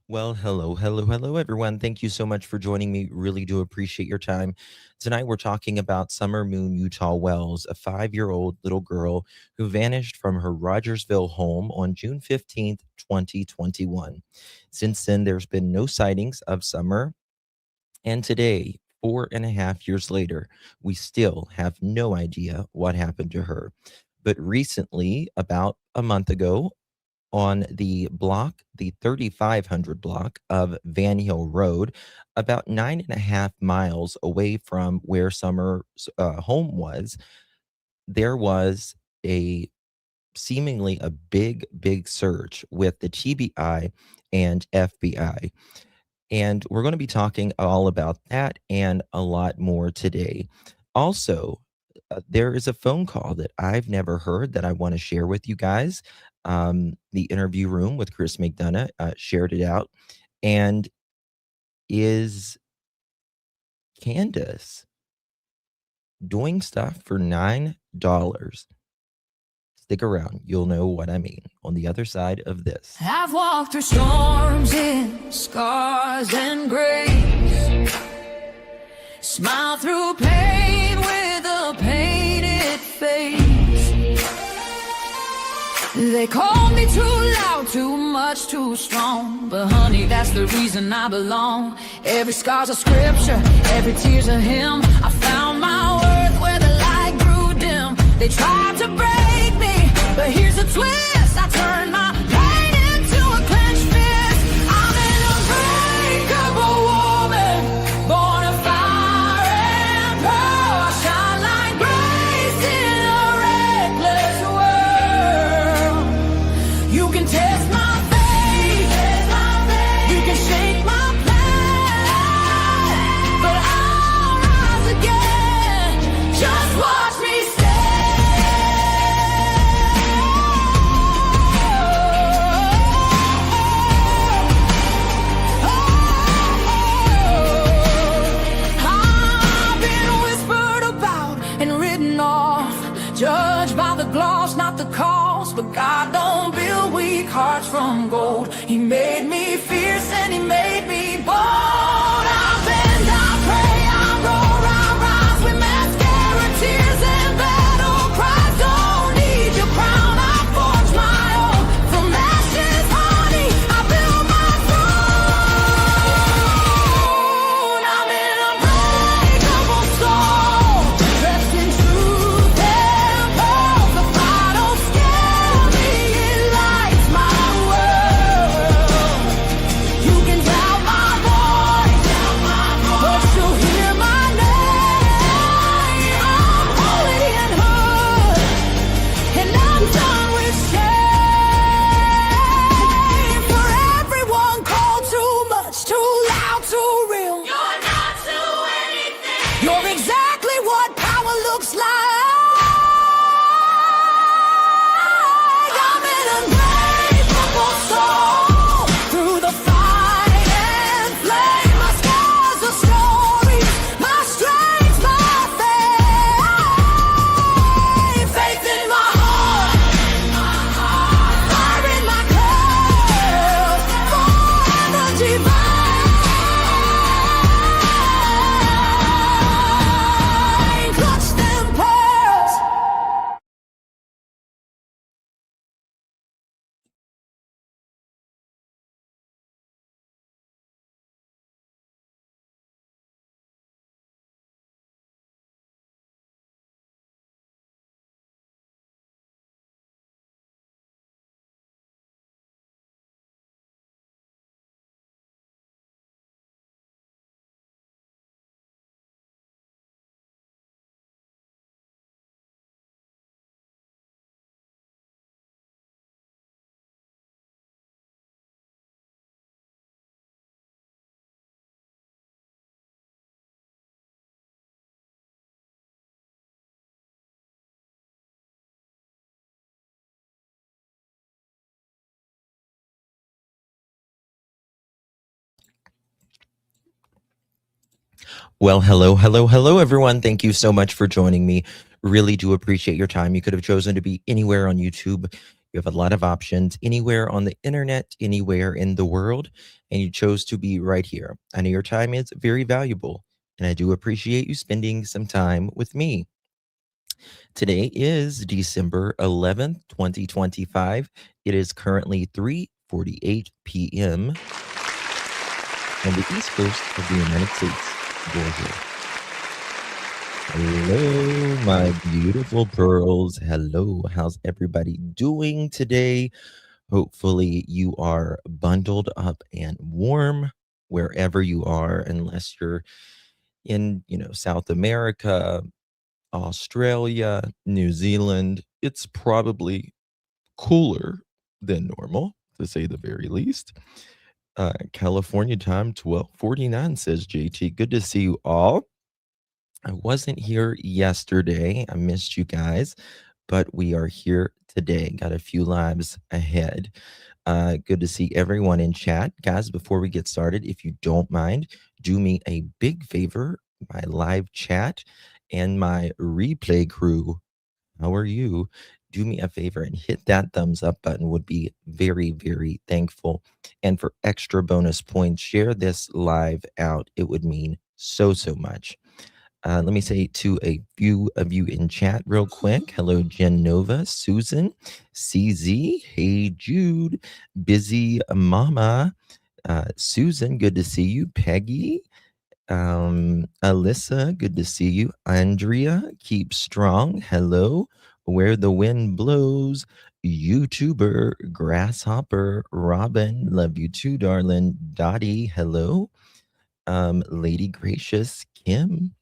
Well, hello, everyone. Thank you so much for joining me. Really do appreciate your time. Tonight, we're talking about Summer Moon Utah Wells, a 5-year-old little girl who vanished from her Rogersville home on June 15th, 2021. Since then, there's been no sightings of Summer. And today, 4.5 years later, we still have no idea what happened to her. But recently, about a month ago, on the block, the 3500 block of Van Hill Road, about 9.5 miles away from where Summer's home was, there was a seemingly a big search with the TBI and FBI. And we're going to be talking all about that and a lot more today. Also, there is a phone call that I've never heard that I want to share with you guys. The interview room with Chris McDonough shared it out. And is Candus doing stuff for $9? Stick around. You'll know what I mean on the other side of this. I've walked through storms in scars and grace. Smile through pain with a painted face. They call me too loud, too much, too strong. But honey, that's the reason I belong. Every scar's a scripture, every tear's a hymn. I found my worth where the light grew dim. They tried to break me, but here's a twist. I turned my pain into a clenched fist. I'm an unbreakable woman, born of fire and pearl. I shine like grace in a reckless world. You can test my faith, you can shake my plan, but I'll rise again. Just watch me judged by the gloss, not the cause. But God don't build weak hearts from gold. He made me fierce and he made me bold. I bend, I pray, I roar, I rise with mascara, tears and battle cries. Don't need your crown, I forge my own. From ashes, honey, I build my throne. I'm an unbreakable soul, dressed in truth and pearls. The fire don't scare me, it lights my world. You can doubt my voice, but you'll hear my name. I'm holy and hood, and I'm done with shame. For everyone called too much, too loud, too real. You're not to anything. You're exactly what power looks like. I'm an unbreakable soul, through the fight and flame. My scars are stories, my strength, my faith. Faith in my heart, fire in my clouds, forever divine. Clutch them pearls. Well, hello, everyone. Thank you so much for joining me. Really do appreciate your time. You could have chosen to be anywhere on YouTube. You have a lot of options anywhere on the internet, anywhere in the world, and you chose to be right here. I know your time is very valuable, and I do appreciate you spending some time with me. Today is December 11th, 2025. It is currently 3:48 p.m. on the East Coast of the United States. Bonjour. Hello, my beautiful pearls. Hello, how's everybody doing today? Hopefully, you are bundled up and warm wherever you are, unless you're in, South America, Australia, New Zealand. It's probably cooler than normal, to say the very least. California time 12:49 says JT. Good to see you all. I wasn't here yesterday. I missed you guys, but we are here today. Got a few lives ahead. Good to see everyone in chat. Guys, before we get started, if you don't mind, do me a big favor. My live chat and my replay crew, how are you? Do me a favor and hit that thumbs up button. Would be very, very thankful. And for extra bonus points, share this live out. It would mean so, so much. Let me say to a few of you in chat real quick. Hello, Jen Nova, Susan, CZ, hey Jude, Busy Mama, Susan, good to see you. Peggy, Alyssa, good to see you. Andrea, keep strong. Hello, Where the Wind Blows, YouTuber, Grasshopper, Robin, love you too, darling. Dottie, hello. Lady Gracious, Kim,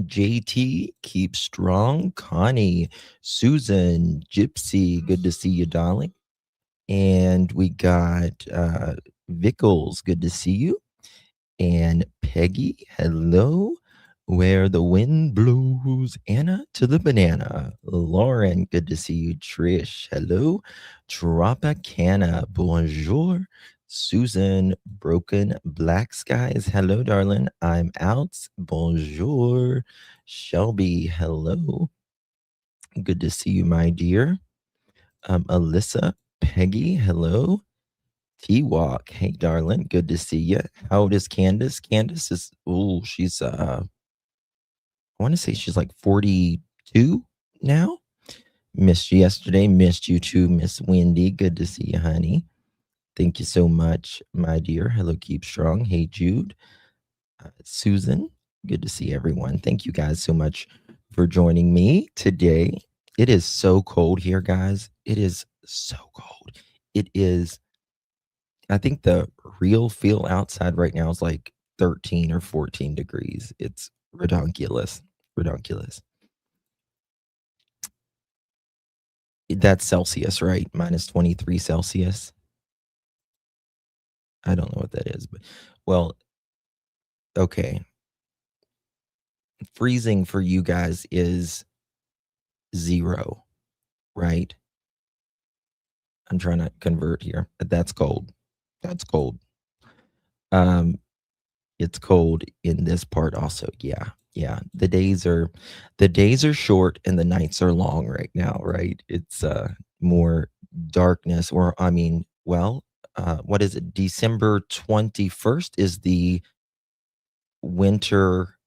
JT, keep strong. Connie, Susan, Gypsy, good to see you, darling. And we got Vickles, good to see you. And Peggy, hello. Where the Wind Blows, Anna to the Banana. Lauren, good to see you. Trish, hello. Tropicana, bonjour. Susan, Broken Black Skies, hello, darling. I'm out. Bonjour. Shelby, hello. Good to see you, my dear. Alyssa, Peggy, hello. T-Walk, hey, darling. Good to see you. How old is Candus? Candus is, she's, I want to say she's like 42 now. Missed you yesterday. Missed you too, Miss Wendy. Good to see you, honey. Thank you so much, my dear. Hello, keep strong. Hey, Jude. Susan, good to see everyone. Thank you guys so much for joining me today. It is so cold here, guys. It is so cold. It is, I think the real feel outside right now is like 13 or 14 degrees. It's redonkulous. Redonkulous. That's Celsius, right? Minus 23 Celsius. I don't know what that is, but well, okay. Freezing for you guys is 0, right? I'm trying to convert here. That's cold. That's cold. It's cold in this part also. Yeah. Yeah. The days are short and the nights are long right now, right? It's more darkness, or I mean, well, what is it? December 21st is the winter,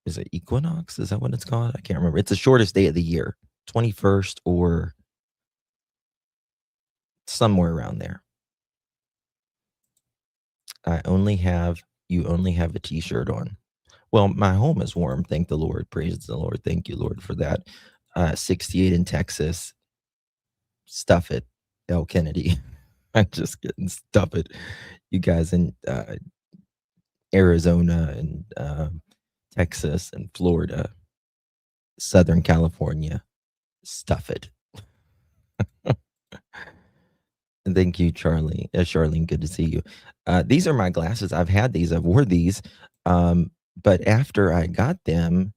is it equinox? Is that what it's called? I can't remember. It's the shortest day of the year. 21st or somewhere around there. You only have a t-shirt on. Well, my home is warm. Thank the Lord. Praise the Lord. Thank you, Lord, for that. 68 in Texas. Stuff it. L. Kennedy. I'm just kidding. Stuff it. You guys in Arizona and Texas and Florida, Southern California. Stuff it. Thank you, Charlie. Charlene, good to see you. These are my glasses. I've had these. I've wore these. But after I got them,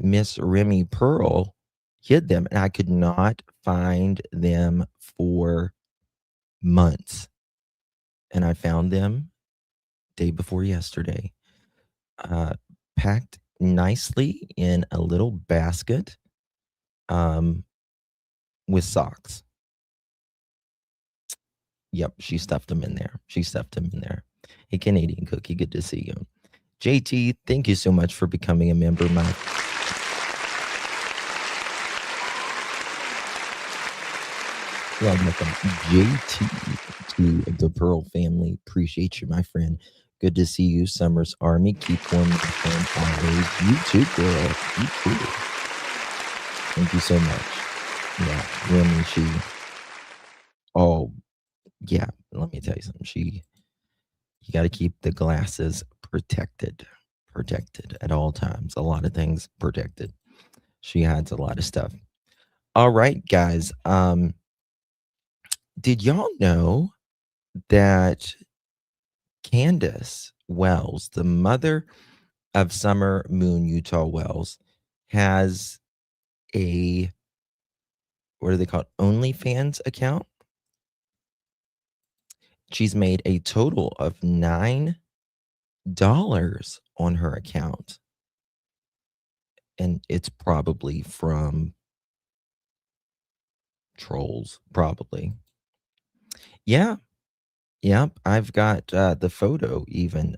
Miss Remy Pearl hid them, and I could not find them for months. And I found them day before yesterday, packed nicely in a little basket. with socks. Yep, she stuffed them in there. She stuffed them in there. Hey, Canadian Cookie, good to see you. JT, thank you so much for becoming a member. My welcome, JT, to the Pearl family. Appreciate you, my friend. Good to see you, Summers Army. Keep warm, my friend, always. You too, girl. You too. Thank you so much. Yeah, when she, oh, yeah, let me tell you something. You got to keep the glasses protected at all times. A lot of things protected. She hides a lot of stuff. All right, guys. Did y'all know that Candus Wells, the mother of Summer Moon Utah Wells, has a, what do they call it, OnlyFans account? She's made a total of $9 on her account. And it's probably from trolls, probably. Yeah. Yep. I've got the photo even.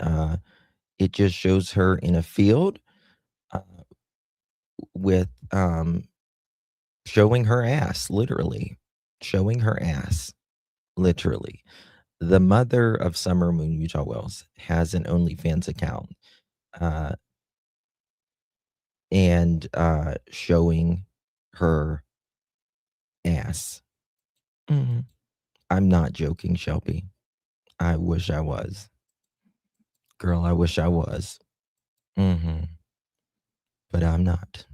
It just shows her in a field with showing her ass, literally. Showing her ass, literally. The mother of Summer Moon Utah Wells has an OnlyFans account. And showing her ass. Mhm. I'm not joking, Shelby. I wish I was. Girl, I wish I was. But I'm not.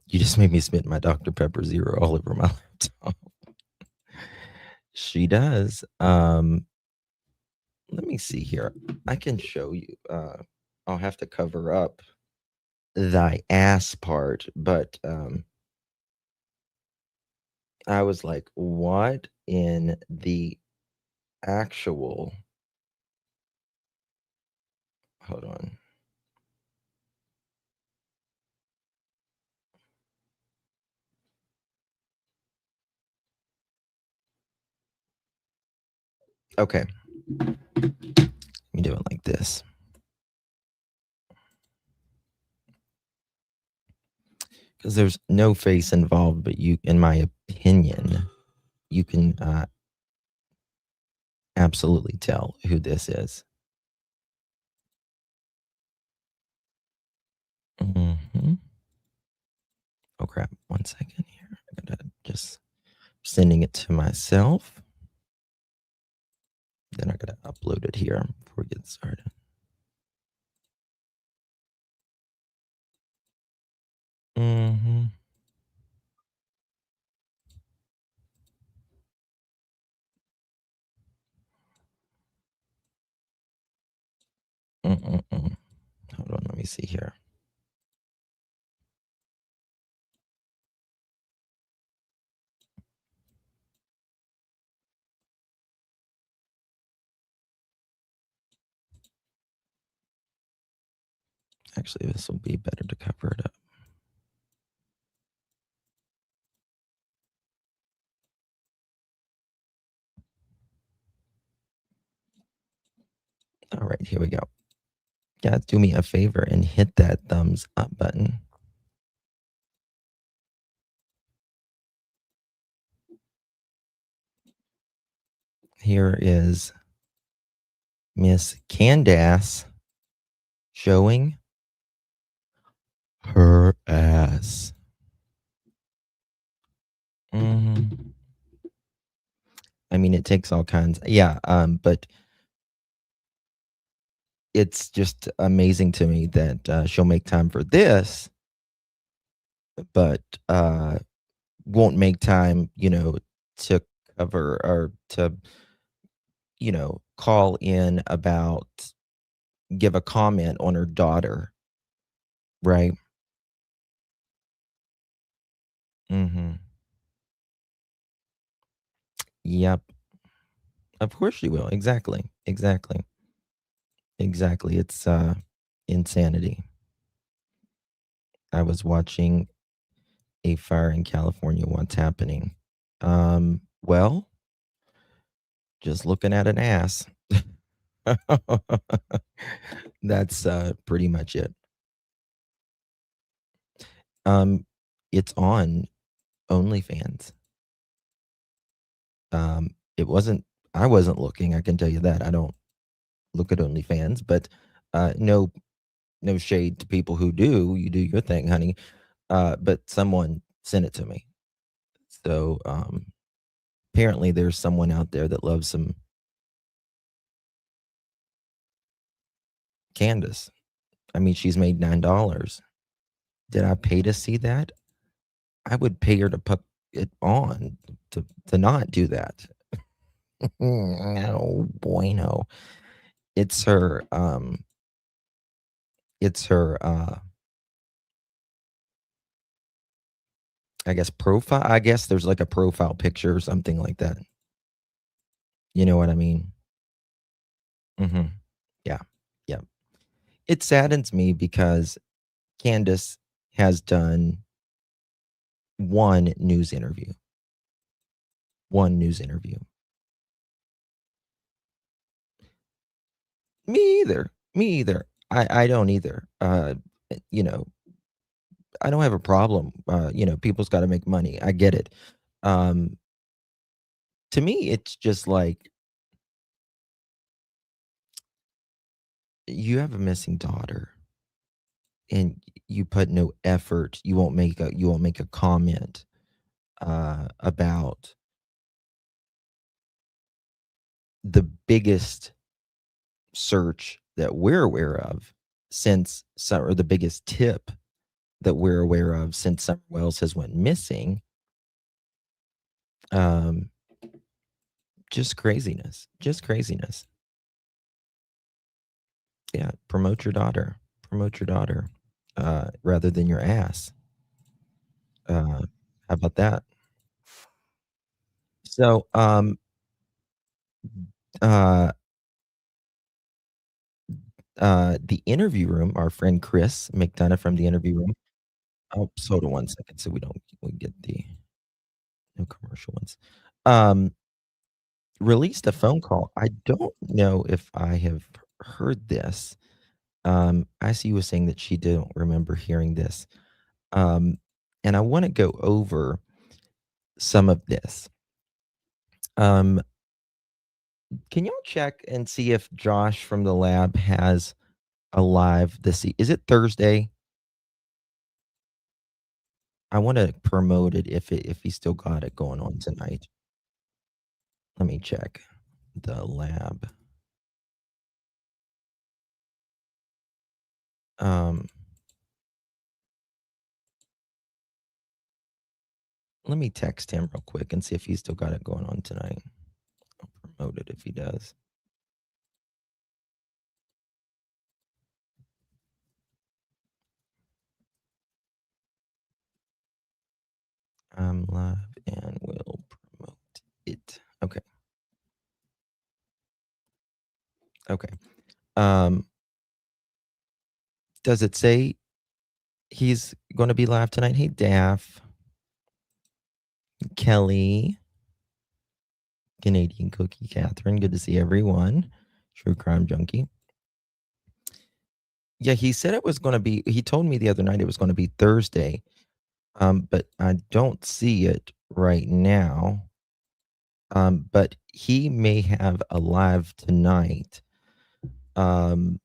You just made me spit my Dr. Pepper Zero all over my laptop. She does. Let me see here. I can show you. I'll have to cover up thy ass part, but I was like, what in the actual, hold on. Okay. Let me do it like this. Because there's no face involved, but you, in my opinion, you can absolutely tell who this is. Oh crap! 1 second here. I gotta just sending it to myself. Then I gotta upload it here before we get started. Hold on, let me see here. Actually, this will be better to cover it up. All right, here we go. Guys, do me a favor and hit that thumbs up button. Here is Miss Candus showing her ass. I mean, it takes all kinds. Yeah, but it's just amazing to me that she'll make time for this, but won't make time, to cover or to, call in about, give a comment on her daughter, right? Yep. Of course she will. Exactly. Exactly. It's insanity. I was watching A fire in California. What's happening? Well, just looking at an ass. That's pretty much it. Um, it's on OnlyFans. It wasn't. I wasn't looking. I can tell you that. I don't look at OnlyFans, but no, no shade to people who do. You do your thing, honey. But someone sent it to me. So apparently, there's someone out there that loves some Candus. I mean, she's made $9. Did I pay to see that? I would pay her to put it on to not do that. No bueno. It's her, it's her, I guess profile. I guess there's like a profile picture or something like that. You know what I mean? Mhm. Yeah. Yeah. It saddens me because Candace has done one news interview. One news interview. Me either. Me either. I don't either. You know, I don't have a problem. People's got to make money. I get it. Um, to me, it's just like you have a missing daughter, and you put no effort. You won't make a comment about the biggest search that we're aware of or the biggest tip that we're aware of since Summer Wells has went missing. Um, just craziness. Just craziness. Yeah, promote your daughter. Promote your daughter, rather than your ass. How about that? So, uh, the interview room, our friend Chris McDonough from the interview room. Oh, so hold on one second so we get the no commercial ones. Um, released a phone call. I don't know if I have heard this. I see you was saying that she didn't remember hearing this. Um, and I want to go over some of this. Um, can y'all check and see if Josh from the lab has a live is it Thursday? I wanna promote it if he still got it going on tonight. Let me check the lab. Um, let me text him real quick and see if he's still got it going on tonight. I'll promote it if he does. I'm live and will promote it. Okay. Okay. Um, does it say he's gonna be live tonight? Hey, Daff, Kelly, Canadian Cookie, Catherine. Good to see everyone. True Crime Junkie. Yeah, he said it was gonna be he told me the other night it was gonna be Thursday, but I don't see it right now. But he may have a live tonight, um,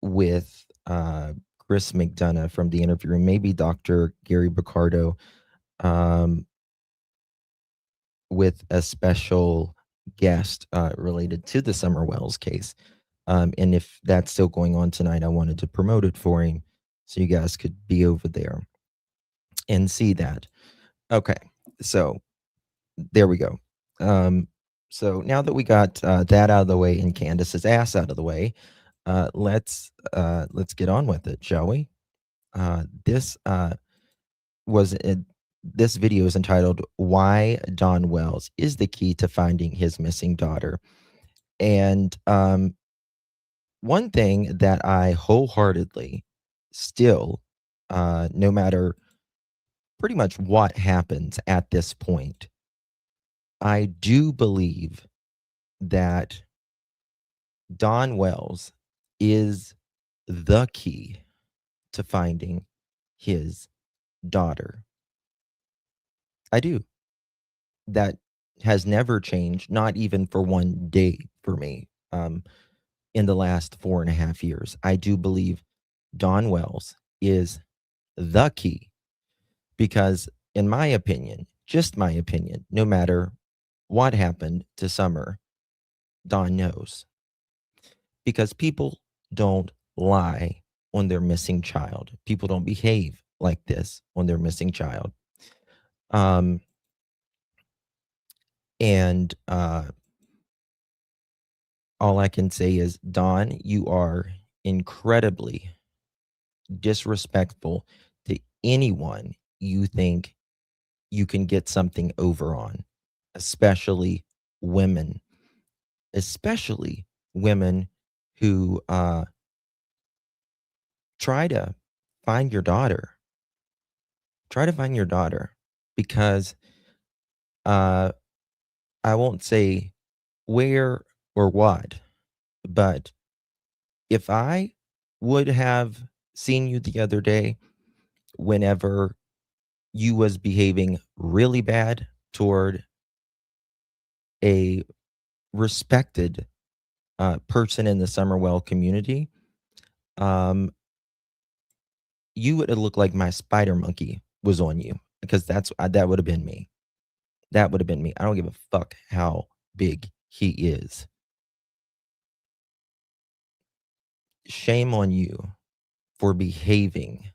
with, Chris McDonough from the interview room, maybe Dr. Gary Picardo, um, with a special guest, related to the Summer Wells case. And if that's still going on tonight, I wanted to promote it for him so you guys could be over there and see that. Okay, so there we go. Um, so now that we got that out of the way and Candace's ass out of the way, let's get on with it, shall we? This was it. This video is entitled "Why Don Wells is the Key to Finding His Missing Daughter," and one thing that I wholeheartedly still, no matter pretty much what happens at this point. I do believe that Don Wells is the key to finding his daughter. I do. That has never changed, not even for one day for me. In the last 4.5 years, I do believe Don Wells is the key because, in my opinion, just my opinion, no matter what happened to Summer, Don knows because people don't lie on their missing child. People don't behave like this on their missing child. Um, and all I can say is, Don, you are incredibly disrespectful to anyone you think you can get something over on, especially women, especially women who try to find your daughter. Try to find your daughter because uh, I won't say where or what, but if I would have seen you the other day whenever you was behaving really bad toward a respected person in the Summerwell community, um, you would have looked like my spider monkey was on you because that would have been me. That would have been me. I don't give a fuck how big he is. Shame on you for behaving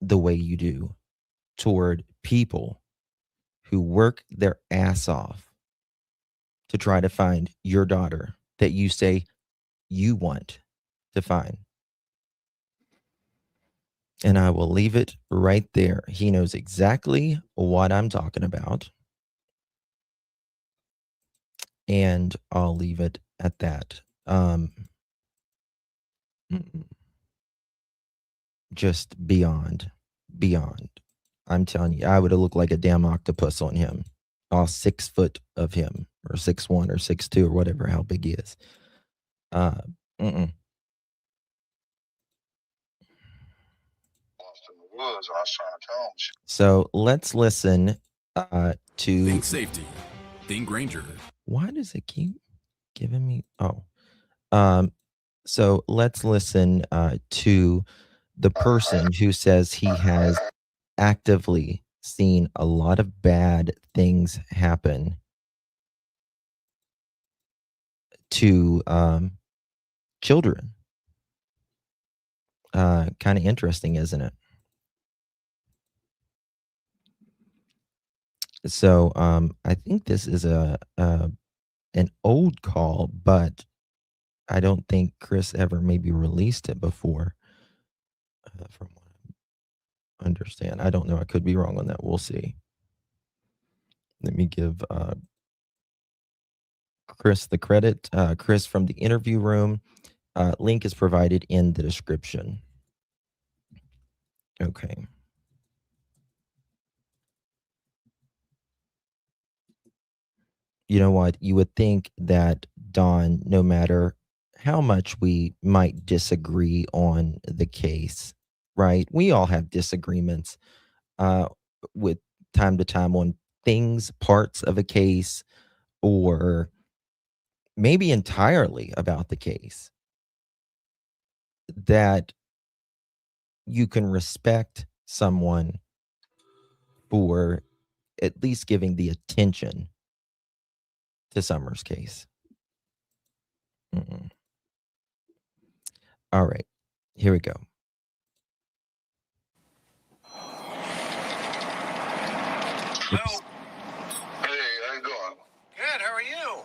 the way you do toward people who work their ass off to try to find your daughter that you say you want to find. And I will leave it right there. He knows exactly what I'm talking about. And I'll leave it at that. Just beyond. I'm telling you, I would have looked like a damn octopus on him. All 6 foot of him, or 6'1" or 6'2" or whatever, how big he is. Uh, mm-mm. So let's listen to. Think safety. Think Granger. Why does it keep giving me? Oh, so let's listen to the person who says he has actively seen a lot of bad things happen to children. Kind of interesting, isn't it? So I think this is an old call, but I don't think Chris ever maybe released it before. From what I understand, I don't know. I could be wrong on that. We'll see. Let me give Chris the credit. Chris from the interview room. Link is provided in the description. Okay. You know what? You would think that Don, no matter how much we might disagree on the case, right? We all have disagreements with time to time on things, parts of a case, or maybe entirely about the case, that you can respect someone for at least giving the attention to Summer's case. All right, here we go. Hello. Hey, how you doing? Good. How are you?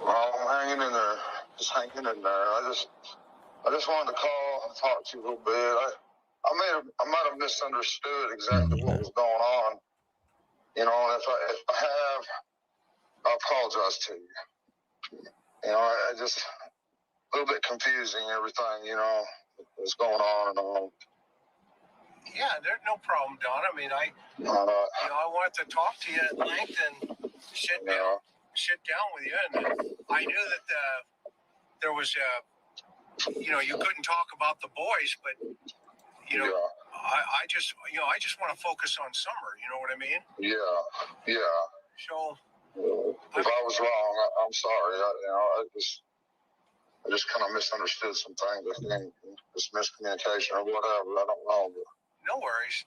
Well, I'm hanging in there. Just hanging in there. I just wanted to call and talk to you a little bit. I might have misunderstood exactly what was going on. You know, and if I have, I apologize to you. You know, I just a little bit confusing everything. You know, what's going on and all. Yeah, there's no problem, Don. I mean, I wanted to talk to you at length and sit down with you, and I knew that there was you couldn't talk about the boys, but I just want to focus on Summer. You know what I mean? Yeah. So if I was wrong, I'm sorry. I just kind of misunderstood some things. I think this miscommunication or whatever. I don't know. But no worries.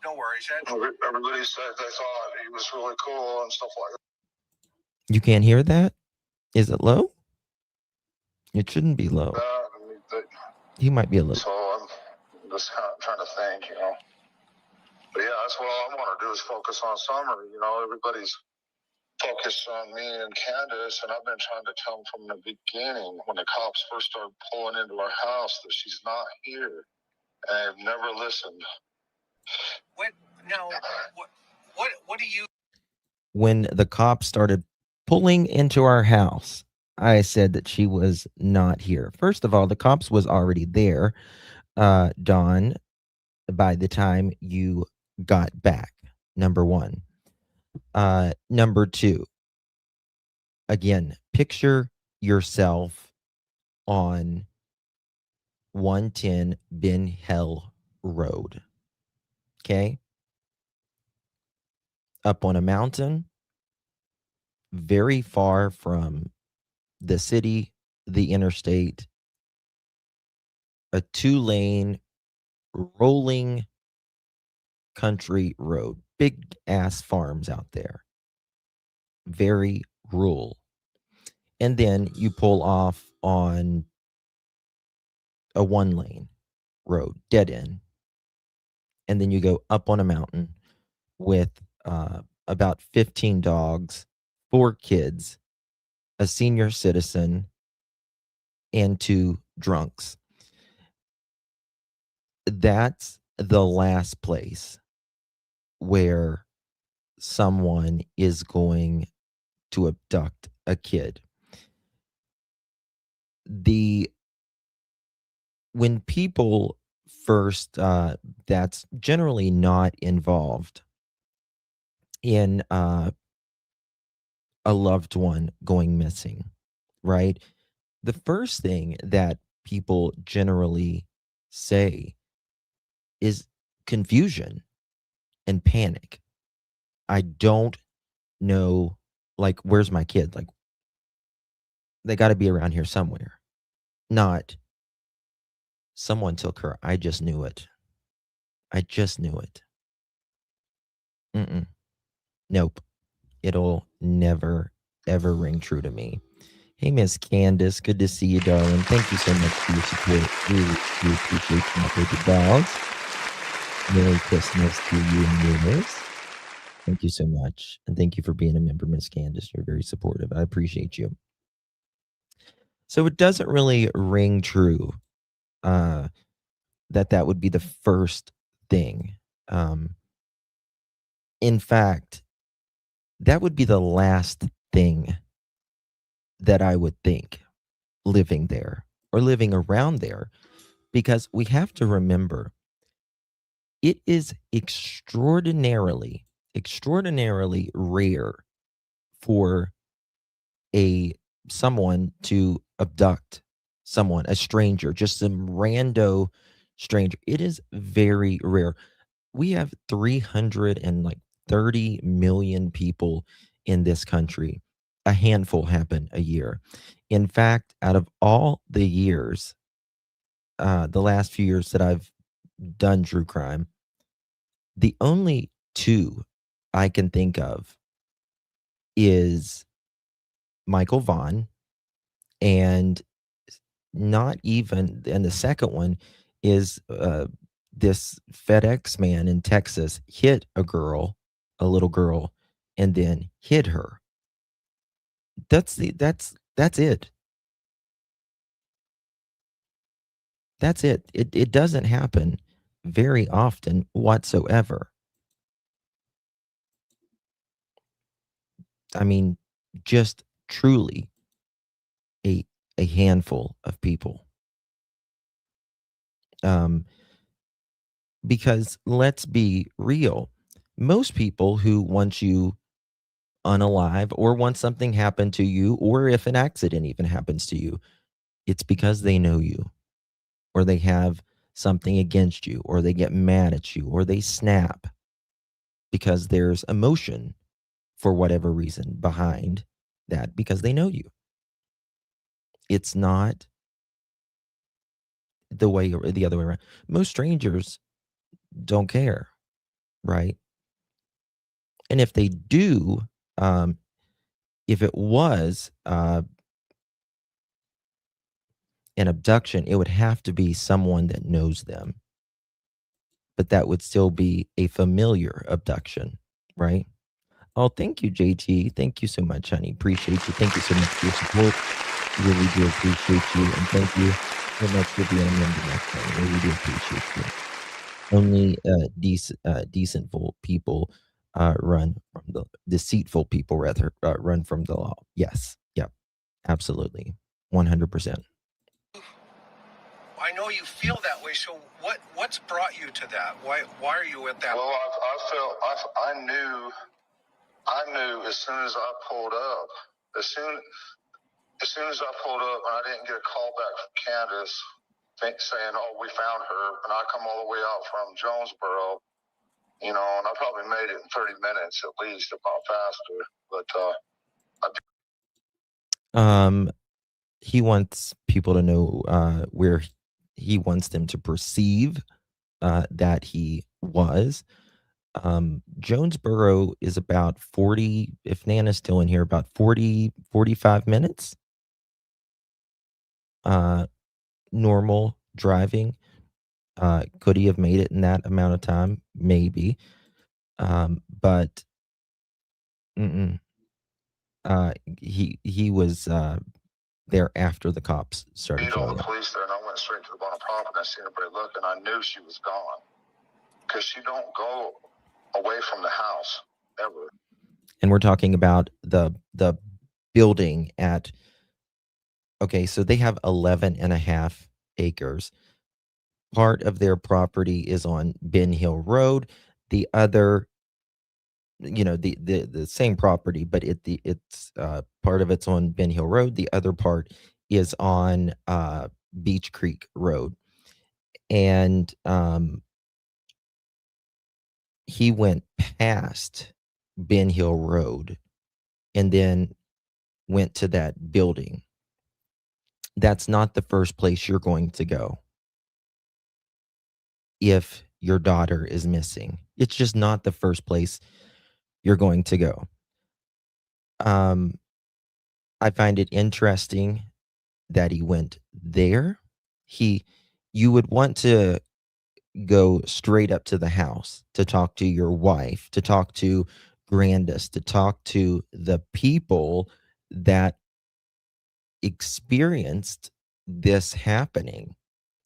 Everybody said they thought he was really cool and stuff like that. You can't hear that? Is it low? It shouldn't be low. He might be a little. So I'm just kind of trying to think, But yeah, that's what I want to do is focus on Summer. Everybody's focused on me and Candus, and I've been trying to tell them from the beginning when the cops first started pulling into our house that she's not here, and I've never listened. What do you? When the cops started pulling into our house, I said that she was not here. First of all, the cops was already there, Dawn, by the time you got back. Number one. Number two, again, picture yourself on 110 Ben Hill Road. Okay? Up on a mountain, very far from the city, the interstate, a 2-lane rolling country road, big ass farms out there, very rural. And then you pull off on a 1-lane road, dead end. And then you go up on a mountain with about 15 dogs, 4 kids, a senior citizen, and 2 drunks. That's the last place where someone is going to abduct a kid. When people first, that's generally not involved in a loved one going missing, right? The first thing that people generally say is confusion and panic. I don't know, like, where's my kid? Like, they got to be around here somewhere. Not someone took her. I just knew it. I just knew it. Nope. It'll never, ever ring true to me. Hey, Miss Candus. Good to see you, darling. Thank you so much for your support. Really do appreciate you, my baby dolls. Merry Christmas to you and yours. Thank you so much. And thank you for being a member, Miss Candus. You're very supportive. I appreciate you. So it doesn't really ring true that would be the first thing. In fact, that would be the last thing that I would think living there or living around there, because we have to remember it is extraordinarily rare for someone to abduct someone, a stranger, just some rando stranger. It is very rare. We have 330 million people in this country. A handful happen a year. In fact, out of all the years, the last few years that I've done true crime, the only 2 I can think of is Michael Vaughn, and the second one is this FedEx man in Texas hit a little girl, and then hid her. That's it. That's it. It doesn't happen very often whatsoever. I mean, just truly a handful of people. Because let's be real, most people who want you unalive or want something happen to you, or if an accident even happens to you, it's because they know you, or they have something against you, or they get mad at you, or they snap because there's emotion for whatever reason behind that because they know you. It's not the other way around. Most strangers don't care, right? And if they do, um, if it was an abduction, it would have to be someone that knows them, but that would still be a familiar abduction, right? Oh, thank you, JT. Thank you so much, honey. Appreciate you. Thank you so much for your support. Really do appreciate you. And thank you so much for being a member of my family. Really do appreciate you. Only decentful people run from the deceitful people rather run from the law. Yes. Yep. Absolutely. 100%. I know you feel that way. So what's brought you to that? Why are you at that? Well, I knew as soon as I pulled up, as soon as I pulled up and I didn't get a call back from Candus saying, "Oh, we found her," and I come all the way out from Jonesboro, and I probably made it in 30 minutes at least, if not faster. But he wants people to know where he wants them to perceive that he was. Jonesboro is about 40, if Nana's still in here, about 40, 45 minutes. Normal driving. Could he have made it in that amount of time? Maybe. But he was there after the cops started all showing the up. police there, and I went straight to the bottom property. I seen everybody looking. I knew she was gone because she don't go away from the house ever. And we're talking about the building at, okay, so they have 11 and a half acres. Part of their property is on Ben Hill Road. The other, the same property, but it's part of it's on Ben Hill Road. The other part is on Beech Creek Road. And he went past Ben Hill Road and then went to that building. That's not the first place you're going to go if your daughter is missing. It's just not the first place you're going to go. I find it interesting that he went there. You would want to go straight up to the house to talk to your wife, to talk to Candus, to talk to the people that experienced this happening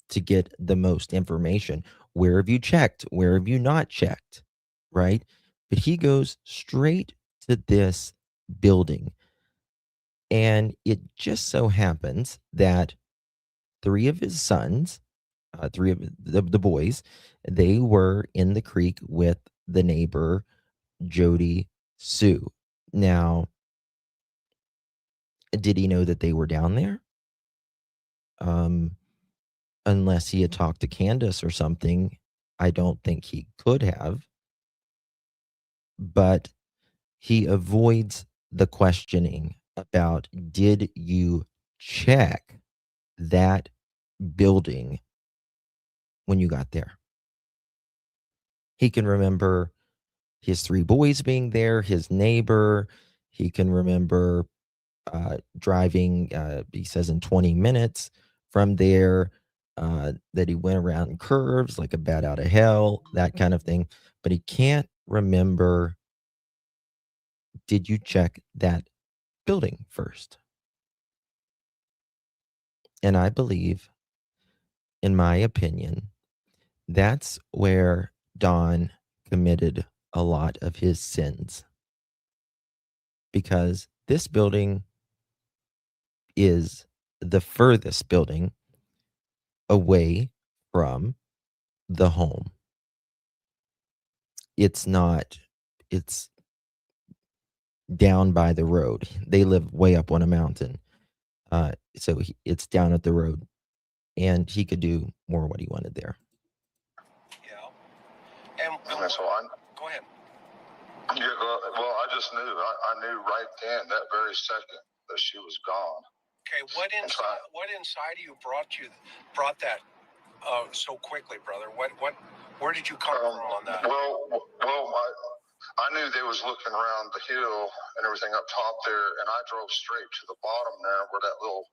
to get the most information. Where have you checked? Where have you not checked? Right? But he goes straight to this building. And it just so happens that three of his sons, three of the boys, they were in the creek with the neighbor, Jody Sue. Now, did he know that they were down there? Unless he had talked to Candus or something, I don't think he could have. But he avoids the questioning about, did you check that building when you got there? He can remember his three boys being there, his neighbor. He can remember driving, he says, in 20 minutes from there, that he went around curves like a bat out of hell, that kind of thing. But he can't remember, did you check that building first? And I believe, in my opinion, that's where Don committed a lot of his sins. Because this building is the furthest building away from the home. it's not, it's down by the road. They live way up on a mountain. So it's down at the road, and he could do more what he wanted there. Yeah. And So go ahead. yeah, well, I just knew. I knew right then, that very second, that she was gone. Okay, what inside of you brought that so quickly, brother? Where did you come from on that? Well, I knew they was looking around the hill and everything up top there, and I drove straight to the bottom there where that little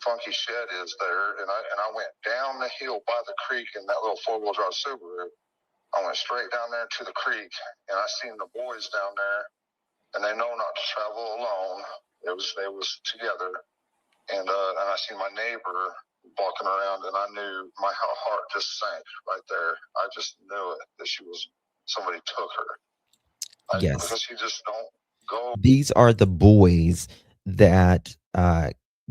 funky shed is there, and I went down the hill by the creek in that little 4-wheel drive Subaru. I went straight down there to the creek, and I seen the boys down there, and they know not to travel alone. They was together, and I seen my neighbor walking around, and I knew my heart just sank right there. I just knew it, that somebody took her. Yes. Because you just don't go. These are the boys that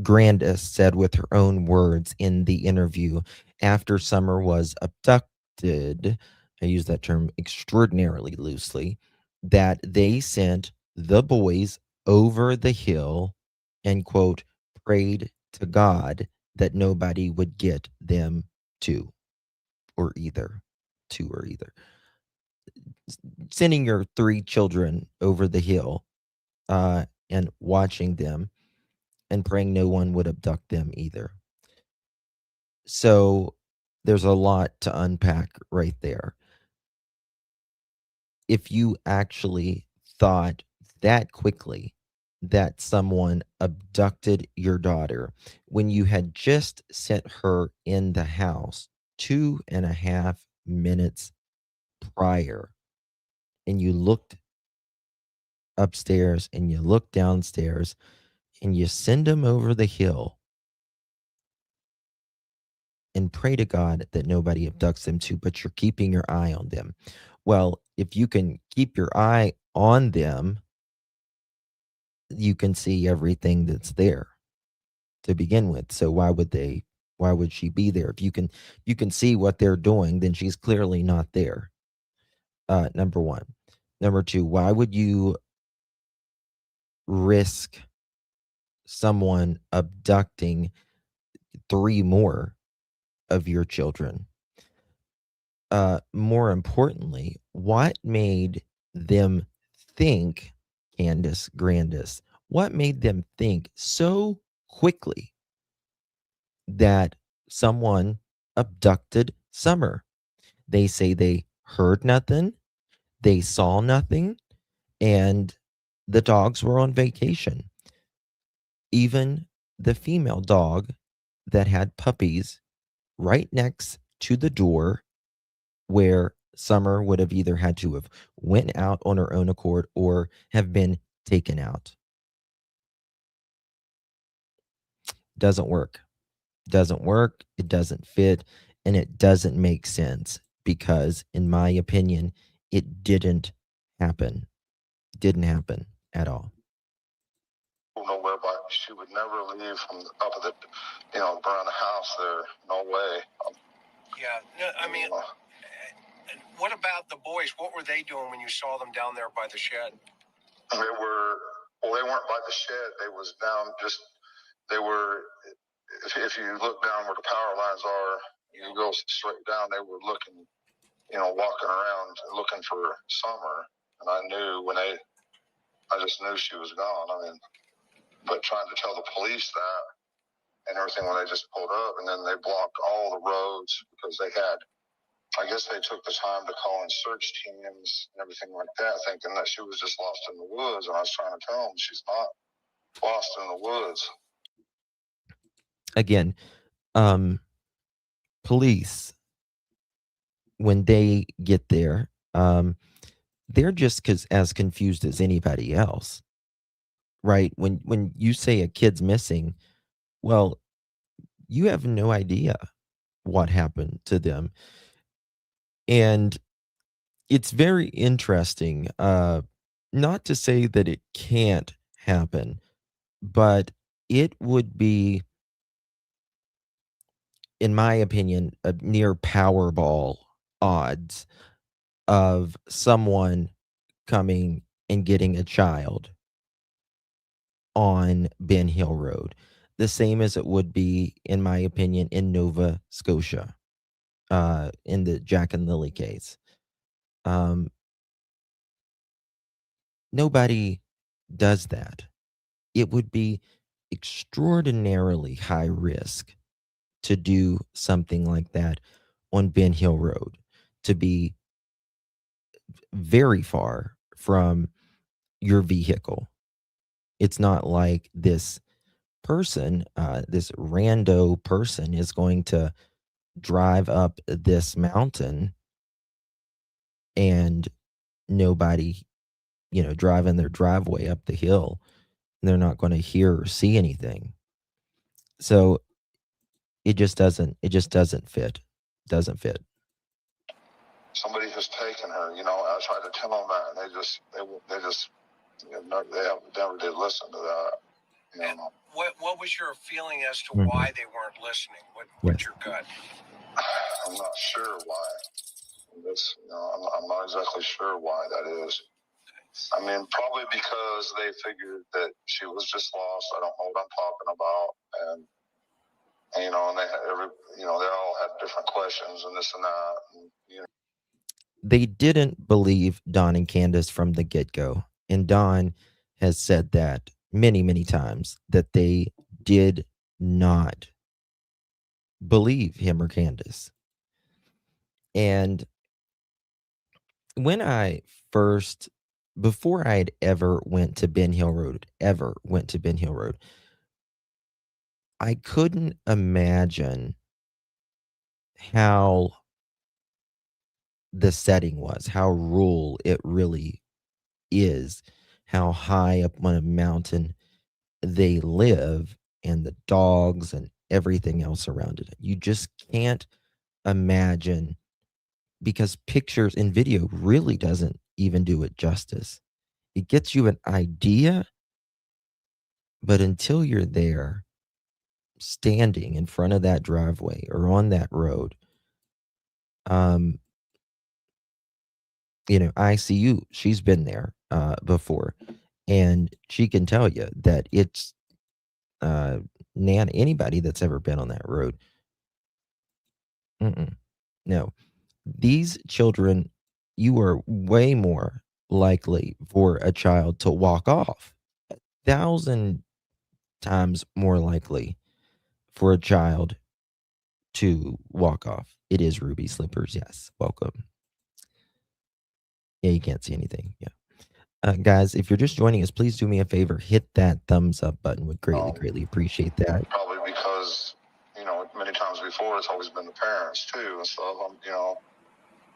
Grandis said with her own words in the interview after Summer was abducted. I use that term extraordinarily loosely. That they sent the boys over the hill and, quote, prayed to God that nobody would get them to or either. Sending your 3 children over the hill and watching them and praying no one would abduct them either. So there's a lot to unpack right there. If you actually thought that quickly that someone abducted your daughter when you had just sent her in the house 2.5 minutes prior, and you looked upstairs and you looked downstairs and you send them over the hill and pray to God that nobody abducts them too, but you're keeping your eye on them. Well, if you can keep your eye on them, you can see everything that's there to begin with. So why would she be there? If you can see what they're doing, then she's clearly not there. Number one. Number two, why would you risk someone abducting 3 more of your children? More importantly, what made them think, Candus, Grandis, what made them think so quickly that someone abducted Summer? They say they heard nothing, they saw nothing, and the dogs were on vacation. Even the female dog that had puppies right next to the door where Summer would have either had to have went out on her own accord or have been taken out. Doesn't work. Doesn't work. It doesn't fit. And it doesn't make sense because, in my opinion, it didn't happen. Didn't happen at all. Nowhere, but she would never leave from up at the, around the house there. No way. Yeah. No, I mean, what about the boys? What were they doing when you saw them down there by the shed? They weren't by the shed. They was down they were, if you look down where the power lines are, you go straight down, they were looking, walking around looking for Summer. And I knew I just knew she was gone. I mean, but trying to tell the police that and everything when they just pulled up, and then they blocked all the roads because I guess they took the time to call in search teams and everything like that, thinking that she was just lost in the woods. And I was trying to tell them she's not lost in the woods. Again, police, when they get there, they're just as confused as anybody else, right? When you say a kid's missing, well, you have no idea what happened to them. And it's very interesting, not to say that it can't happen, but it would be, in my opinion, a near Powerball odds of someone coming and getting a child on Ben Hill Road, the same as it would be, in my opinion, in Nova Scotia, in the Jack and Lily case. Um, Nobody does that. It would be extraordinarily high risk to do something like that on Ben Hill Road, to be very far from your vehicle. It's not like this person, this rando person, is going to drive up this mountain and nobody, driving their driveway up the hill, they're not going to hear or see anything. So it just doesn't fit. Doesn't fit. Somebody has taken her. I tried to tell them that, and they never did listen to that. And what was your feeling as to Mhm. why they weren't listening? What's your gut? I'm not sure why. I'm not exactly sure why that is. I mean, probably because they figured that she was just lost. I don't know what I'm talking about, and they had they all had different questions and this and that. And, They didn't believe Don and Candus from the get-go. And Don has said that many, many times, that they did not believe him or Candus. And when I first, before I had ever went to Ben Hill Road, I couldn't imagine how the setting was, how rural it really is, how high up on a mountain they live, and the dogs and everything else around it. You just can't imagine, because pictures and video really doesn't even do it justice. It gets you an idea, but until you're there, standing in front of that driveway or on that road, um, ICU, she's been there before, and she can tell you that it's anybody that's ever been on that road. No, these children, you are way more likely for a child to walk off, 1,000 times more likely for a child to walk off. It is Ruby Slippers. Yes. Welcome. Yeah, you can't see anything. Yeah. Guys, if you're just joining us, please do me a favor. Hit that thumbs up button. Would greatly appreciate that. probably because many times before it's always been the parents too and stuff.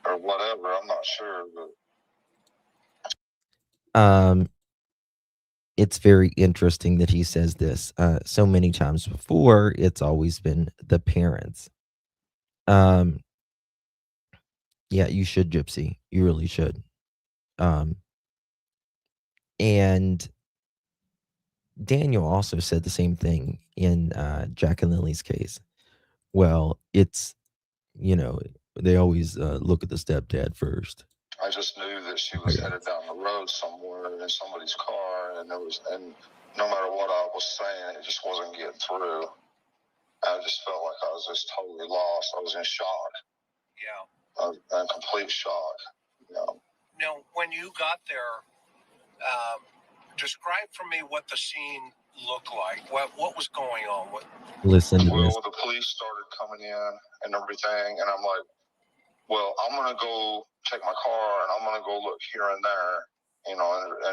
Or whatever. I'm not sure, but It's very interesting that he says this. So many times before, it's always been the parents. Um, yeah, you should, Gypsy. You really should. And Daniel also said the same thing in Jack and Lily's case. Well, it's, they always look at the stepdad first. I just knew that she was headed down the road somewhere in somebody's car, and no matter what I was saying, it just wasn't getting through. I just felt like I was just totally lost. I was in shock. Yeah. In complete shock. Now, when you got there, describe for me what the scene looked like. What was going on? Listen to this. Well, the police started coming in and everything, and I'm like, well, I'm going to go take my car and I'm going to go look here and there, and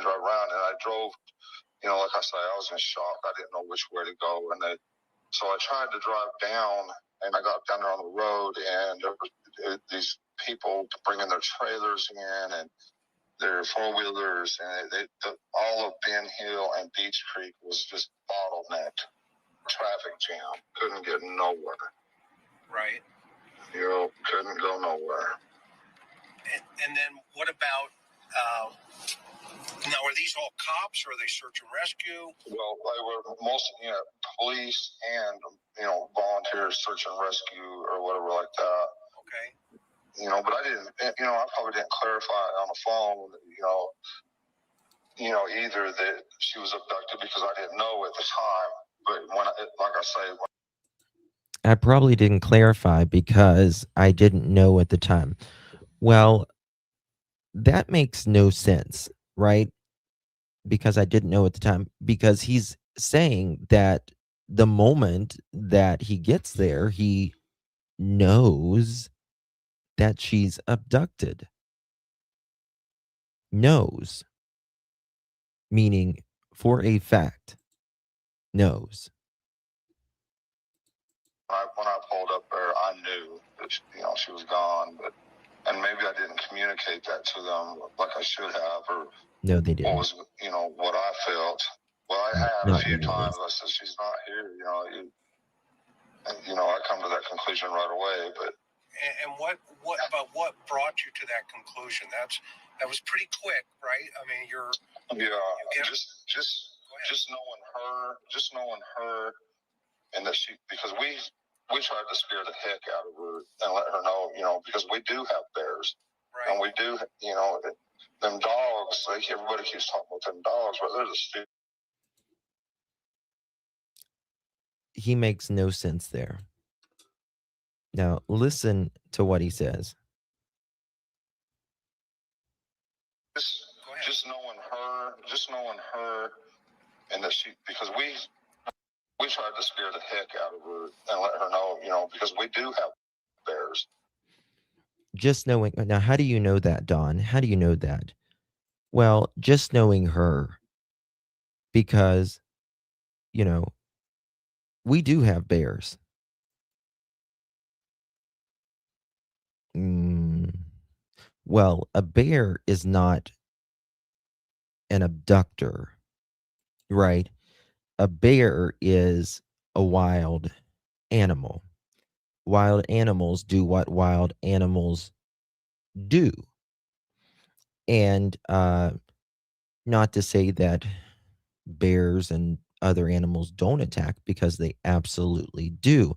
drive around. And I drove, like I say, I was in shock. I didn't know which way to go. So I tried to drive down, and I got down there on the road, and there were these people bringing their trailers in and their four-wheelers, and all of Ben Hill and Beech Creek was just bottlenecked. Traffic jam. Couldn't get nowhere. Right. Couldn't go nowhere. And then what about, now are these all cops, or are they search and rescue? Well, they were mostly, police and, volunteer search and rescue or whatever like that. Okay. But I didn't, I probably didn't clarify on the phone, either that she was abducted because I didn't know at the time. But like I say, I probably didn't clarify because I didn't know at the time. Well, that makes no sense, right? Because I didn't know at the time, because he's saying that the moment that he gets there, he knows that she's abducted. Knows, meaning for a fact, knows. when I pulled up there, I knew that she was gone, and maybe I didn't communicate that to them like I should have, or No, they what didn't. was what I felt. Well, I had Not a few you, at times. least. I said she's not here. I come to that conclusion right away. But what brought you to that conclusion? That was pretty quick, right? I mean, just knowing her, and that because we tried to scare the heck out of her and let her know, because we do have bears, right? And we do, them dogs. Everybody keeps talking about them dogs, but they're the stupid. He makes no sense there. Now, listen to what he says. Just knowing her, and that because we tried to scare the heck out of her and let her know, because we do have bears. Just knowing. Now, how do you know that, Don? How do you know that? Well, just knowing her, because, we do have bears. Well, a bear is not an abductor, right? A bear is a wild animal. Wild animals do what wild animals do. And not to say that bears and other animals don't attack, because they absolutely do.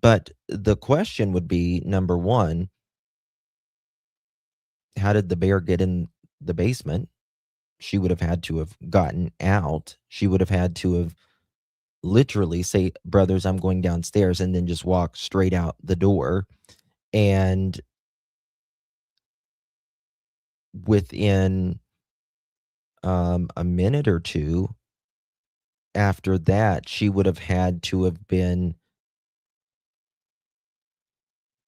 But the question would be, number one, how did the bear get in the basement? She would have had to have gotten out. She would have had to have literally say, brothers, I'm going downstairs, and then just walk straight out the door. And within a minute or two after that, she would have had to have been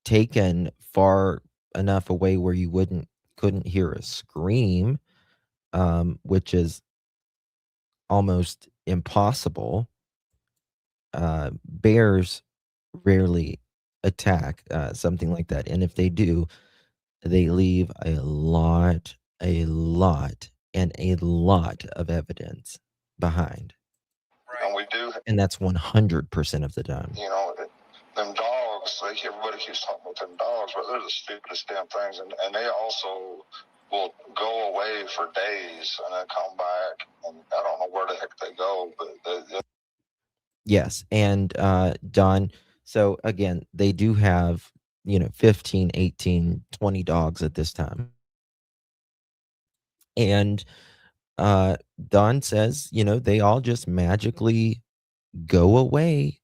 taken far enough away where you couldn't hear a scream, which is almost impossible. Bears rarely attack something like that, and if they do, they leave a lot and a lot of evidence behind. Right. And we do, and that's 100% of the time. Them dogs. Everybody keeps talking about them dogs, but they're the stupidest damn things, and they also will go away for days and then come back, and I don't know where the heck they go, but Yes, and Don, so again, they do have 15, 18, 20 dogs at this time. And Don says, they all just magically go away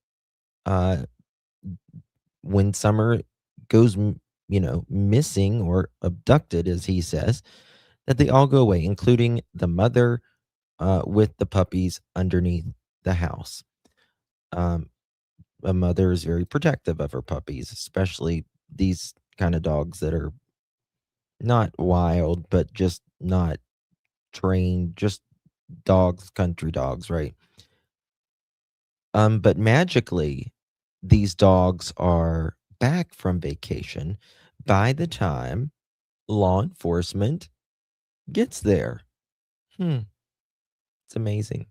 when Summer goes, missing or abducted, as he says, that they all go away, including the mother with the puppies underneath the house. A mother is very protective of her puppies, especially these kind of dogs that are not wild, but just not trained, just dogs, country dogs, right? But magically, these dogs are back from vacation by the time law enforcement gets there. It's amazing.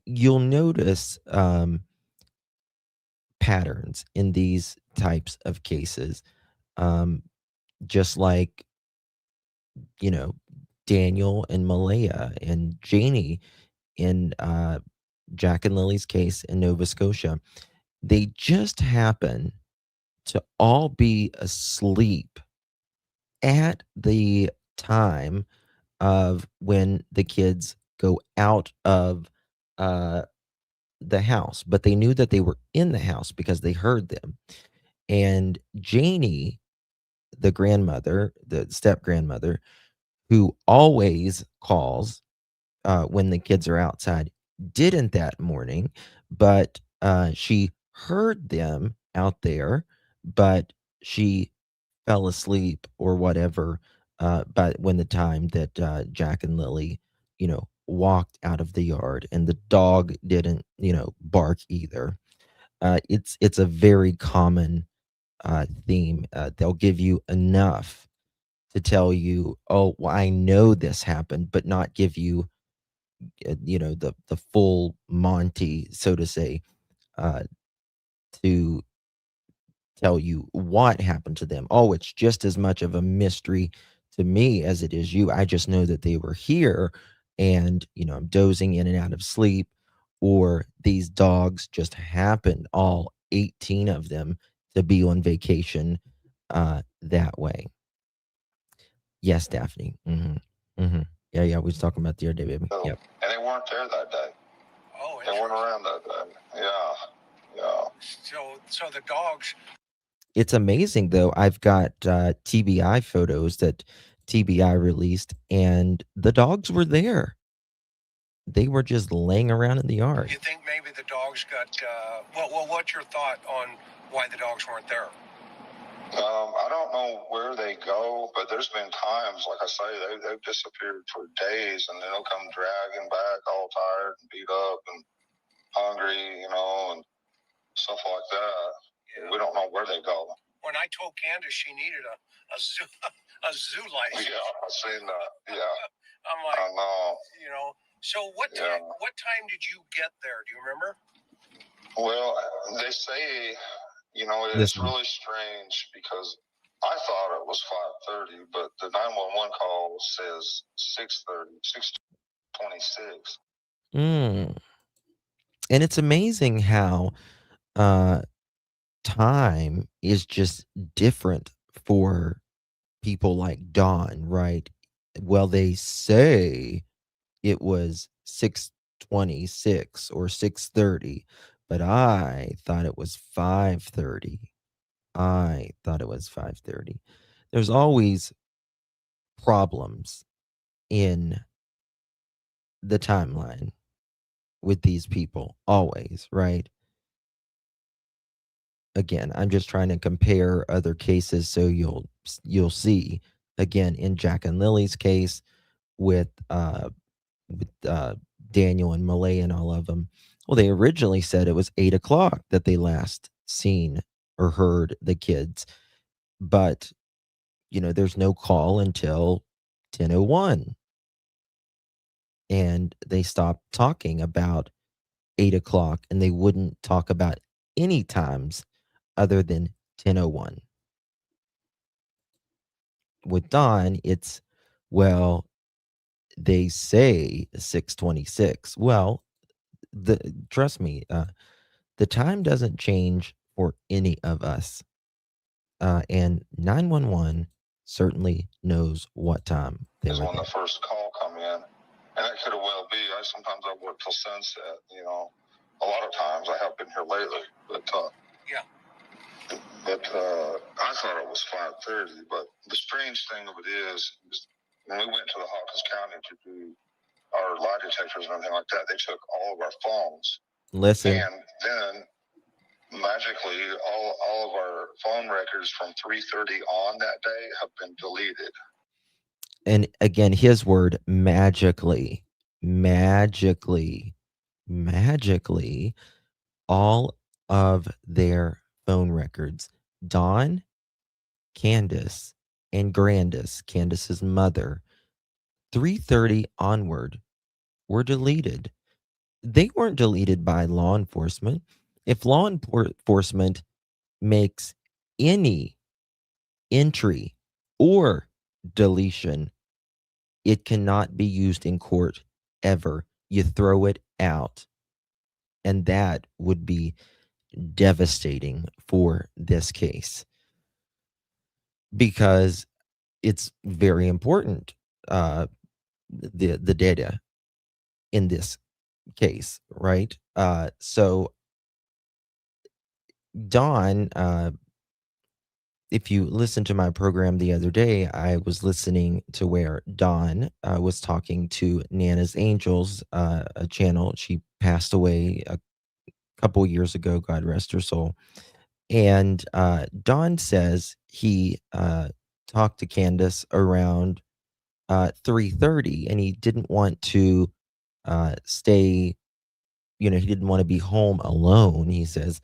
You'll notice patterns in these types of cases, just like, Daniel and Malaya and Janie in Jack and Lily's case in Nova Scotia. They just happen to all be asleep at the time of when the kids go out of uh, the house, but they knew that they were in the house because they heard them. And Janie, the grandmother, the step grandmother, who always calls when the kids are outside, didn't that morning, but she heard them out there, but she fell asleep or whatever. But when the time that Jack and Lily, walked out of the yard, and the dog didn't, bark either. It's a very common theme. They'll give you enough to tell you, oh, well, I know this happened, but not give you, the full Monty, so to say, uh, to tell you what happened to them. Oh, it's just as much of a mystery to me as it is you. I just know that they were here, and, I'm dozing in and out of sleep, or these dogs just happened, all 18 of them, to be on vacation that way. Yes, Daphne. Yeah, we was talking about the other day, baby. So, Yep. and they weren't there that day. Oh, they weren't around that day. Yeah. So the dogs. It's amazing, though. I've got TBI photos that TBI released, and the dogs were there. They were just laying around in the yard. You think maybe the dogs got? Well, what's your thought on why the dogs weren't there? I don't know where they go, but there's been times, like I say, they've disappeared for days, and then they'll come dragging back all tired and beat up and hungry, and stuff like that. Yeah. We don't know where they go. When I told Candus she needed a zoo license. Yeah, I've seen that. Yeah. I'm like, I know. So what time did you get there? Do you remember? Well, they say, it's really strange because I thought it was 5:30, but the 911 call says 6:30, 6:26. And it's amazing how time is just different for people like Dawn, right? Well, they say it was 6:26 or 6:30, but I thought it was 5:30. There's always problems in the timeline with these people, always, right? Again, I'm just trying to compare other cases so you'll see. Again, in Jack and Lily's case, with Daniel and Malay and all of them. Well, they originally said it was 8 o'clock that they last seen or heard the kids, but there's no call until 10:01, and they stopped talking about 8 o'clock, and they wouldn't talk about any times other than 10:01. With Dawn, it's, well, they say 6:26. Well, trust me, the time doesn't change for any of us. And 911 certainly knows what time they Is were when there. the first call come in, and that could have well be. Sometimes I work till sunset. A lot of times I have been here lately, but yeah. But I thought it was 5:30. But the strange thing of it is when we went to the Hawkins County to do our lie detectors and everything like that, they took all of our phones. Listen. And then magically, all of our phone records from 3:30 on that day have been deleted. And again, his word, magically, all of their phone records, Dawn, Candus, and Grandis, Candus's mother, 3:30 onward, were deleted. They weren't deleted by law enforcement. If law enforcement makes any entry or deletion, it cannot be used in court ever. You throw it out. And that would be devastating for this case because it's very important, the data in this case, right? So Dawn, if you listened to my program the other day, I was listening to where Dawn was talking to Nana's Angels, a channel. She passed away a couple years ago, God rest her soul. And Dawn says he talked to Candus around 3:30, and he didn't want to stay. He didn't want to be home alone. He says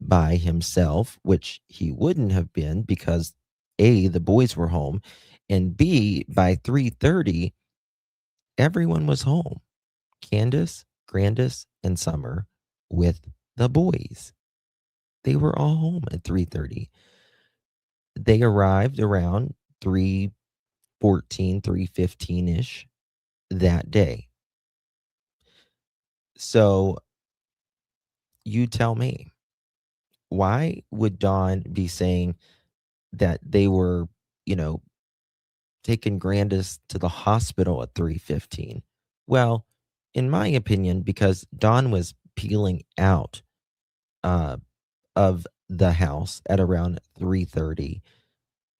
by himself, which he wouldn't have been because A, the boys were home, and B, by 3:30, everyone was home. Candus, Grandis, and Summer with the boys. They were all home at 3:30. They arrived around 3:14, 3:15-ish that day. So you tell me, why would Dawn be saying that they were, taking Grandis to the hospital at 3:15? Well, in my opinion, because Dawn was peeling out uh, of the house at around 3:30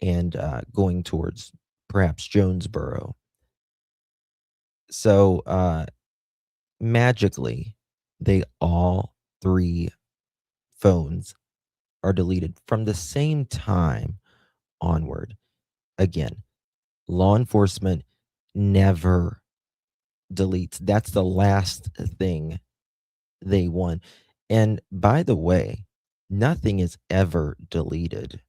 and going towards perhaps Jonesboro. So magically, they all three phones are deleted from the same time onward. Again, law enforcement never deletes. That's the last thing they want. And by the way, nothing is ever deleted.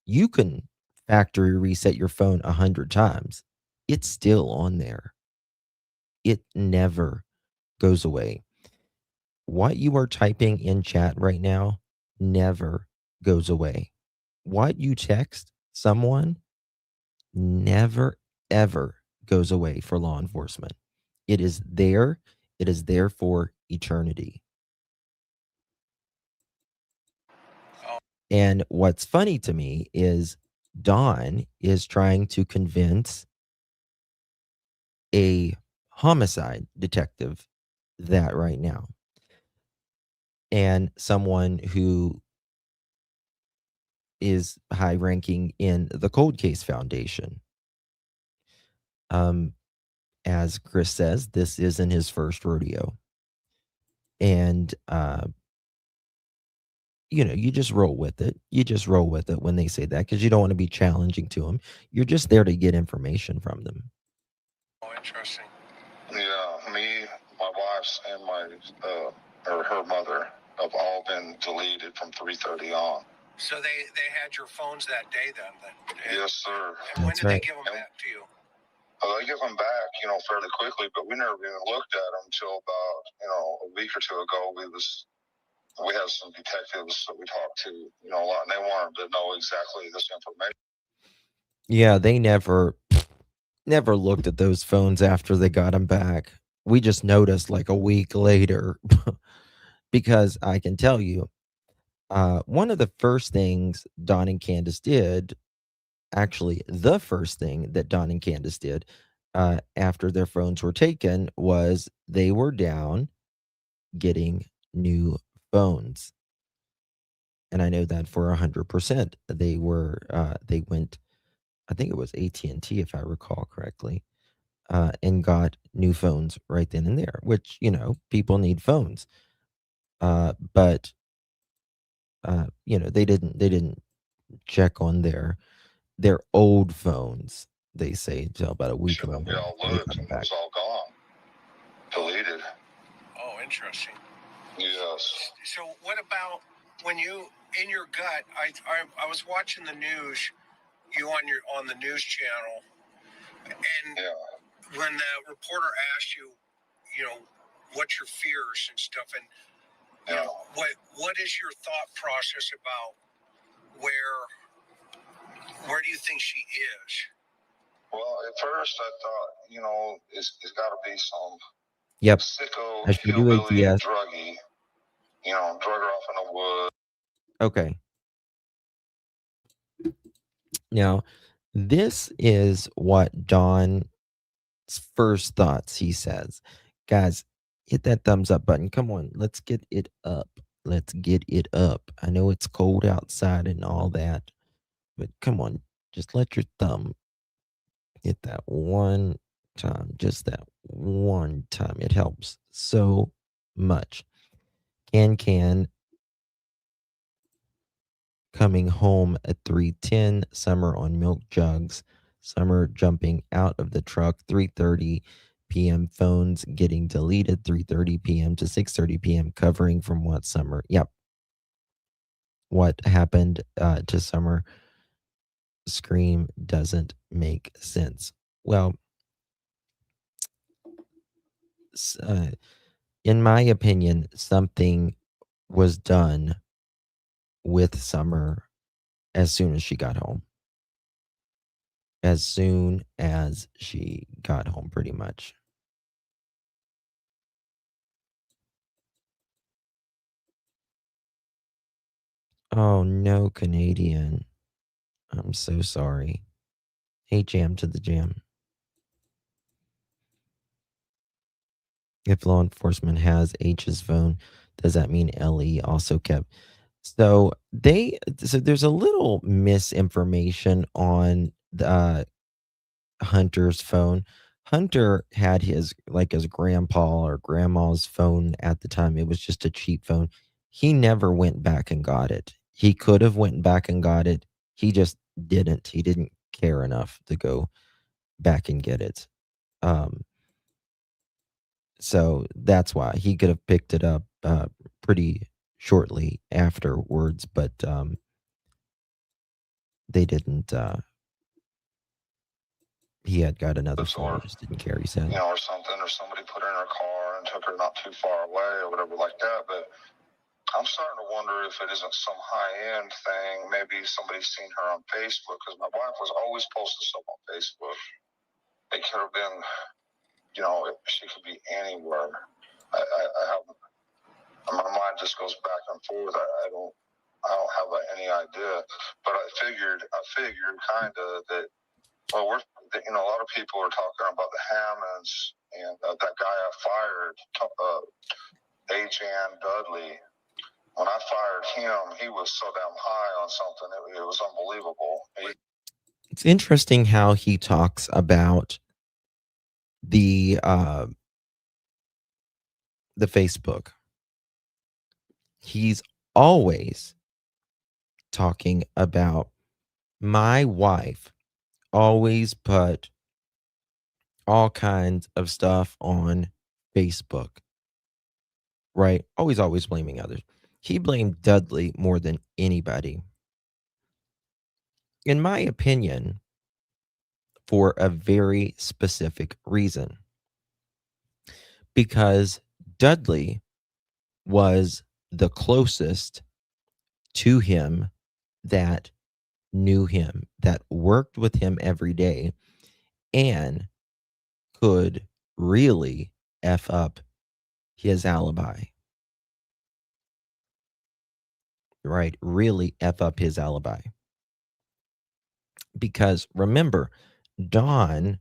You can factory reset your phone 100 times. It's still on there. It never goes away. What you are typing in chat right now never goes away. What you text someone never, ever goes away for law enforcement. It is there. It is there for eternity. And what's funny to me is Dawn is trying to convince a homicide detective that right now, and someone who is high ranking in the Cold Case Foundation. As Chris says, this isn't his first rodeo. And you just roll with it. You just roll with it when they say that because you don't want to be challenging to them. You're just there to get information from them. Oh, interesting. Yeah, me, my wife's, and her mother have all been deleted from 3:30 on. So they had your phones that day then? Yes, sir. And when did they give them back to you? They give them back, fairly quickly, but we never even looked at them until about, a week or two ago. We had some detectives that we talked to, a lot, and they wanted to know exactly this information. Yeah, they never looked at those phones after they got them back. We just noticed like a week later because I can tell you, one of the first things Don and Candus did, actually the first thing that Don and Candus did after their phones were taken was they were down getting new phones. And I know that for 100%. They went, I think it was AT&T if I recall correctly, and got new phones right then and there, which, people need phones. But they didn't check on their old phones. They say until about a week later. We all looked, and it was all gone, deleted. Oh, interesting. Yes. So what about when you, in your gut, I was watching the news, you on the news channel, and when the reporter asked you, what's your fears and stuff, and what is your thought process about where do you think she is? Well, at first I thought, it's got to be some Yep. sicko I should do hillbilly ATS. druggie drug her off in the woods. Okay. Now, this is what Don's first thoughts, he says. Guys, hit that thumbs up button. Come on, let's get it up. Let's get it up. I know it's cold outside and all that, but come on, just let your thumb hit that one time. Just that one time. It helps so much. Can coming home at 3:10, Summer on milk jugs, Summer jumping out of the truck, 3:30 p.m. phones getting deleted, 3:30 p.m. to 6:30 p.m. covering from what Summer. Yep. What happened to Summer scream doesn't make sense. Well, in my opinion, something was done with Summer as soon as she got home. As soon as she got home, pretty much. Oh, no, Canadian. I'm so sorry. Hey, Jam to the Jam. If law enforcement has H's phone, does that mean LE also kept? So there's a little misinformation on the Hunter's phone. Hunter had his grandpa or grandma's phone at the time. It was just a cheap phone. He never went back and got it. He could have went back and got it. He just didn't. He didn't care enough to go back and get it. So that's why he could have picked it up pretty shortly afterwards, but they didn't. He had got another phone, just didn't care. He said, or something, or somebody put her in her car and took her not too far away or whatever like that. But I'm starting to wonder if it isn't some high-end thing. Maybe somebody's seen her on Facebook, because my wife was always posting stuff on Facebook. It could have been, she could be anywhere. I have, my mind just goes back and forth. I don't have any idea. But I figured kind of that. Well, a lot of people are talking about the Hammonds and that guy I fired, H.N. Dudley. When I fired him, he was so damn high on something. It was unbelievable. it's interesting how he talks about the Facebook. He's always talking about my wife always put all kinds of stuff on Facebook, right? Always blaming others. He blamed Dudley more than anybody. In my opinion, for a very specific reason. Because Dudley was the closest to him that knew him, that worked with him every day, and could really F up his alibi. Right? Really F up his alibi. Because remember, Don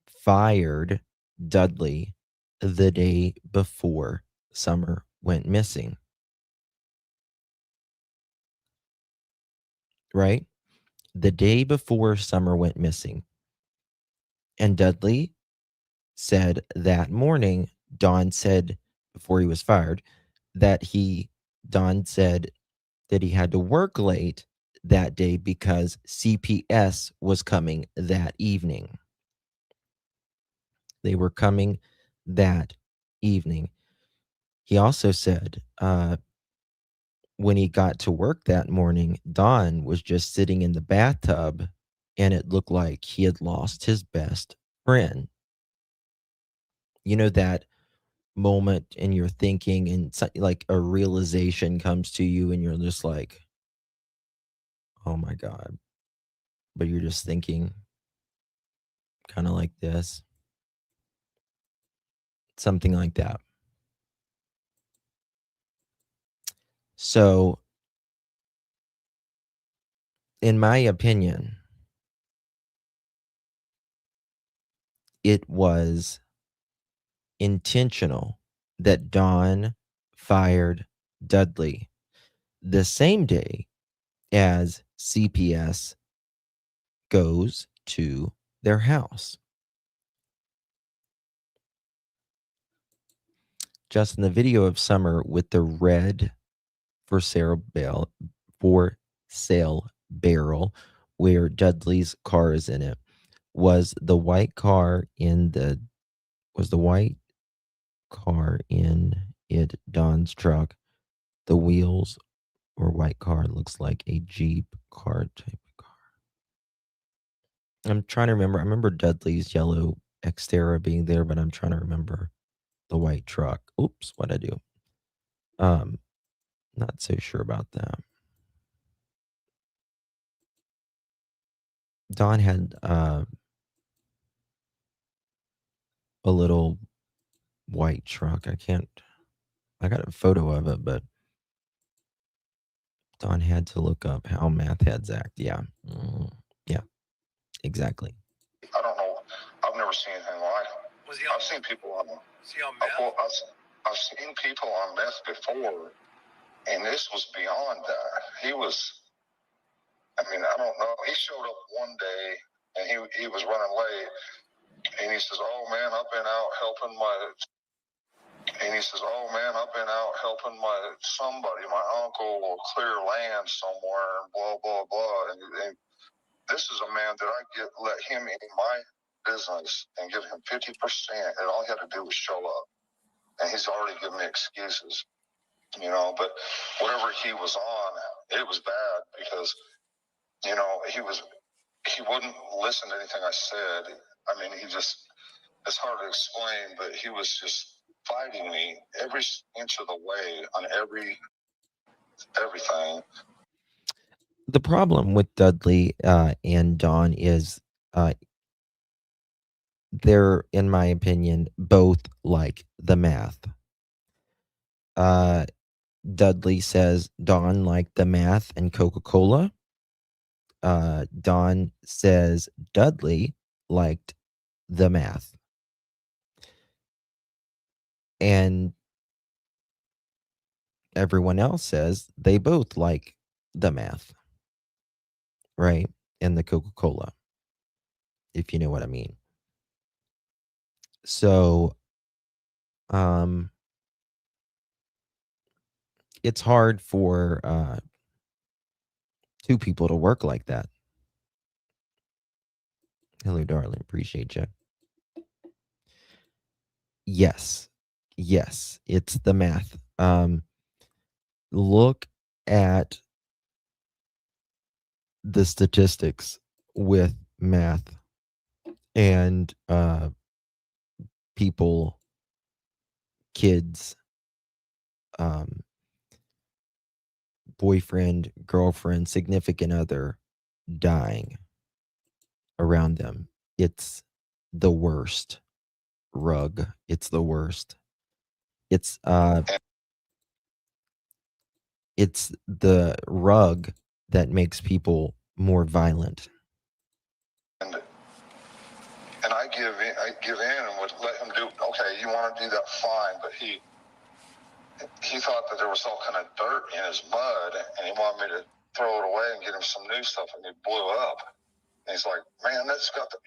fired Dudley the day before Summer went missing. Right? The day before Summer went missing. And Dudley said that morning, Don said before he was fired, Don said that he had to work late that day because CPS was coming that evening. They were coming that evening. He also said when he got to work that morning, Don was just sitting in the bathtub and it looked like he had lost his best friend. You know, that moment and you're thinking and like a realization comes to you and you're just like, oh my God. But you're just thinking kind of like this. Something like that. So, in my opinion, it was intentional that Dawn fired Dudley the same day as CPS goes to their house. Just in the video of Summer with the red for sale barrel where Dudley's car is in it, was the white car in Dawn's truck. The wheels or white car looks like a Jeep car type of car. I'm trying to remember. I remember Dudley's yellow Xterra being there, but I'm trying to remember the white truck. Oops, what'd I do? Not so sure about that. Dawn had a little white truck. I got a photo of it, but Dawn had to look up how math heads act. Yeah. Yeah, exactly. I don't know. I've never seen anything like it. I've seen people on meth? I've seen people on meth before, and this was beyond that. He was, I don't know. He showed up one day, and he was running late, and he says, "Oh man, I've been out helping somebody, my uncle, clear land somewhere, and blah blah blah." And this is a man that I let him in my business and give him 50%, and all he had to do was show up, and he's already given me excuses, But whatever he was on, it was bad because he wouldn't listen to anything I said. It's hard to explain, but he was just fighting me every inch of the way on everything. The problem with Dudley and Dawn is they're, in my opinion, both like the math. Dudley says Dawn liked the math and Coca-Cola. Dawn says Dudley liked the math. And everyone else says they both like the math, right? And the Coca-Cola, if you know what I mean. So, it's hard for two people to work like that. Hello, darling. Appreciate you. Yes, it's the math. Look at the statistics with math and people, kids, boyfriend, girlfriend, significant other dying around them. It's the worst. Rug. It's the worst. It's the rug that makes people more violent. And I give in and would let him do, okay, you want to do that, fine, but he thought that there was all kind of dirt in his mud, and he wanted me to throw it away and get him some new stuff, and he blew up. And he's like, "Man, you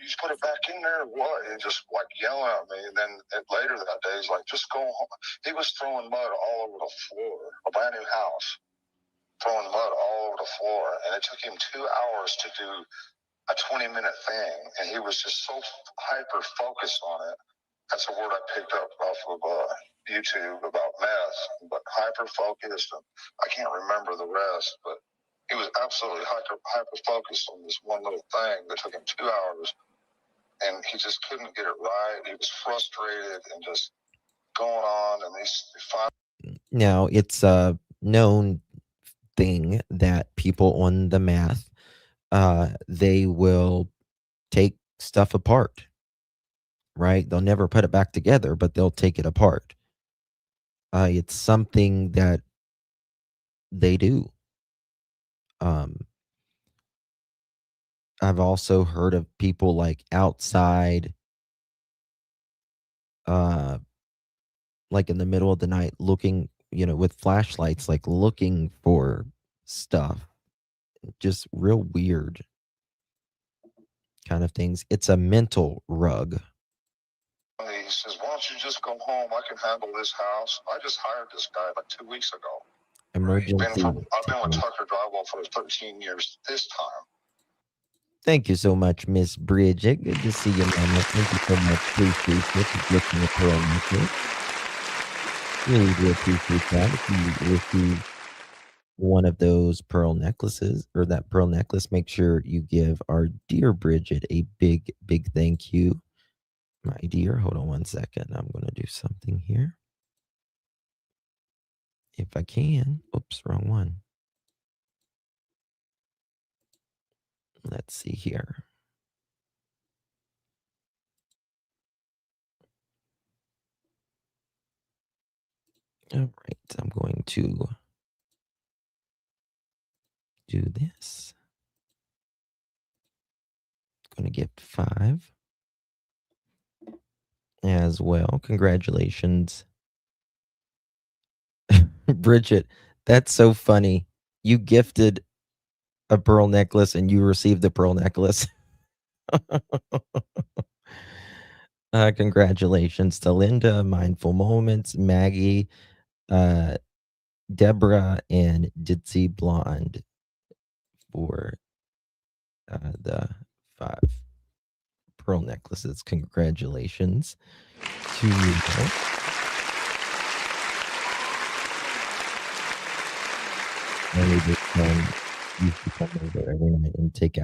just put it back in there or what?" And just like yelling at me. And then later that day, he's like, "Just go home." He was throwing mud all over the floor, a brand new house, throwing mud all over the floor. And it took him 2 hours to do a 20-minute thing. And he was just so hyper-focused on it. That's a word I picked up off of YouTube about meth, but hyper-focused. I can't remember the rest, but he was absolutely hyper-focused on this one little thing that took him 2 hours, and he just couldn't get it right. He was frustrated and just going on, and Now, it's a known thing that people on the math, they will take stuff apart, right? They'll never put it back together, but they'll take it apart. It's something that They do. I've also heard of people like outside, like in the middle of the night looking, with flashlights, like looking for stuff. Just real weird kind of things. It's a mental rug. He says, "Why don't you just go home? I can handle this house." I just hired this guy like 2 weeks ago. Emergency. I've been with Tucker Drywall for 13 years this time. Thank you so much, Miss Bridget. Good to see you, Mama. Thank you so much. Appreciate it for looking at pearl necklace. Really do appreciate that. If you receive one of those pearl necklaces or that pearl necklace, make sure you give our dear Bridget a big, big thank you. My dear, hold on one second. I'm going to do something here. If I can. Oops, wrong one. Let's see here. All right, I'm going to do this. Going to get 5 as well. Congratulations. Bridget, that's so funny. You gifted a pearl necklace and you received the pearl necklace. Congratulations to Linda, Mindful Moments, Maggie, Deborah, and Ditzy Blonde for the 5 pearl necklaces. Congratulations to you both. Used to come over every night and take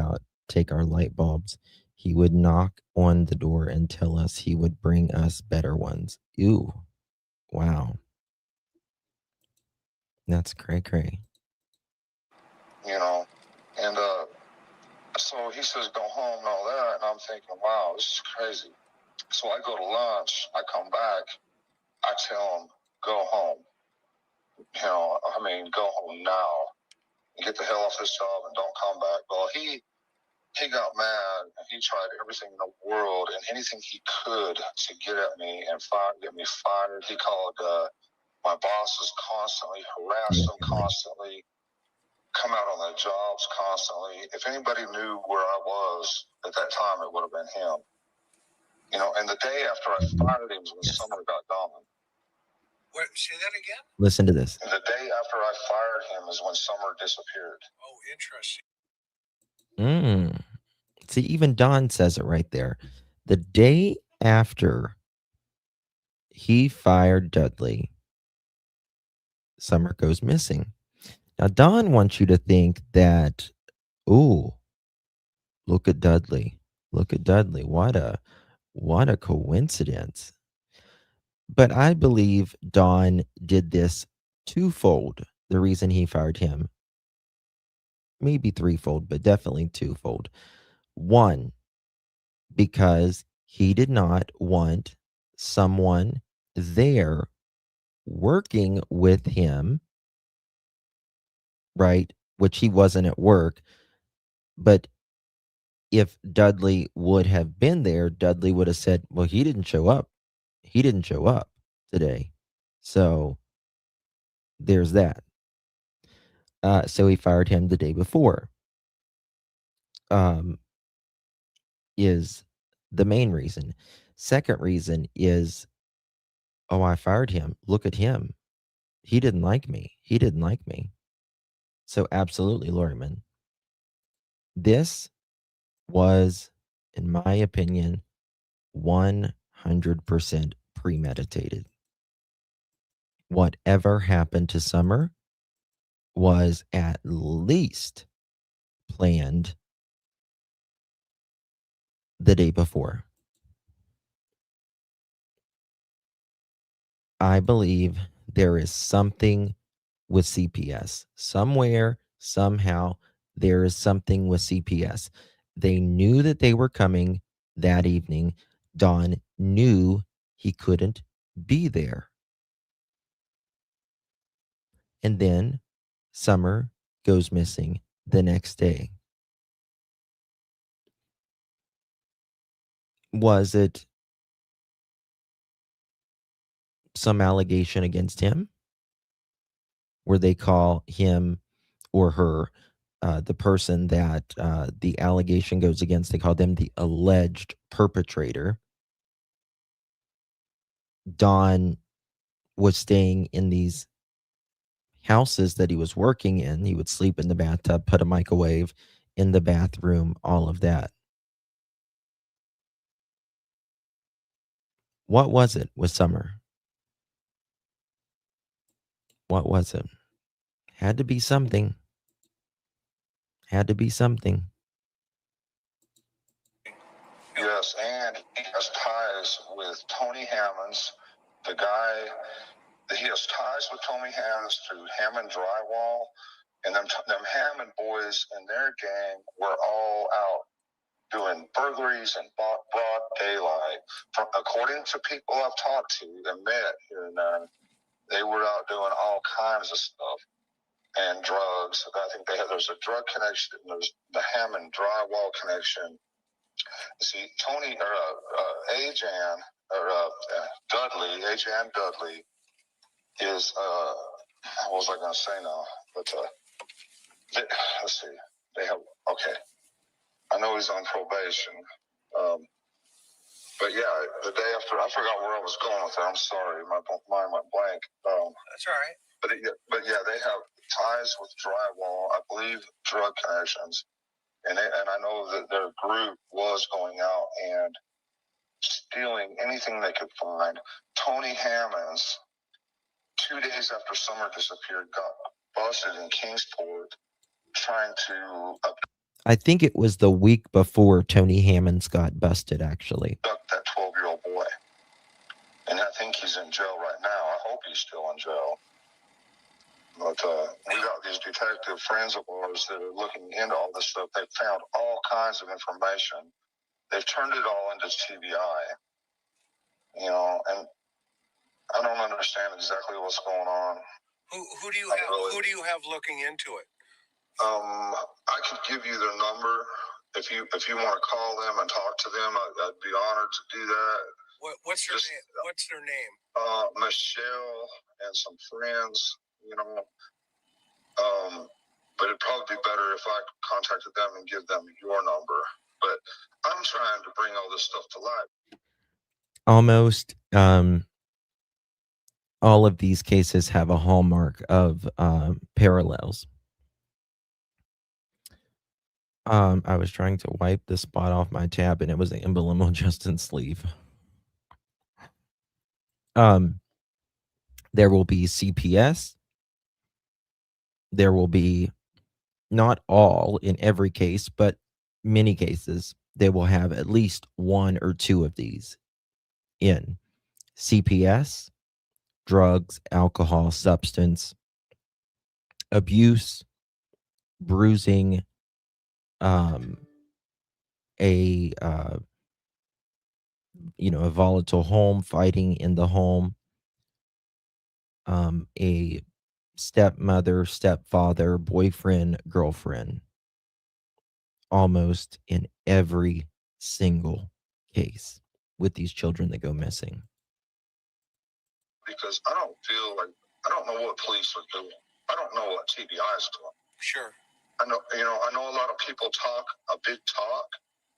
our light bulbs. He would knock on the door and tell us he would bring us better ones. Ew. Wow. That's cray. And so he says, "Go home," and all that. And I'm thinking, wow, this is crazy. So I go to lunch, I come back, I tell him, "Go home. Go home now. Get the hell off this job and don't come back." Well, he got mad and he tried everything in the world and anything he could to get at me and get me fired. He called my bosses constantly, harassed them constantly, come out on the jobs constantly. If anybody knew where I was at that time, it would have been him. And the day after I fired him was when summer got gone. What? Say that again? Listen to this. And the day after I fired him is when summer disappeared. Oh, interesting. See, even Don says it right there. The day after he fired Dudley, Summer goes missing. Now, Don wants you to think that, ooh, look at Dudley. Look at Dudley. What a coincidence. But I believe Don did this twofold. The reason he fired him, maybe threefold, but definitely twofold. One, because he did not want someone there working with him, right? Which he wasn't at work. But if Dudley would have been there, Dudley would have said, well, he didn't show up. He didn't show up today. So there's that. So he fired him the day before. Is the main reason. Second reason is, oh, I fired him. Look at him. He didn't like me. He didn't like me. So absolutely, Loriman. This was, in my opinion, 100% premeditated. Whatever happened to Summer was at least planned the day before. I believe there is something with CPS. Somewhere, somehow, there is something with CPS. They knew that they were coming that evening. Don knew he couldn't be there. And then Summer goes missing the next day. Was it some allegation against him where they call him or her, the person that the allegation goes against, they call them the alleged perpetrator? Don was staying in these houses that he was working in. He would sleep in the bathtub, put a microwave in the bathroom, all of that. What was it with Summer? What was it? Had to be something. Had to be something. Yes, and he has ties with Tony Hammonds, the guy. He has ties with Tony Hammonds through Hammond Drywall, and them Hammond boys and their gang were all out doing burglaries in broad daylight. According to people I've talked to and met here and there, they were out doing all kinds of stuff and drugs. I think there's a drug connection. There's the Hammond Drywall connection. See, Tony or Ajan or Ajan Dudley is what was I going to say now? But let's see. They have I know he's on probation. But yeah, the day after, I forgot where I was going with that. I'm sorry, my mind went blank. That's all right. But yeah, they have ties with drywall. I believe drug connections, and I know that their group was going out and stealing anything they could find. Tony Hammonds, 2 days after Summer disappeared, got busted in Kingsport trying to I think it was the week before Tony Hammonds got busted, actually. abduct that 12-year-old boy. And I think he's in jail right now. I hope he's still in jail. But we got these detective friends of ours that are looking into all this stuff. They've found all kinds of information. They've turned it all into TBI. And I don't understand exactly what's going on. Who do you have? Who do you have looking into it? I could give you their number if you want to call them and talk to them. I'd be honored to do that. What's their name? What's their name? Michelle and some friends. But it'd probably be better if I contacted them and give them your number. But I'm trying to bring all this stuff to light. Almost all of these cases have a hallmark of parallels. I was trying to wipe the spot off my tab, and it was the emblem on Justin's sleeve. There will be CPS. There will be, not all in every case, but many cases, they will have at least one or two of these in CPS, drugs, alcohol, substance abuse, bruising, a volatile home, fighting in the home, a stepmother, stepfather, boyfriend, girlfriend, almost in every single case with these children that go missing. Because I don't know what police are doing. I don't know what TBI is doing. Sure. I know a lot of people talk a big talk,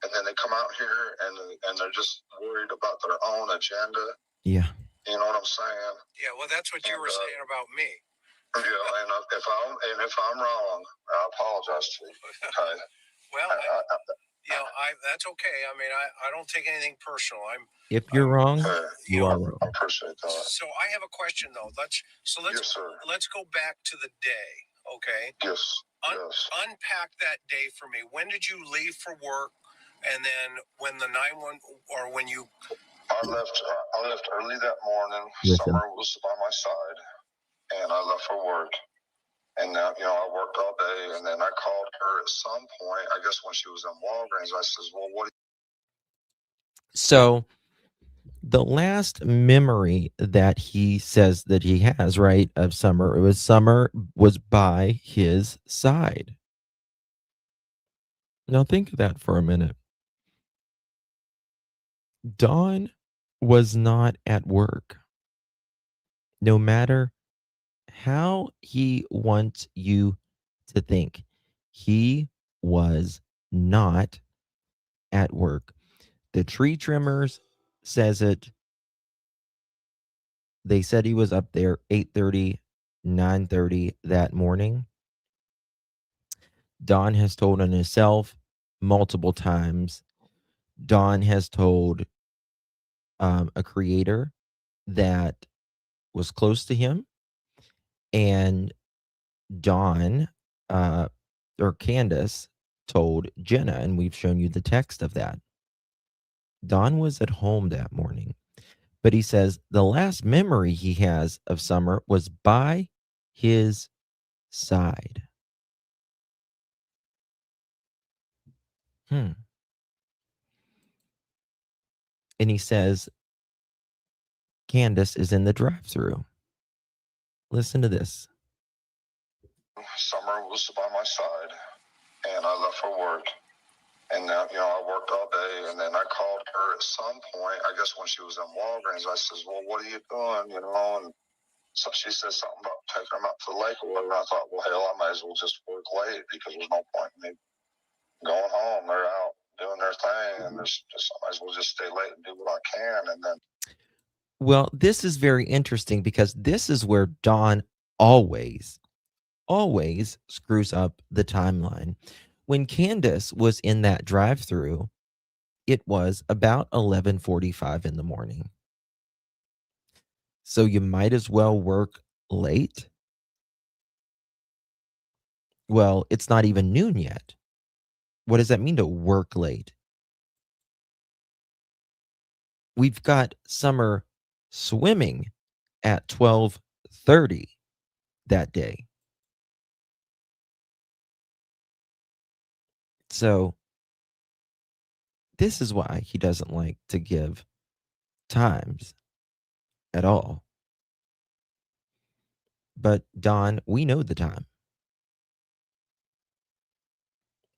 and then they come out here and they're just worried about their own agenda. Yeah. You know what I'm saying? Yeah. Well, that's what you were saying about me. Yeah, and if I'm wrong, I apologize to you. Okay. Well, that's okay. I mean, I don't take anything personal. If you're wrong, you are wrong. I appreciate that. So I have a question though. Yes, sir. Let's go back to the day. Okay. Yes. Unpack that day for me. When did you leave for work? And then when the 911 or when you I left early that morning. Listen. Summer was by my side, and I left for work. And I worked all day, and then I called her at some point. I guess when she was in Walgreens, I says, "Well, what?" So the last memory that he says that he has, right, of Summer was by his side. Now think of that for a minute. Don was not at work. No matter how he wants you to think, he was not at work. The tree trimmers says it. They said he was up there 8:30, 9:30 that morning. Don has told on himself multiple times. Don has told a creator that was close to him, and Don or Candus told Jenna, and we've shown you the text of that. Don was at home that morning, but he says the last memory he has of Summer was by his side. And he says Candus is in the drive-thru. Listen to this. Summer was by my side, and I left for work. And, I worked all day, and then I called her at some point, I guess when she was in Walgreens. I says, well, what are you doing, and so she said something about taking them out to the lake or whatever. I thought, well, hell, I might as well just work late because there's no point in me going home. They're out doing their thing, and I might as well just stay late and do what I can. And then, well, this is very interesting because this is where Don always screws up the timeline. When Candus was in that drive-thru, it was about 11:45 in the morning. So you might as well work late. Well, it's not even noon yet. What does that mean to work late? We've got Summer swimming at 12:30 that day. So this is why he doesn't like to give times at all. But Don, we know the time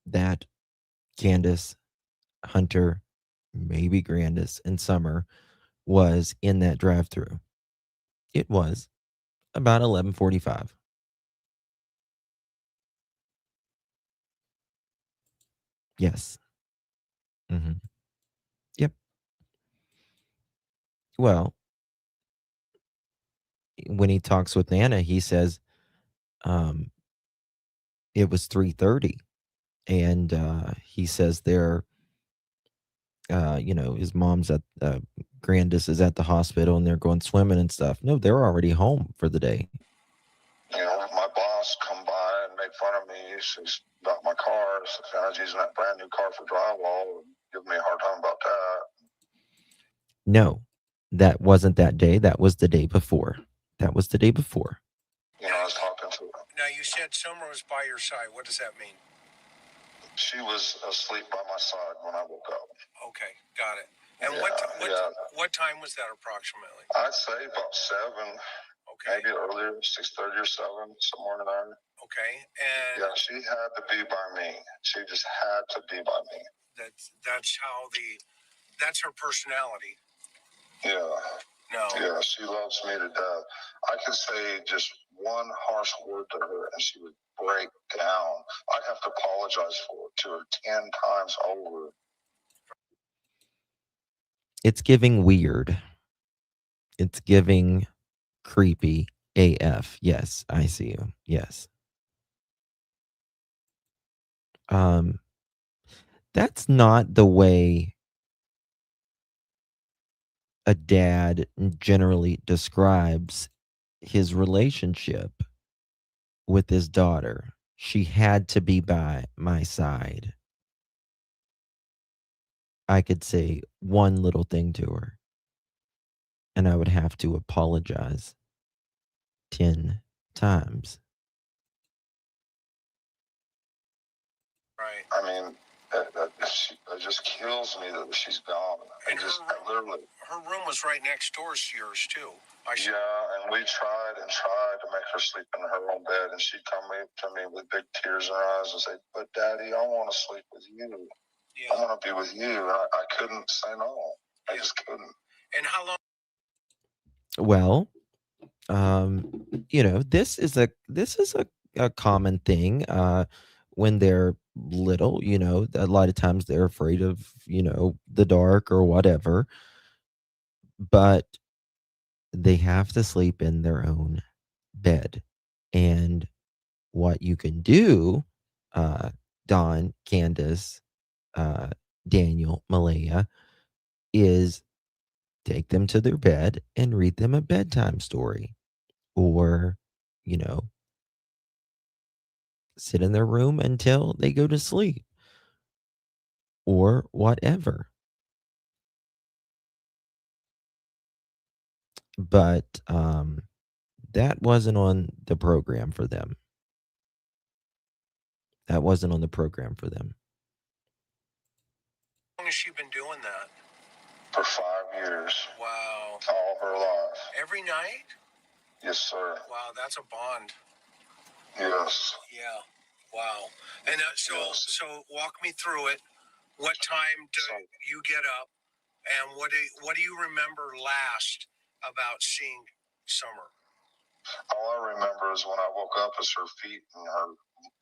that Candus, Hunter, maybe Grandis, and Summer was in that drive-thru. It was about 11:45. Yes. Yep. Well, when he talks with Nana, he says it was 3:30, and he says his mom's at Grandis is at the hospital and they're going swimming and stuff. No, they're already home for the day. My boss come by and make fun of me. She's about my car. I was using that brand new car for drywall and giving me a hard time about that. No, that wasn't that day. That was the day before. I was talking to her. Now, you said Summer was by your side. What does that mean? She was asleep by my side when I woke up. Okay, got it. And what time was that approximately? I'd say about 7. Okay. Maybe earlier, 6:30 or 7, somewhere in there. Okay, and she had to be by me. She just had to be by me. That's her personality. Yeah. No. Yeah, she loves me to death. I could say just one harsh word to her and she would break down. I'd have to apologize to her 10 times over. It's giving weird. It's giving creepy AF. Yes, I see you. Yes. That's not the way a dad generally describes his relationship with his daughter. She had to be by my side. I could say one little thing to her, and I would have to apologize 10 times. Right. I mean, It just kills me that she's gone. And literally, her room was right next door to yours too. And we tried to make her sleep in her own bed, and she'd come to me with big tears in her eyes and say, "But Daddy, I want to sleep with you. I want to be with you." And I couldn't say no. I just couldn't. And how long? Well, this is a common thing when they're little. A lot of times they're afraid of the dark or whatever, but they have to sleep in their own bed. And what you can do, Don, Candus, Daniel, Malaya, is take them to their bed and read them a bedtime story, or sit in their room until they go to sleep, or whatever. But that wasn't on the program for them. That wasn't on the program for them. How long has she been doing that? For 5 years. Wow. All her life. Every night? Yes, sir. Wow, that's a bond. Yes. Yeah. Wow. And so walk me through it. What time do you get up, and what do you remember last about seeing Summer? All I remember is when I woke up is her feet and her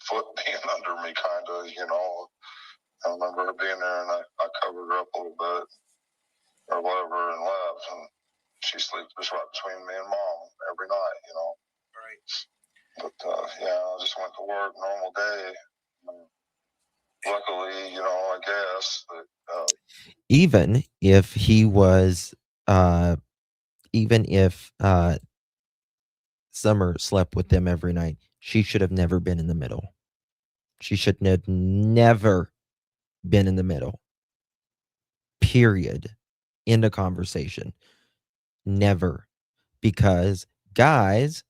foot being under me, kind of, I remember her being there, and I covered her up a little bit or whatever and left, and she sleeps just right between me and Mom every night, Right. But, I just went to work, normal day. Luckily, I guess that Even if he was, even if Summer slept with them every night, she should have never been in the middle. She should have never been in the middle. Period. End of conversation. Never. Because guys,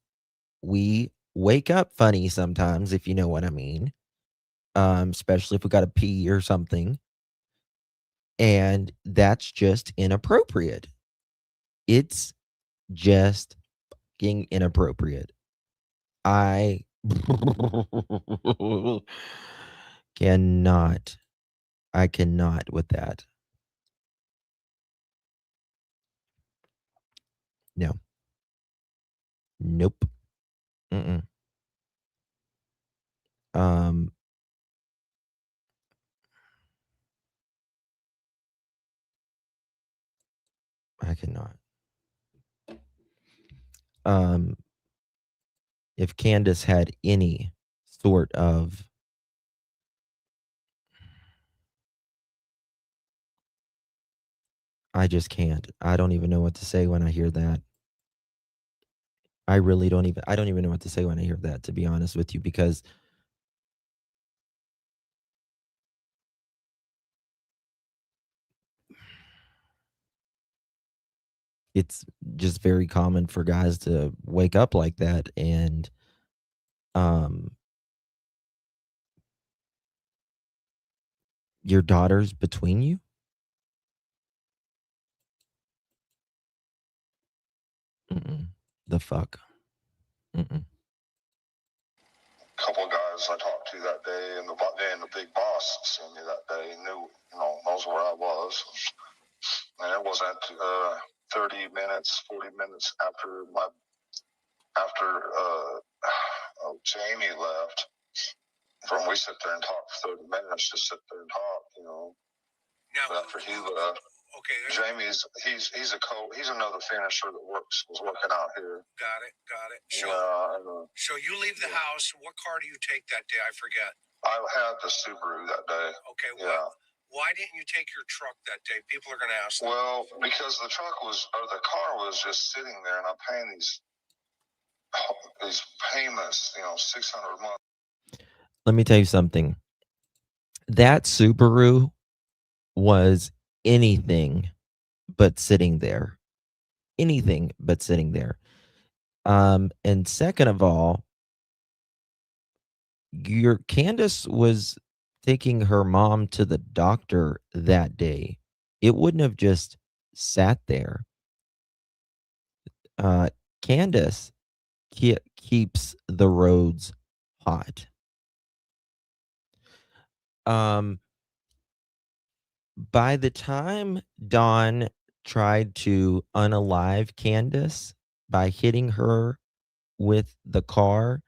we wake up funny sometimes, if you know what I mean. Especially if we got to pee or something. And that's just inappropriate. It's just fucking inappropriate. I cannot. I cannot with that. No. Nope. Mm-mm. I cannot. If Candus had any sort of I just can't. I don't even know what to say when I hear that. I really don't even know what to say when I hear that, to be honest with you, because it's just very common for guys to wake up like that, and your daughter's between you? Mm-mm. The fuck? Mm-mm. couple of guys I talked to that day, and the big boss seen me that day, knows where I was. And it wasn't 30 minutes, 40 minutes after Jamie left. From we sit there and talk for 30 minutes, just sit there and talk, Now, but after he left, okay. Jamie's he's another finisher that was working out here. Got it. So you leave the house. What car do you take that day? I forget. I had the Subaru that day. Okay. Yeah. Why didn't you take your truck that day? People are going to ask. Well, because the car was just sitting there, and I'm paying these payments, $600 a month. Let me tell you something. That Subaru was anything but sitting there. Anything but sitting there. And second of all, your Candus was taking her mom to the doctor that day, it wouldn't have just sat there. Candus keeps the roads hot. By the time Don tried to unalive Candus by hitting her with the car,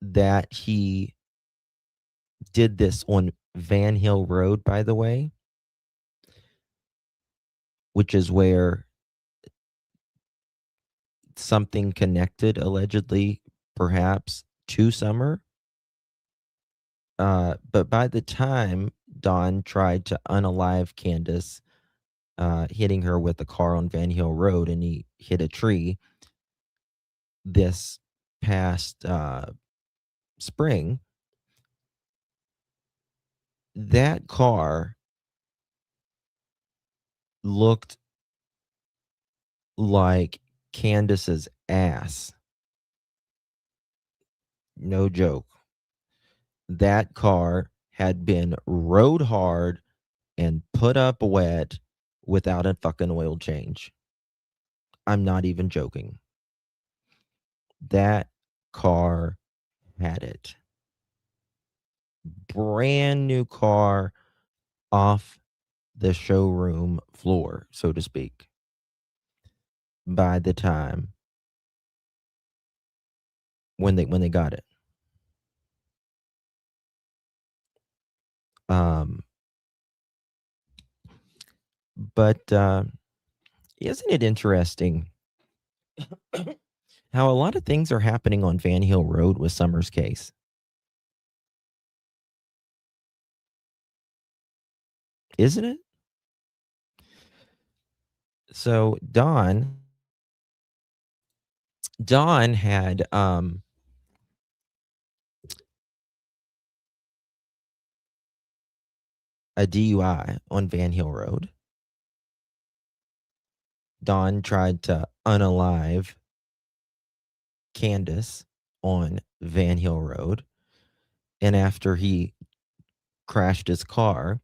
that he did this on Van Hill Road, by the way, which is where something connected, allegedly, perhaps, to Summer. But by the time Don tried to unalive Candus, hitting her with the car on Van Hill Road, and he hit a tree this past spring, that car looked like Candus's ass. No joke. That car had been rode hard and put up wet without a fucking oil change. I'm not even joking. That car had it. Brand new car off the showroom floor, so to speak, by the time when they got it. But isn't it interesting how a lot of things are happening on Van Hill Road with Summer's case? Isn't it? So Don had a DUI on Van Hill Road. Don tried to unalive Candus on Van Hill Road. And after he crashed his car,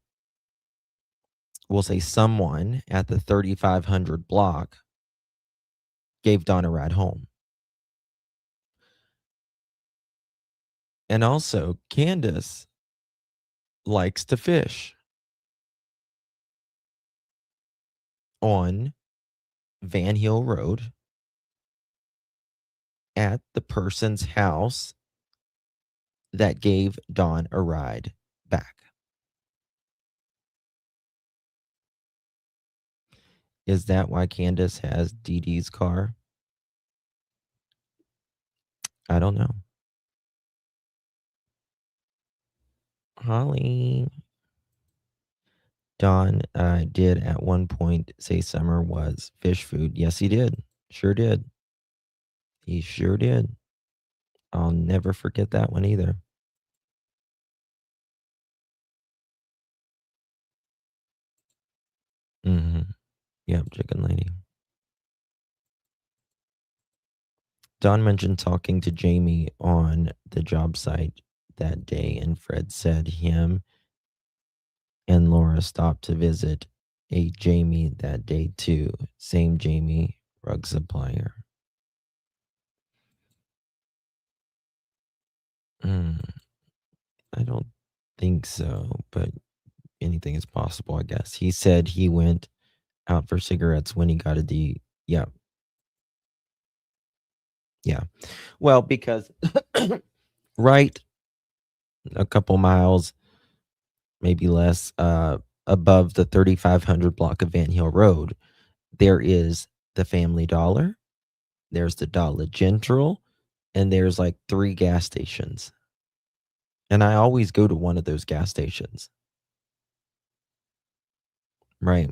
we'll say someone at the 3500 block gave Don a ride home. And also, Candus likes to fish on Van Hill Road at the person's house that gave Don a ride back. Is that why Candus has Dee Dee's car? I don't know. Holly. Don did at one point say Summer was fish food. Yes, he did. Sure did. He sure did. I'll never forget that one either. Yep, chicken lady. Don mentioned talking to Jamie on the job site that day, and Fred said him and Laura stopped to visit a Jamie that day too. Same Jamie, rug supplier. I don't think so, but anything is possible, I guess. He said he went out for cigarettes when he got a D. Yeah. Yeah. Well, because right a couple miles, maybe less, above the 3500 block of Van Hill Road, there is the Family Dollar, there's the Dollar General, and there's like 3 gas stations. And I always go to one of those gas stations. Right.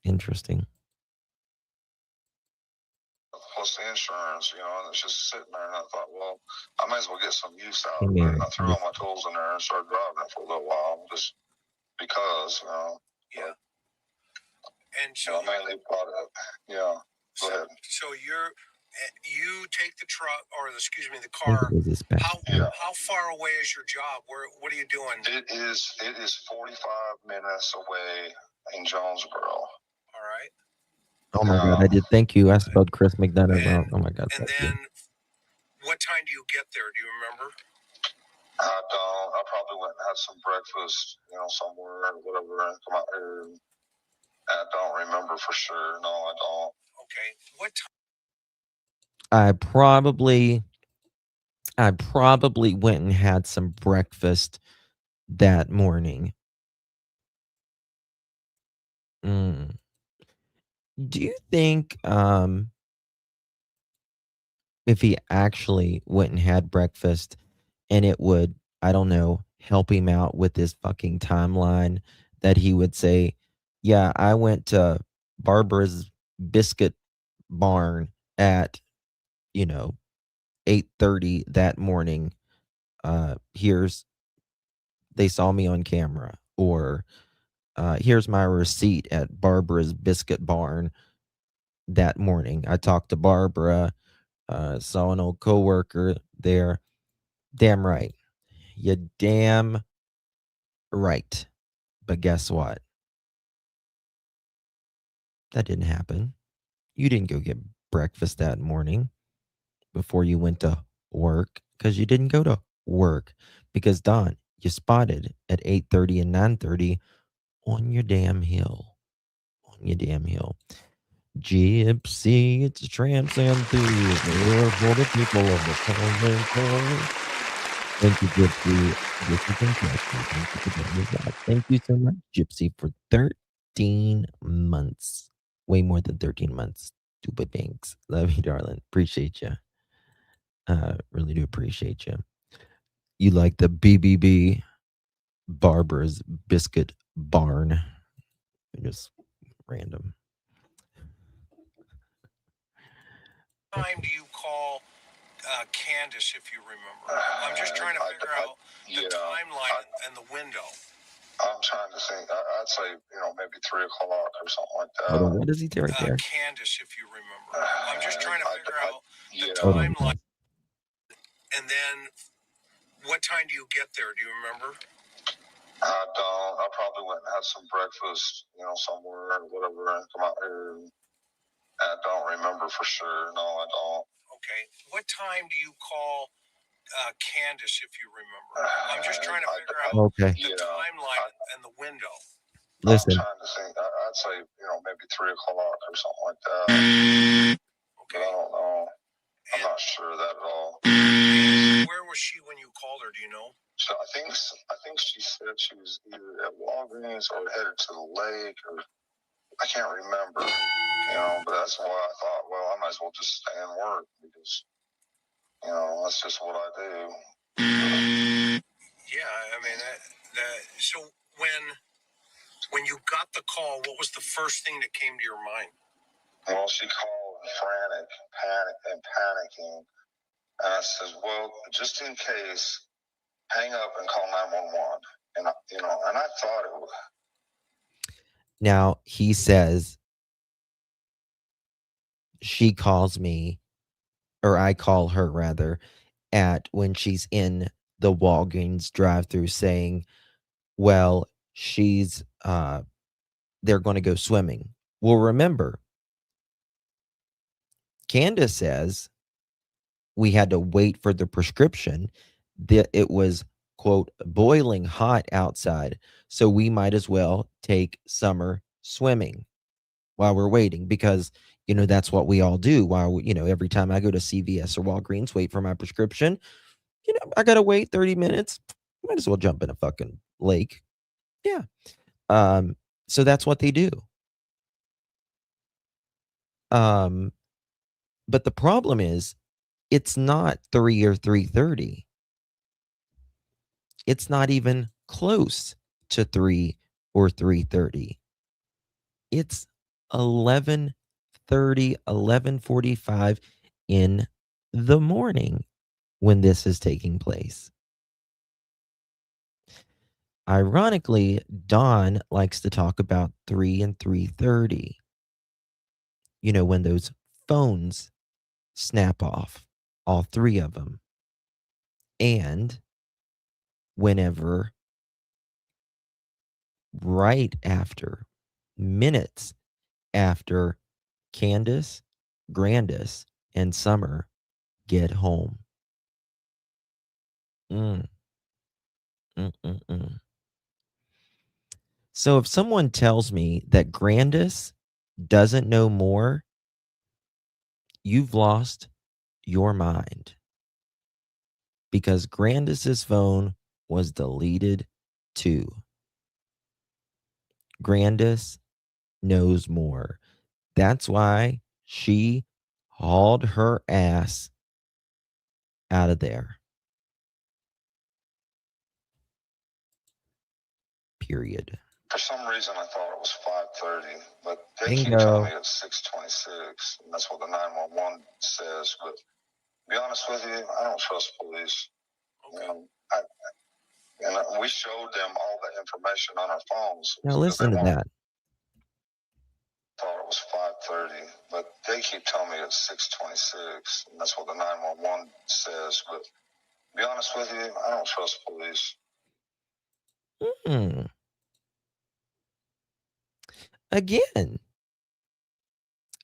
Interesting. Plus the insurance, and it's just sitting there. And I thought, well, I might as well get some use out Hey, of it. Mary. And I threw all my tools in there and started driving it for a little while, just because. Yeah. And so mainly product. Yeah. Go ahead. So you're You take the truck, or excuse me, the car. How far away is your job? What are you doing? It is 45 minutes away in Jonesboro. All right. Oh my God, I did. Thank you. I spelled Chris McDonough wrong. Oh my God. And then, what time do you get there? Do you remember? I don't. I probably went and had some breakfast, somewhere or whatever, and come out here. I don't remember for sure. No, I don't. Okay. What time? I probably went and had some breakfast that morning. Do you think if he actually went and had breakfast and it would, I don't know, help him out with his fucking timeline, that he would say, yeah, I went to Barbara's biscuit barn at 8:30 that morning. They saw me on camera, or here's my receipt at Barbara's biscuit barn that morning. I talked to Barbara, saw an old coworker there. Damn right. You damn right. But guess what? That didn't happen. You didn't go get breakfast that morning before you went to work, because you didn't go to work, because Don, you spotted at 8:30 and 9:30 on your damn hill. On your damn hill. Gypsy, it's tramps and thieves. We're for the people of the cold. Thank you, Gypsy. This is fantastic. Thank you for doing your job. Thank you so much, Gypsy, for 13 months. Way more than 13 months. Stupid Banks. Love you, darling. Appreciate you. Really do appreciate you. You like the BBB, Barbara's Biscuit Barn. Just random. Time do you call Candus, if you remember? I'm just trying to figure out the timeline and the window. I'm trying to think. I'd say, maybe 3 o'clock or something like that. Hold on, what does he do right there? Candus, if you remember. I'm just trying to figure out the timeline. And then, what time do you get there? Do you remember? I don't. I probably went and had some breakfast, somewhere or whatever, and come out here. I don't remember for sure. No, I don't. Okay. What time do you call Candus, if you remember? I'm just trying to figure out the timeline and the window. Listen. I'm trying to think. I'd say, maybe 3 o'clock or something like that. Okay. But I don't know. I'm not sure of that at all. Where was she when you called her? Do you know? So I think she said she was either at Walgreens or headed to the lake, or I can't remember. But that's why I thought, well, I might as well just stay and work, because that's just what I do. Yeah, I mean so when you got the call, what was the first thing that came to your mind? Well, she called frantic, panicking. And I said, well, just in case, hang up and call 911. And, and I thought it would. Now, he says, she calls me, or I call her rather, when she's in the Walgreens drive-thru, saying, well, they're going to go swimming. Well, remember, Candus says we had to wait for the prescription. It was, quote, boiling hot outside, so we might as well take Summer swimming while we're waiting, because that's what we all do while every time I go to CVS or Walgreens, wait for my prescription, I gotta wait 30 minutes. Might as well jump in a fucking lake. Yeah. So that's what they do. But the problem is, it's not 3 or 3:30. It's not even close to 3 or 3:30. It's 11:30, 11:45 in the morning when this is taking place. Ironically, Don likes to talk about 3 and 3:30. When those phones snap off, all three of them. And whenever, right after, minutes after Candus, Grandis, and Summer get home. Mm. Mm-mm-mm. So if someone tells me that Grandis doesn't know more, you've lost your mind. Because Grandis's phone was deleted too. Grandis knows more. That's why she hauled her ass out of there. Period. For some reason, I thought it was 5:30, but they keep Bingo. telling me it's 6:26, and that's what the 911 says. But to be honest with you, I don't trust police. Okay. And we showed them all the information on our phones. Now listen to that. Thought it was 5:30, but they keep telling me it's 6:26, and that's what the 911 says. But to be honest with you, I don't trust police. Again,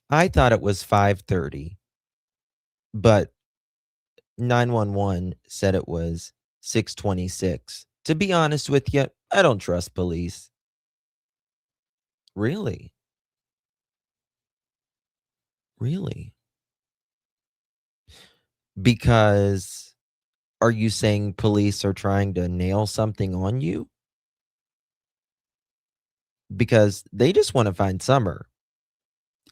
I thought it was 5:30, but 911 said it was 6:26. To be honest with you, I don't trust police. Really? Really? Because are you saying police are trying to nail something on you? Because they just want to find Summer.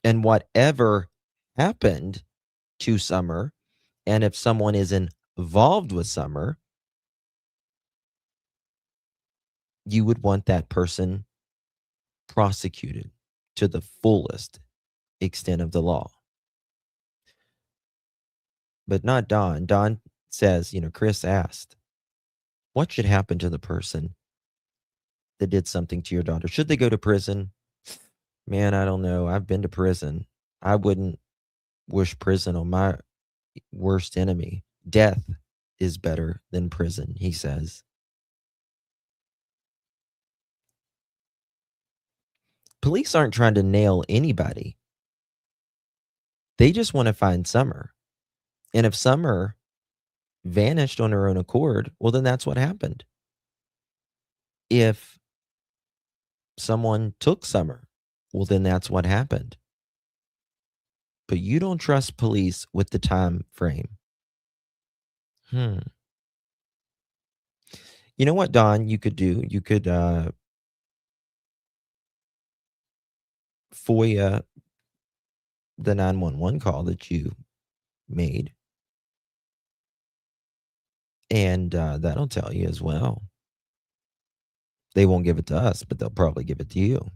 And whatever happened to Summer, and if someone is involved with Summer, you would want that person prosecuted to the fullest extent of the law. But not Don. Don says, Chris asked, what should happen to the person that did something to your daughter? Should they go to prison? Man, I don't know. I've been to prison. I wouldn't wish prison on my worst enemy. Death is better than prison, he says. Police aren't trying to nail anybody. They just want to find Summer. And if Summer vanished on her own accord, well, then that's what happened. If someone took Summer, well, then that's what happened. But you don't trust police with the time frame. You know what, Don, you could do? You could FOIA the 911 call that you made. And that'll tell you as well. They won't give it to us, but they'll probably give it to you.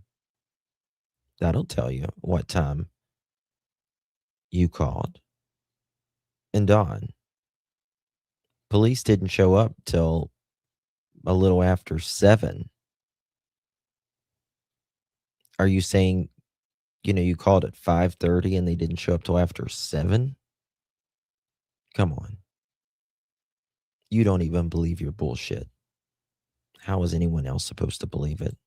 That'll tell you what time you called. And Don, police didn't show up till a little after 7. Are you saying, you called at 5:30 and they didn't show up till after 7? Come on. You don't even believe your bullshit. How is anyone else supposed to believe it?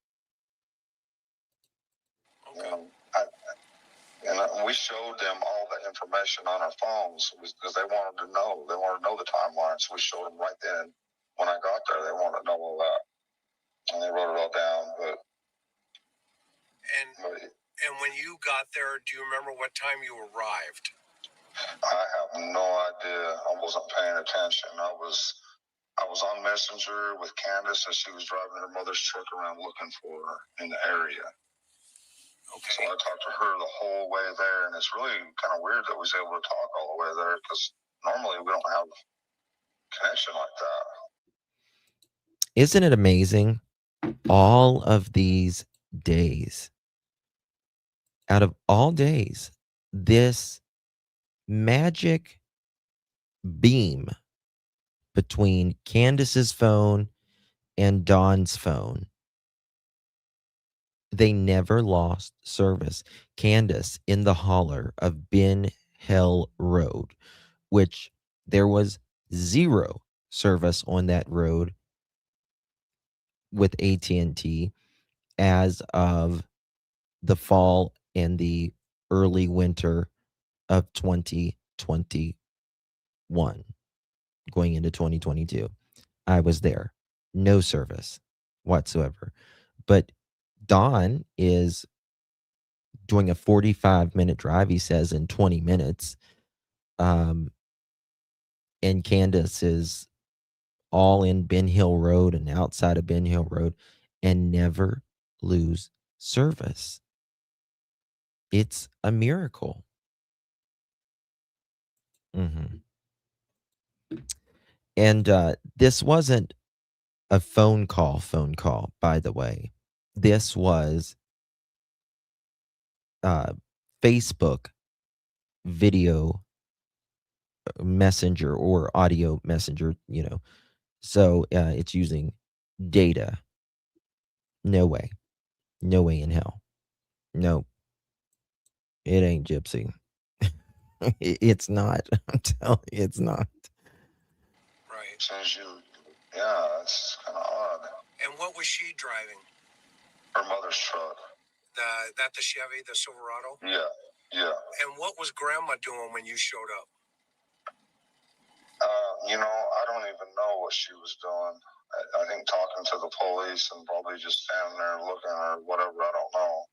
And we showed them all the information on our phones because they wanted to know. They wanted to know the timeline. So we showed them right then. When I got there, they wanted to know all that. And they wrote it all down. And when you got there, do you remember what time you arrived? I have no idea. I wasn't paying attention. I was on Messenger with Candus as she was driving her mother's truck around looking for her in the area. Okay. So I talked to her the whole way there, and it's really kind of weird that we was able to talk all the way there because normally we don't have connection like that. Isn't it amazing? All of these days, out of all days, this magic beam between Candus's phone and Dawn's phone, they never lost service. Candus in the holler of Ben Hill Road, which there was zero service on that road with AT&T as of the fall and the early winter of 2021, going into 2022. I was there. No service whatsoever. But Don is doing a 45-minute drive, he says, in 20 minutes. And Candus is all in Ben Hill Road and outside of Ben Hill Road and never lose service. It's a miracle. Mm-hmm. And this wasn't a phone call, by the way. This was Facebook video messenger or audio messenger, So it's using data. No way. No way in hell. No. It ain't Gypsy. It's not. I'm telling you, it's not. Right. Says you, yeah, it's kind of odd. And what was she driving? Her mother's truck. The Chevy, the Silverado? Yeah, yeah. And what was Grandma doing when you showed up? I don't even know what she was doing. I think talking to the police and probably just standing there looking or whatever. I don't know.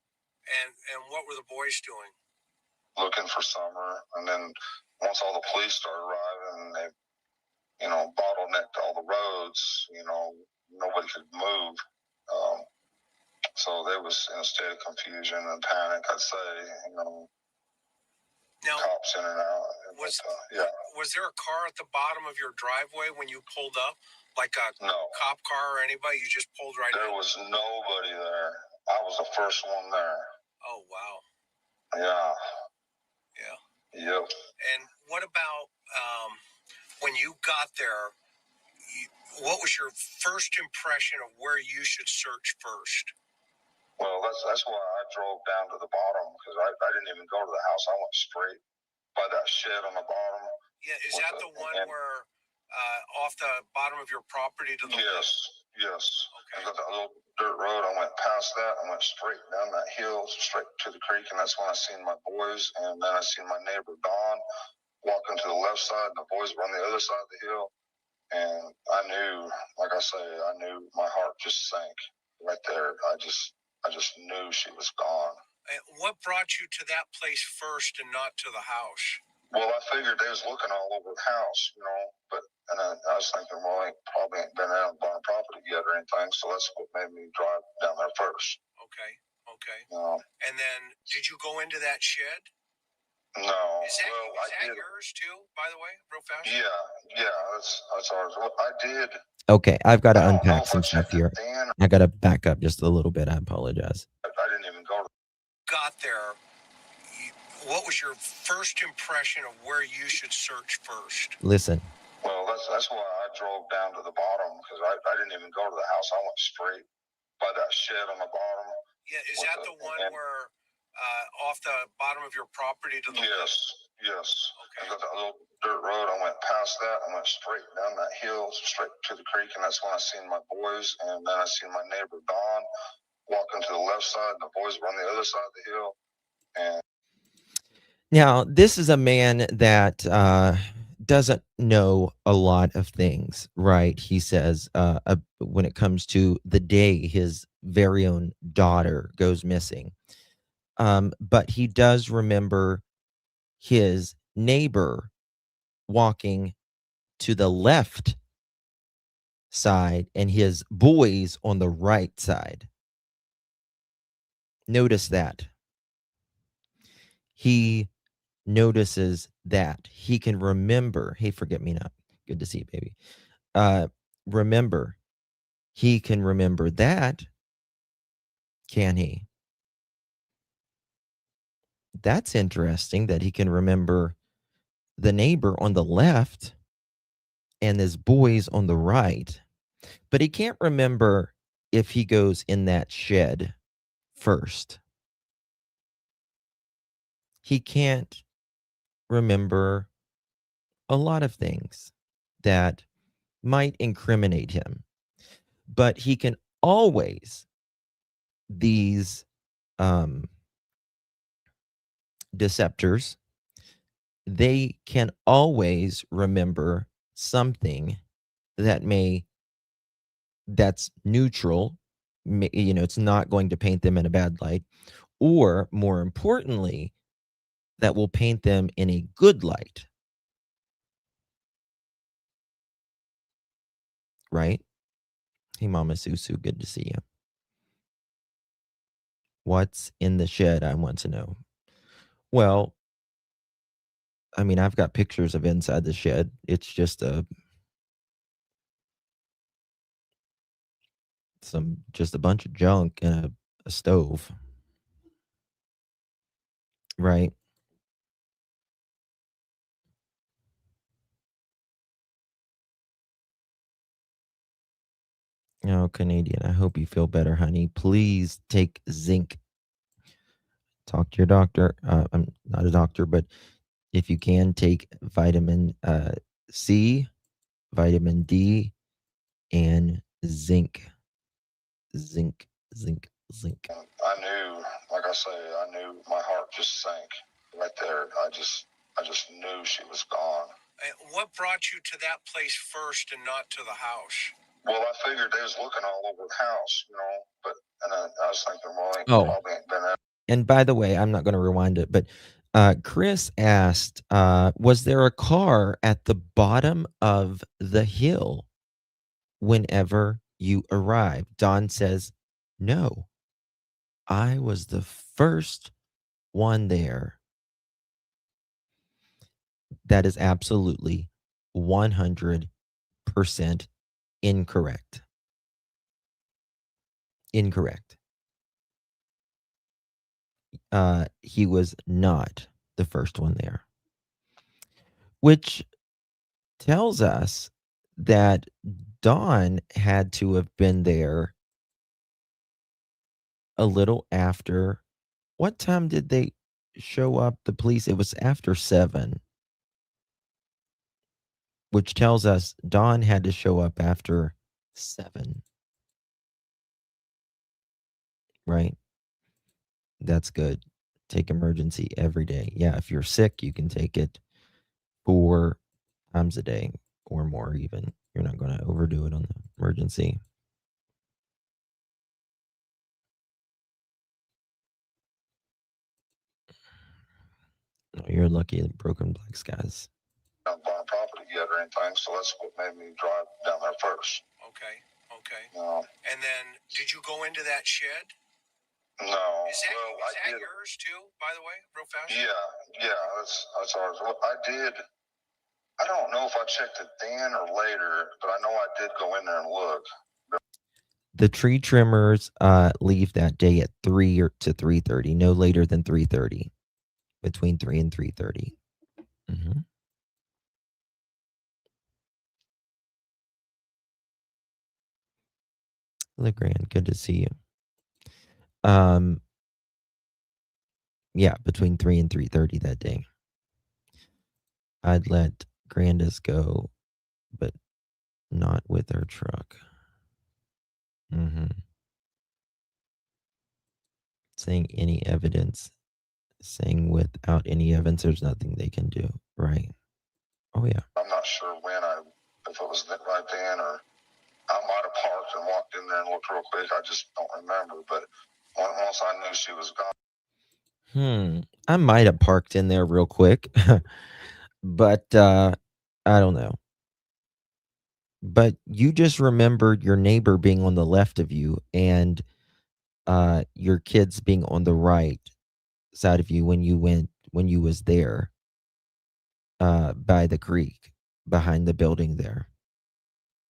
And what were the boys doing? Looking for Summer. And then once all the police started arriving, they, bottlenecked all the roads. Nobody could move. So they was in a state of confusion and panic, I'd say. Now, cops in and out. Was there a car at the bottom of your driveway when you pulled up? Like a cop car or anybody? You just pulled right in? There was nobody there. I was the first one there. Oh, wow. Yeah. Yeah. Yep. And what about when you got there, what was your first impression of where you should search first? Well, that's why I drove down to the bottom, because I didn't even go to the house. I went straight by that shed on the bottom. Yeah, is that the one where off the bottom of your property to the Yes. Okay. I got that little dirt road. I went past that. I went straight down that hill, straight to the creek, and that's when I seen my boys. And then I seen my neighbor Don walking to the left side, and the boys were on the other side of the hill. And I knew, like I say, my heart just sank right there. I just knew she was gone. And what brought you to that place first and not to the house? Well, I figured they was looking all over the house, and I was thinking, well, they probably ain't been out on the property yet or anything, so that's what made me drive down there first. Okay. And then, did you go into that shed? No. Is that yours too, by the way, real fast? Yeah, that's ours. Well, I did. Okay, I've got to unpack some stuff here. I got to back up just a little bit. I apologize. I didn't even go. Got there. What was your first impression of where you should search first? Listen. Well, that's why I drove down to the bottom, because I didn't even go to the house. I went straight by that shed on the bottom. Yeah, is that the one where off the bottom of your property to the Yes. Okay. I got that little dirt road. I went past that. I went straight down that hill, straight to the creek, and that's when I seen my boys. And then I seen my neighbor Don walking to the left side, and the boys were on the other side of the hill. And now, this is a man that doesn't know a lot of things, right? He says when it comes to the day his very own daughter goes missing. But he does remember his neighbor walking to the left side and his boys on the right side. Notice that. He notices that. He can remember. Hey, forget me not. Good to see you, baby. Remember. He can remember that. Can he? That's interesting that he can remember the neighbor on the left and his boys on the right. But he can't remember if he goes in that shed first. He can't remember a lot of things that might incriminate him, but he can always, these deceptors, they can always remember something that that's neutral, it's not going to paint them in a bad light, or more importantly, that will paint them in a good light. Right? Hey, Mama Susu, good to see you. What's in the shed, I want to know. Well, I mean, I've got pictures of inside the shed. It's just a bunch of junk and a stove. Right? Oh, Canadian, I hope you feel better, honey. Please take zinc. Talk to your doctor. I'm not a doctor, but if you can, take vitamin C, vitamin D, and zinc. Zinc. I knew, like I say, I knew my heart just sank right there. I just knew she was gone. What brought you to that place first and not to the house? Well, I figured they was looking all over the house, but I was thinking, well, probably ain't been out. And by the way, I'm not going to rewind it, but Chris asked, was there a car at the bottom of the hill whenever you arrived? Don says, no. I was the first one there. That is absolutely 100% incorrect. Incorrect. He was not the first one there, which tells us that Dawn had to have been there a little after. What time did they show up, the police? It was after 7, which tells us Dawn had to show up after 7. Right? That's good. Take emergency every day. Yeah, if you're sick, you can take it 4 times a day or more even. You're not going to overdo it on the emergency. No, you're lucky that broken black skies. Not buying property yet or anything, so that's what made me drive down there first. Okay. And then, did you go into that shed? No. Is that yours too, by the way, real fast? Yeah, that's ours. I did. I don't know if I checked it then or later, but I know I did go in there and look. The tree trimmers leave that day at 3 to 3:30, no later than 3:30, between 3 and 3:30. Mm-hmm. LeGrand, good to see you. Yeah, between 3 and 3:30 that day. I'd let Grandis go, but not with her truck. Mm-hmm. Saying any evidence, saying without any evidence, there's nothing they can do, right? Oh, yeah. I'm not sure if it was right then, or I might have parked and walked in there and looked real quick. I just don't remember, but once I knew she was gone. I might have parked in there real quick, but I don't know. But you just remembered your neighbor being on the left of you and your kids being on the right side of you when you was there by the creek behind the building there.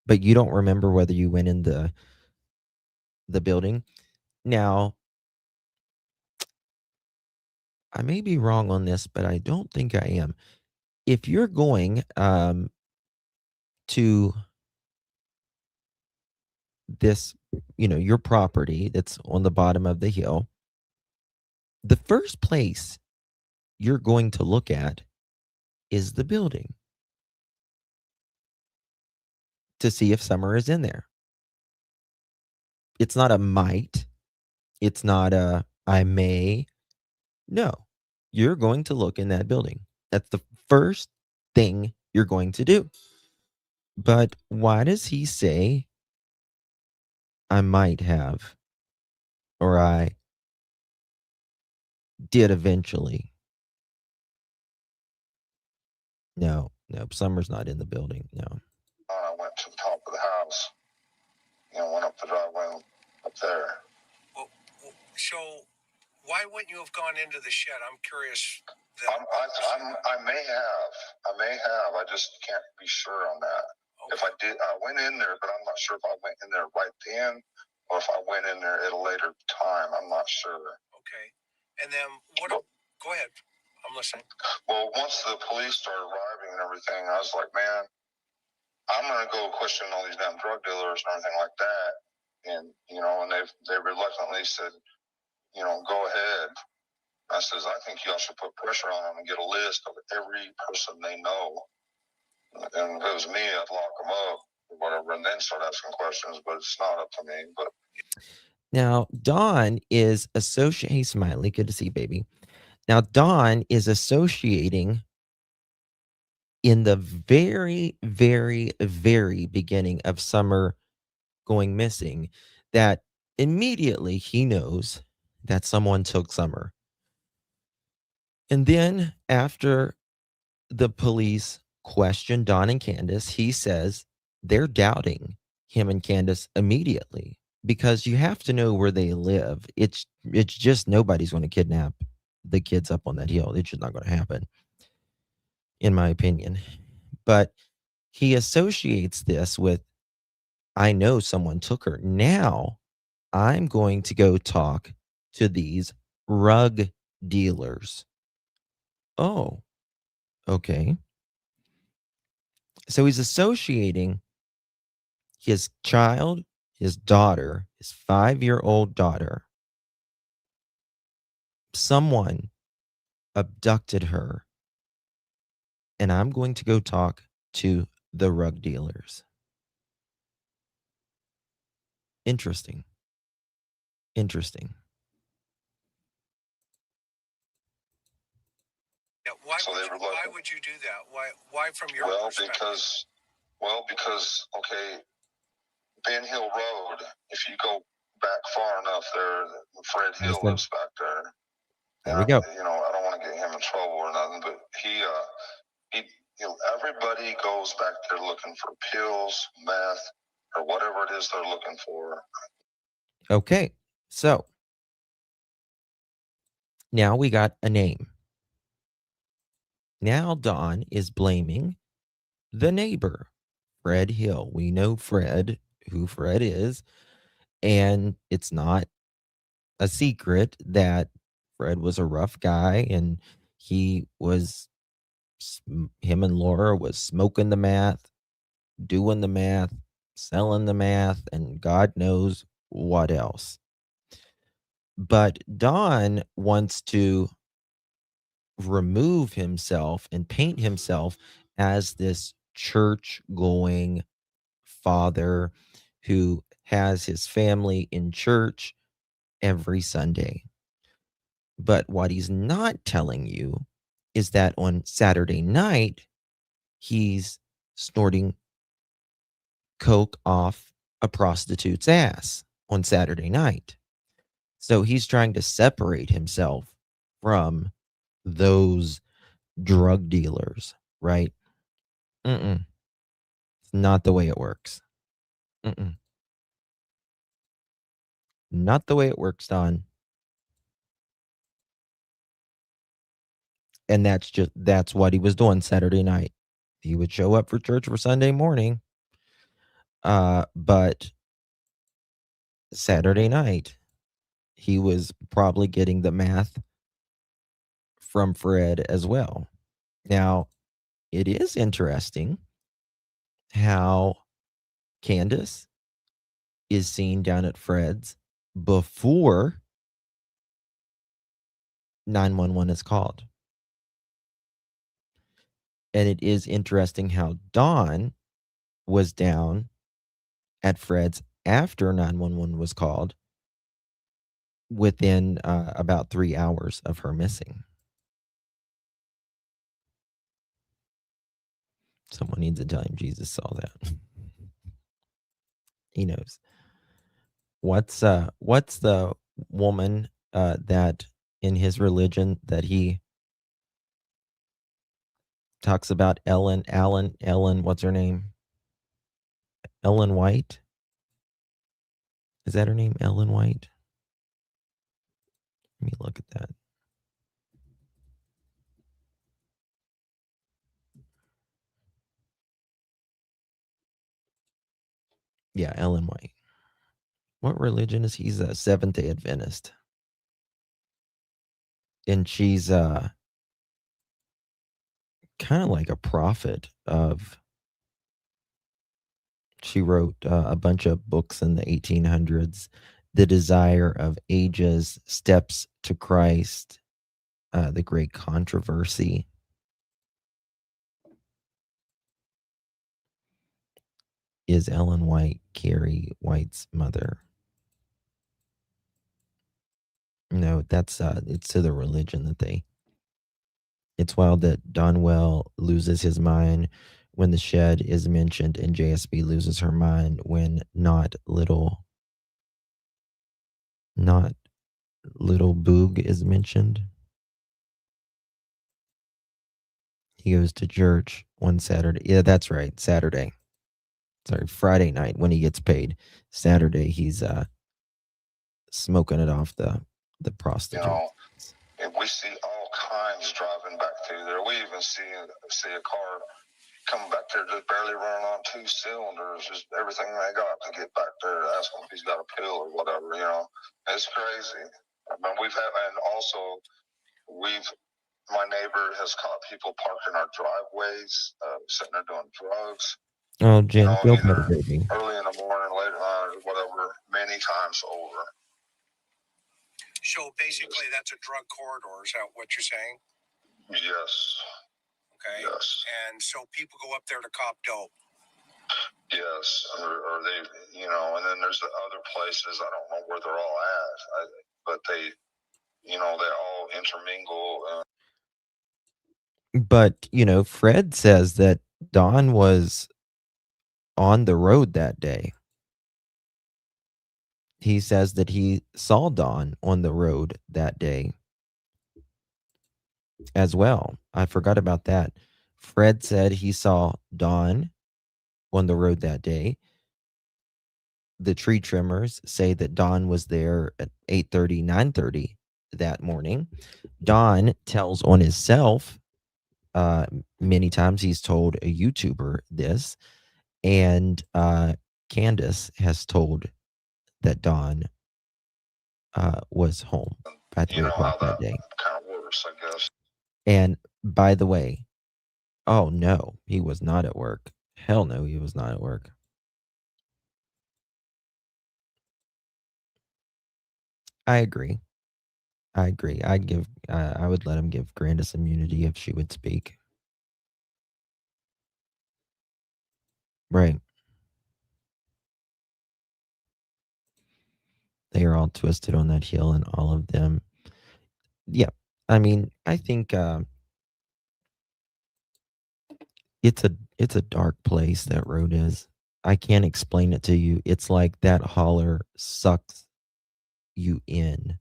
But you don't remember whether you went in the building. Now, I may be wrong on this, but I don't think I am. If you're going to this, your property that's on the bottom of the hill, the first place you're going to look at is the building to see if Summer is in there. It's not a might. It's not a I may. No, you're going to look in that building. That's the first thing you're going to do. But why does he say I might have or I did eventually? No, Summer's not in the building. No. I went to the top of the house, went up the driveway up there. Well, so why wouldn't you have gone into the shed? I'm curious. I may have. I just can't be sure on that. Okay. If I did, I went in there, but I'm not sure if I went in there right then or if I went in there at a later time. I'm not sure. Okay. And then go ahead. I'm listening. Well, once the police started arriving and everything, I was like, man, I'm going to go question all these damn drug dealers and everything like that. And, and they reluctantly said, go ahead. I says, I think y'all should put pressure on them and get a list of every person they know. And if it was me, I'd lock them up or whatever and then start asking questions, but it's not up to me. But now, Dawn is hey, Smiley, good to see you, baby. Now, Dawn is associating in the very, very, very beginning of Summer going missing that immediately he knows that someone took Summer. And then after the police question Dawn and Candus, he says they're doubting him and Candus immediately because you have to know where they live. It's just nobody's going to kidnap the kids up on that hill. It's just not going to happen, in my opinion. But he associates this with, I know someone took her. Now I'm going to go talk to these rug dealers. Oh, okay. So he's associating his child, his daughter, his 5-year-old daughter. Someone abducted her. And I'm going to go talk to the rug dealers. Interesting. Yeah, why would you do that? Why from your perspective? Because okay, Ben Hill Road, if you go back far enough there, Fred Hill lives back there. There we go. I don't want to get him in trouble or nothing, but he everybody goes back there looking for pills, meth, or whatever it is they're looking for. Okay, so now we got a name. Now Dawn is blaming the neighbor, Fred Hill. We know who Fred is, and it's not a secret that Fred was a rough guy, and him and Laura was smoking the meth, doing the math, selling the math, and God knows what else. But Don wants to remove himself and paint himself as this church-going father who has his family in church every Sunday. But what he's not telling you is that on Saturday night, he's snorting coke off a prostitute's ass on Saturday night. So he's trying to separate himself from those drug dealers, right? It's not the way it works. Not the way it works, Don. And that's what he was doing Saturday night. He would show up for church for Sunday morning. But Saturday night, he was probably getting the math from Fred as well. Now, it is interesting how Candus is seen down at Fred's before 911 is called. And it is interesting how Dawn was down at Fred's after 911 was called within about 3 hours of her missing. Someone needs to tell him Jesus saw that. He knows. What's the woman that in his religion that he talks about? Ellen, what's her name? Ellen White? Is that her name? Ellen White? Let me look at that. Yeah, Ellen White. What religion is he? He's a Seventh-day Adventist. And she's kind of like a prophet of, she wrote a bunch of books in the 1800s, The Desire of Ages, Steps to Christ, The Great Controversy. Is Ellen White Carrie White's mother? No, that's it's to the religion that they. It's wild that Donwell loses his mind when the shed is mentioned, and JSB loses her mind when not little Boog is mentioned. He goes to church one Saturday. Yeah, that's right, Saturday. Sorry, Friday night when he gets paid. Saturday he's smoking it off the prostitute. And we see all kinds driving back through there. We even see a car coming back there just barely running on 2 cylinders, just everything they got to get back there to ask him if he's got a pill or whatever, It's crazy. I mean, my neighbor has caught people parking our driveways, sitting there doing drugs. Oh, Jen, feel better, baby. Early in the morning, late whatever, many times over. So basically, that's a drug corridor. Is that what you're saying? Yes. Okay. Yes. And so people go up there to cop dope. Yes, or they, and then there's the other places. I don't know where they're all at, but they all intermingle. But, Fred says that Don was on the road that day. He says that he saw Don on the road that day as well. I forgot about that. Fred said he saw Don on the road that day. The tree trimmers say that Don was there at 8:30, 9:30 that morning. Don tells on himself, many times he's told a YouTuber this, and Candus has told that Don was home at 3 o'clock that day. Kind of works, I guess. And by the way, oh no, he was not at work. Hell no, he was not at work. I agree. I would let him give Grandis immunity if she would speak. Right. They are all twisted on that hill, and all of them. Yeah. I mean, I think it's a dark place, that road is. I can't explain it to you. It's like that holler sucks you in.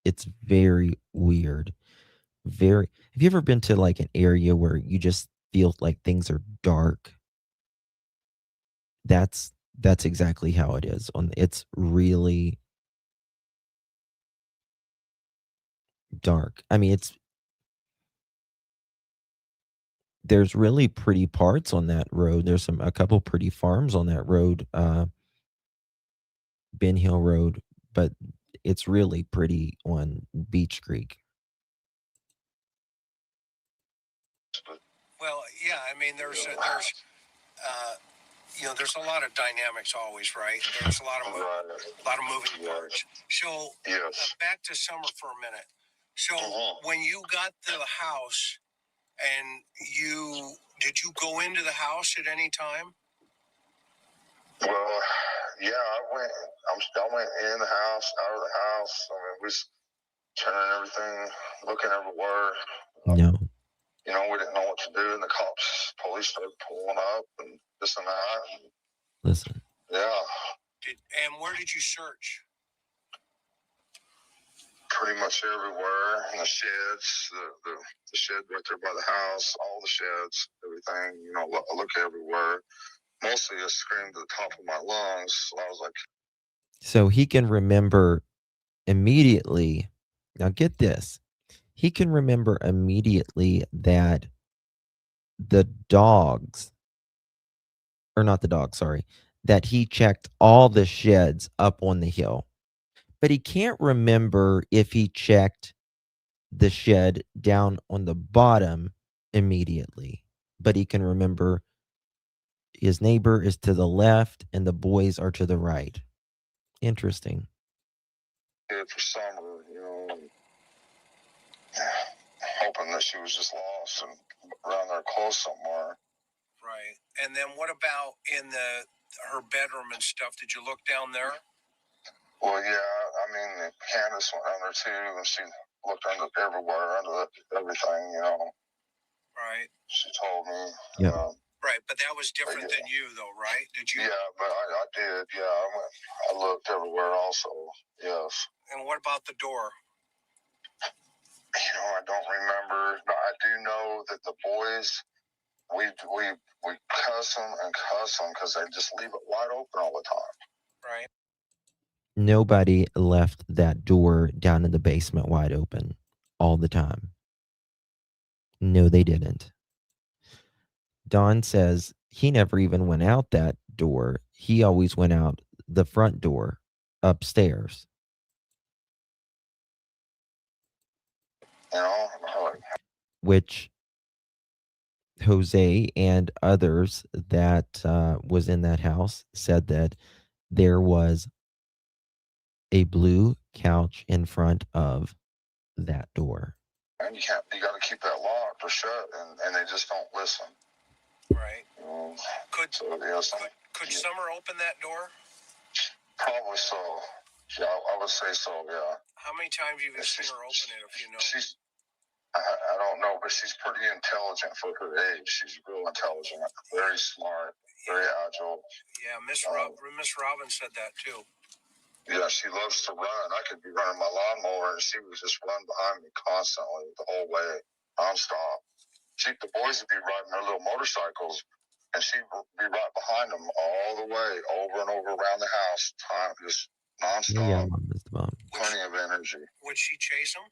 It's very weird. Have you ever been to like an area where you just feel like things are dark? That's exactly how it is. It's really dark. I mean, there's really pretty parts on that road. There's a couple pretty farms on that road, Ben Hill Road, but it's really pretty on Beech Creek. Well, yeah, I mean, there's a lot of dynamics always, right? There's a lot of moving parts. So back to Summer for a minute. So when you got to the house, And did you go into the house at any time? Well, yeah, I went in the house, out of the house. I mean, we was turning everything, looking everywhere. No. You know, we didn't know what to do, and the police started pulling up and this and that. And, listen. Yeah. And where did you search? Pretty much everywhere, in the sheds, the shed right there by the house, all the sheds, everything. You know, I look everywhere. Mostly I screamed at the top of my lungs. So I was like, so he can remember immediately. Now get this. He can remember immediately that the dogs, or not the dogs, sorry, that he checked all the sheds up on the hill. But he can't remember if he checked the shed down on the bottom immediately. But he can remember his neighbor is to the left and the boys are to the right. Interesting. for summer, you know, hoping that she was just lost and around there close somewhere. Right. And then what about in her bedroom and stuff? Did you look down there? Well, yeah. I mean, Candus went down there too, and she looked under everywhere, everything, you know. Right. She told me. Yeah. Right, but that was different than you, though, right? Did you? Yeah, but I did. Yeah, I looked everywhere also. Yes. And what about the door? You know, I don't remember. But I do know that the boys, we cuss them because they just leave it wide open all the time. Right. Nobody left that door down in the basement wide open all the time. No, they didn't. Don says he never even went out that door. He always went out the front door upstairs. You know, which Jose and others that was in that house said that there was a blue couch in front of that door. And you got to keep that locked or shut, and they just don't listen. Right. Could Summer open that door? Probably so. Yeah, I would say so, yeah. How many times have you seen her open it, if you know? I don't know, but she's pretty intelligent for her age. She's real intelligent, very smart, very agile. Yeah, Miss Robin said that too. Yeah, she loves to run. I could be running my lawnmower, and she would just run behind me constantly the whole way, nonstop. The boys would be riding their little motorcycles, and she'd be right behind them all the way, over and over around the house, just nonstop. Yeah, Mr. Mom. Plenty of energy. Would she chase them?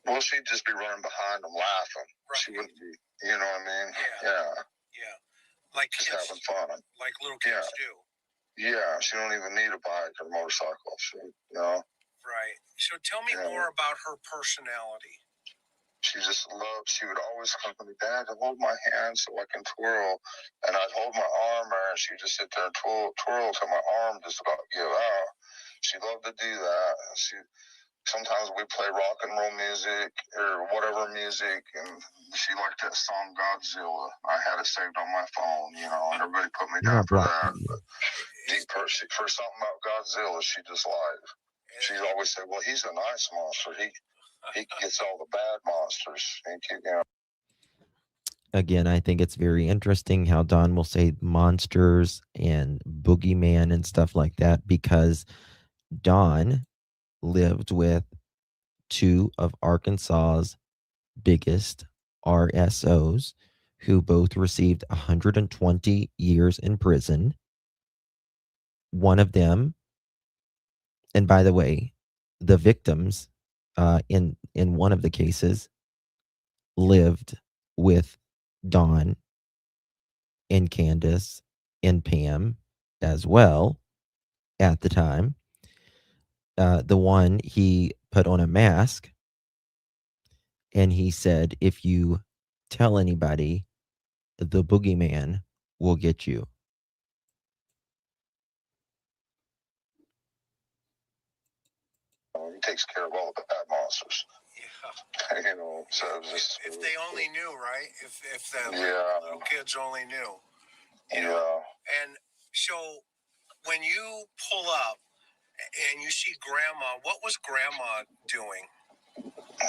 Well, she'd just be running behind them, laughing. Right. She wouldn't be, you know what I mean? Yeah. Like just kids, having fun. like little kids do. Yeah, she don't even need a bike or motorcycle. You know. Right. So tell me more about her personality. She just loved. She would always come to me, Dad, hold my hand so I can twirl, and I'd hold my arm there, and she'd just sit there and twirl till my arm just about give out. She loved to do that. Sometimes we play rock and roll music or whatever music, and she liked that song Godzilla. I had it saved on my phone, you know, and everybody put me down for that. But for something about Godzilla, she just liked. She always said, well, he's a nice monster. He gets all the bad monsters. You know. Again, I think it's very interesting how Don will say monsters and boogeyman and stuff like that, because Don lived with two of Arkansas's biggest RSOs who both received 120 years in prison. One of them, and by the way, the victims in one of the cases lived with Don and Candus and Pam as well at the time. The one, he put on a mask and he said, if you tell anybody, the boogeyman will get you. he takes care of all the bad monsters. Yeah. So just if they only knew, right? If the little kids only knew. And so when you pull up and you see Grandma, what was Grandma doing?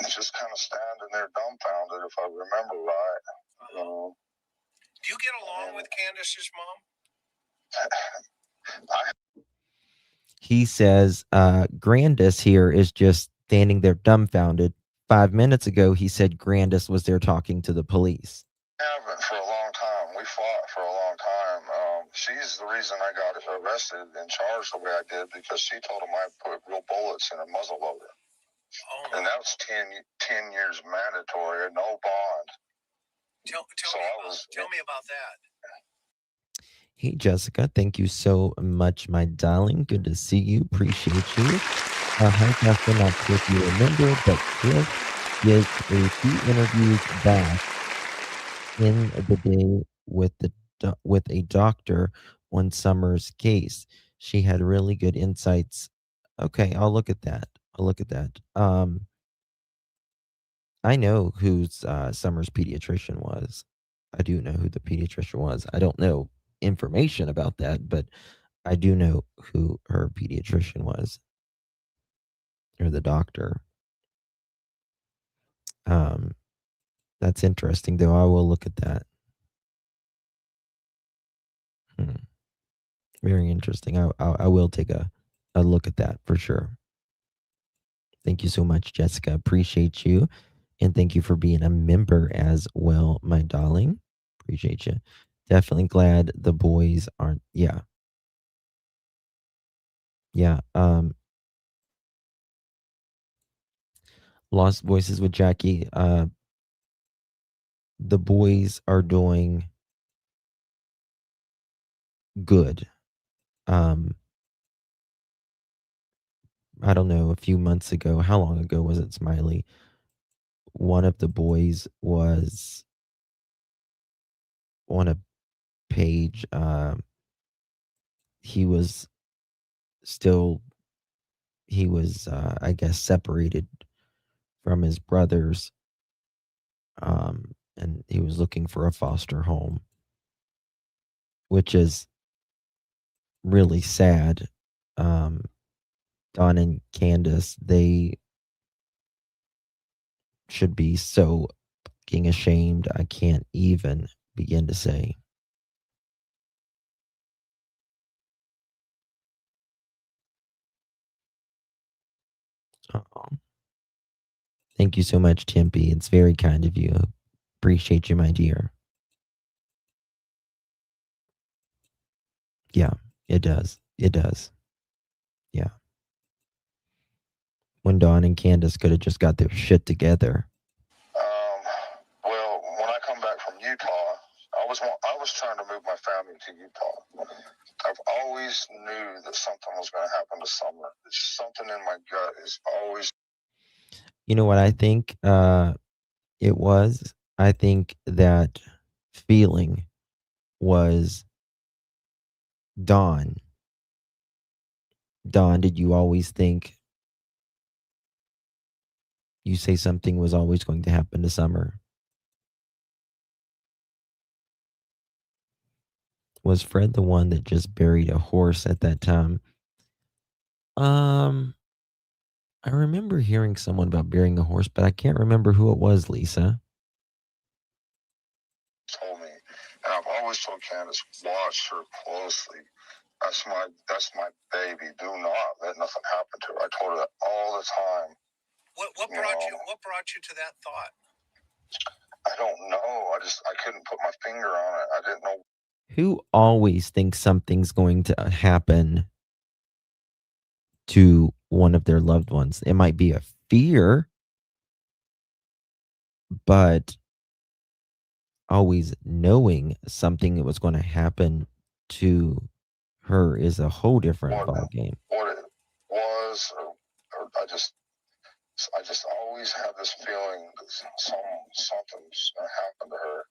Just kind of standing there dumbfounded, if I remember right. Do you get along with Candus's mom? He says Grandis here is just standing there dumbfounded. 5 minutes ago, he said Grandis was there talking to the police. Haven't for a long time. We fought for a long time. She's the reason I got arrested and charged the way I did, because she told him I put real bullets in a muzzle loader. And that was 10 years mandatory, no bond. Tell me about that. Hey, Jessica, thank you so much, my darling. Good to see you. Appreciate you. Hi, Catherine. Not sure if you remember, but Chris did a few interviews back in the day with a doctor on Summer's case. She had really good insights. Okay, I'll look at that. I know who Summer's pediatrician was. I do know who the pediatrician was. I don't know information about that, but I do know who her pediatrician was, or the doctor. That's interesting, though. I will look at that. Very interesting. I will take a look at that for sure. Thank you so much, Jessica. Appreciate you. And thank you for being a member as well, my darling. Appreciate you. Definitely glad the boys aren't. Yeah. Lost Voices with Jackie. The boys are doing good. I don't know, a few months ago. How long ago was it, Smiley? One of the boys was on a page. He was, I guess, separated from his brothers. And he was looking for a foster home, which is really sad. Don and Candus, they should be so fucking ashamed. I can't even begin to say. Thank you so much, Timpy. It's very kind of you. Appreciate you, my dear. Yeah, it does. Yeah. When Dawn and Candus could have just got their shit together. Well, when I come back from Utah, I was trying to move my family to Utah. I've always knew that something was going to happen to Summer. It's something in my gut is always. You know what I think it was? I think that feeling was Dawn. Dawn, did you always think you say something was always going to happen to Summer? Was Fred the one that just buried a horse at that time? I remember hearing someone about burying a horse, but I can't remember who it was, Lisa. Told me, and I've always told Candus, watch her closely. That's my baby. Do not let nothing happen to her. I told her that all the time. What brought you to that thought? I don't know. I couldn't put my finger on it. I didn't know. Who always thinks something's going to happen to one of their loved ones? It might be a fear, but always knowing something that was going to happen to her is a whole different ball game. What it was, or I just always had this feeling that something's going to happen to her.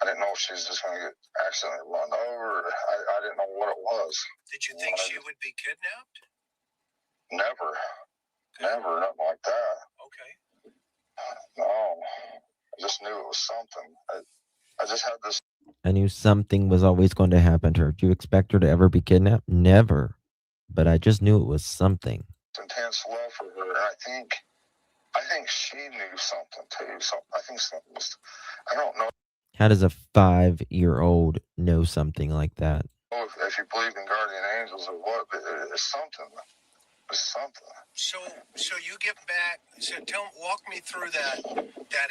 I didn't know if she was just going to get accidentally run over. I didn't know what it was. Did you think she would be kidnapped? Never. Never, nothing like that. Okay. No, I just knew it was something. I just had this. I knew something was always going to happen to her. Do you expect her to ever be kidnapped? Never. But I just knew it was something. Intense love for her, and I think she knew something too. So I think something was. I don't know. How does a 5-year-old know something like that? If you believe in guardian angels or what, but it's something. It's something. So you get back. So walk me through that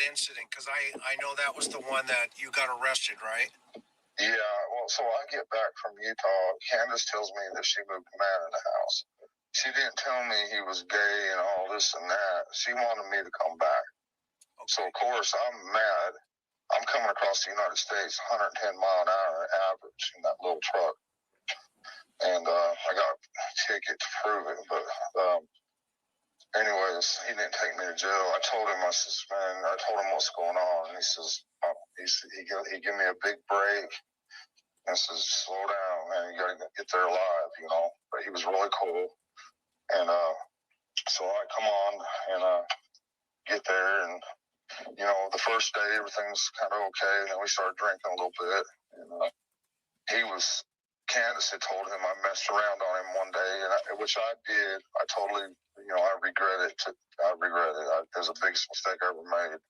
incident, because I know that was the one that you got arrested, right? Yeah. Well, so I get back from Utah. Candus tells me that she moved a man in the house. She didn't tell me he was gay and all this and that. She wanted me to come back. Okay. So of course I'm mad. I'm coming across the United States 110 mile an hour average in that little truck. And I got a ticket to prove it. But anyways, he didn't take me to jail. I told him, I told him what's going on. And he says, he gave me a big break and says, slow down, man. You got to get there alive, you know. But he was really cool. And so I come on and get there. And, you know, the first day, everything's kind of okay. And then we started drinking a little bit. And Candus had told him I messed around on him one day, which I did. I totally, you know, I regret it. It was the biggest mistake I ever made.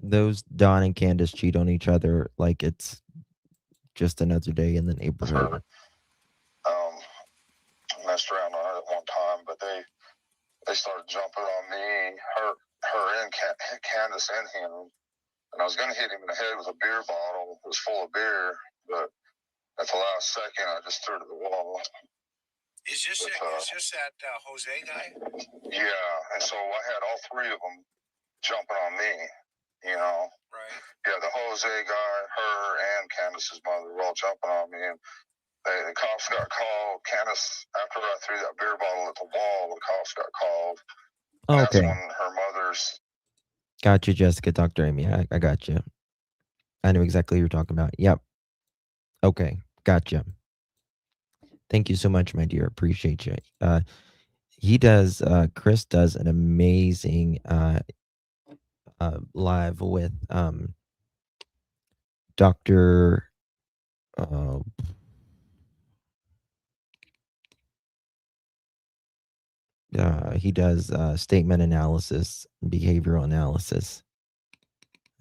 Those Don and Candus cheat on each other like it's just another day in the neighborhood. Messed around on her at one time, but they started jumping on me, her and Candus and him, and I was going to hit him in the head with a beer bottle. It was full of beer, but at the last second, I just threw it at the wall. Is this that Jose guy? Yeah, and so I had all three of them jumping on me, you know. Right. Yeah, the Jose guy, her, and Candus's mother were all jumping on me, and the cops got called. Candus, after I threw that beer bottle at the wall, the cops got called. And okay. That's when her mother's... Got you, Jessica. Dr. Amy. I got you. I know exactly what you're talking about. Yep. Okay. Gotcha. Thank you so much, my dear. Appreciate you. Chris does an amazing live with Dr. He does statement analysis, behavioral analysis.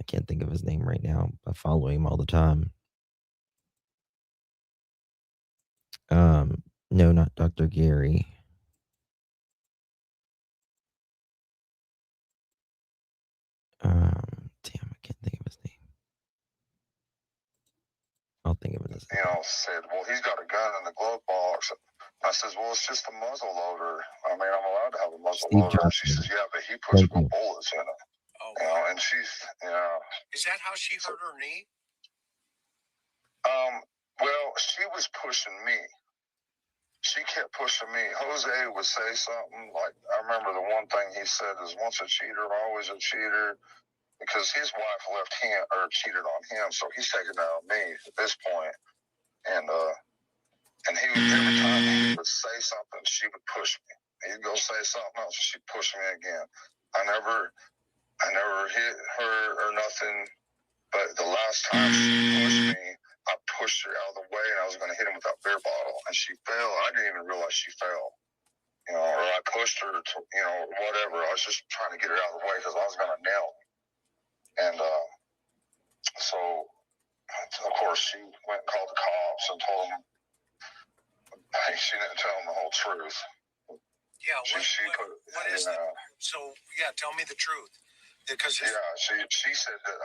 I can't think of his name right now. I follow him all the time. No, not Dr. Gary. Damn, I can't think of his name. I'll think of it as... You know, said, well, he's got a gun in the glove box. I says, well, it's just a muzzle loader. I mean, I'm allowed to have a muzzle loader. And she says, yeah, but he puts bullets in it. Oh, you know, and she's, you know. Is that how she hurt her knee? Well, she was pushing me. She kept pushing me. Jose would say something like, I remember the one thing he said is, once a cheater, always a cheater, because his wife left him or cheated on him, so he's taking it out on me at this point. And he would, every time he would say something, she would push me. He'd go say something else, she'd push me again. I never hit her or nothing, but the last time she pushed me, I pushed her out of the way, and I was going to hit him with that beer bottle, and she fell. I didn't even realize she fell, you know, or I pushed her to, you know, whatever. I was just trying to get her out of the way because I was going to nail her. And so, of course, she went and called the cops and told them. She didn't tell them the whole truth. Yeah, what is that? So, yeah, tell me the truth. Because she said that